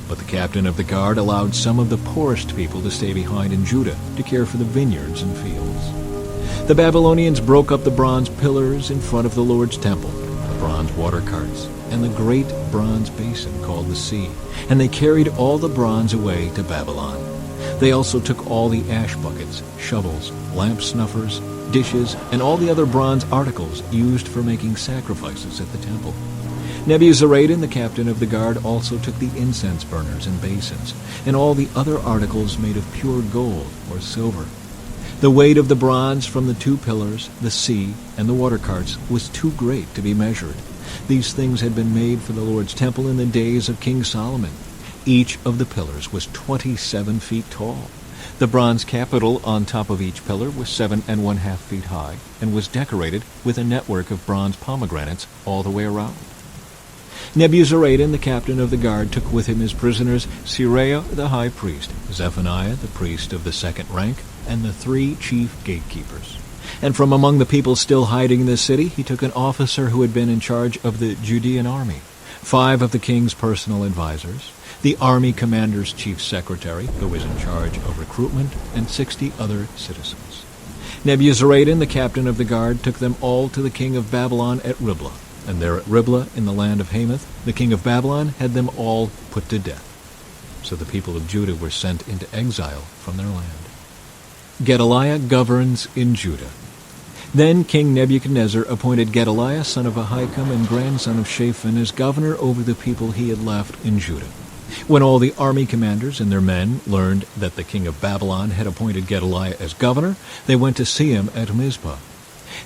But the captain of the guard allowed some of the poorest people to stay behind in Judah to care for the vineyards and fields. The Babylonians broke up the bronze pillars in front of the Lord's temple, the bronze water carts, and the great bronze basin called the sea, and they carried all the bronze away to Babylon. They also took all the ash buckets, shovels, lamp snuffers, dishes, and all the other bronze articles used for making sacrifices at the temple. Nebuzaradan, the captain of the guard, also took the incense burners and basins, and all the other articles made of pure gold or silver. The weight of the bronze from the two pillars, the sea, and the water carts was too great to be measured. These things had been made for the Lord's temple in the days of King Solomon. Each of the pillars was 27 feet tall. The bronze capital on top of each pillar was 7½ feet high, and was decorated with a network of bronze pomegranates all the way around. Nebuzaradan, the captain of the guard, took with him as prisoners Seraiah the high priest, Zephaniah the priest of the second rank, and the 3 chief gatekeepers. And from among the people still hiding in the city, he took an officer who had been in charge of the Judean army, 5 of the king's personal advisors, the army commander's chief secretary, who was in charge of recruitment, and 60 other citizens. Nebuzaradan, the captain of the guard, took them all to the king of Babylon at Riblah. And there at Riblah, in the land of Hamath, the king of Babylon had them all put to death. So the people of Judah were sent into exile from their land. Gedaliah governs in Judah. Then King Nebuchadnezzar appointed Gedaliah, son of Ahikam and grandson of Shaphan, as governor over the people he had left in Judah. When all the army commanders and their men learned that the king of Babylon had appointed Gedaliah as governor, they went to see him at Mizpah.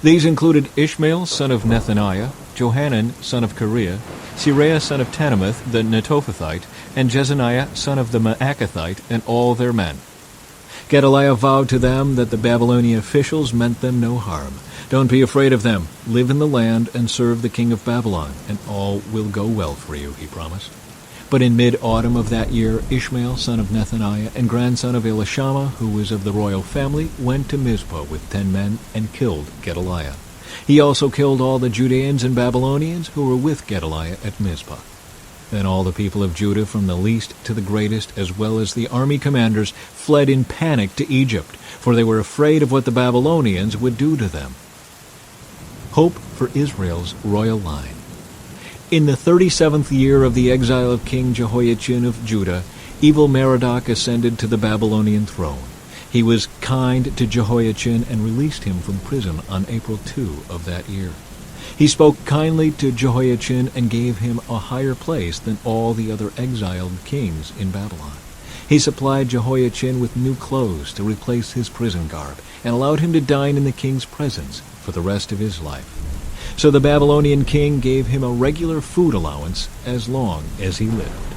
These included Ishmael, son of Nethaniah, Johanan, son of Kareah, Seraiah, son of Tanumeth, the Netophathite, and Jezaniah, son of the Maacathite, and all their men. Gedaliah vowed to them that the Babylonian officials meant them no harm. Don't be afraid of them. Live in the land and serve the king of Babylon, and all will go well for you, he promised. But in mid-autumn of that year, Ishmael, son of Nethaniah, and grandson of Elishama, who was of the royal family, went to Mizpah with 10 men and killed Gedaliah. He also killed all the Judeans and Babylonians who were with Gedaliah at Mizpah. Then all the people of Judah, from the least to the greatest, as well as the army commanders, fled in panic to Egypt, for they were afraid of what the Babylonians would do to them. Hope for Israel's royal line. In the 37th year of the exile of King Jehoiachin of Judah, evil Merodach ascended to the Babylonian throne. He was kind to Jehoiachin and released him from prison on April 2 of that year. He spoke kindly to Jehoiachin and gave him a higher place than all the other exiled kings in Babylon. He supplied Jehoiachin with new clothes to replace his prison garb, and allowed him to dine in the king's presence for the rest of his life. So the Babylonian king gave him a regular food allowance as long as he lived.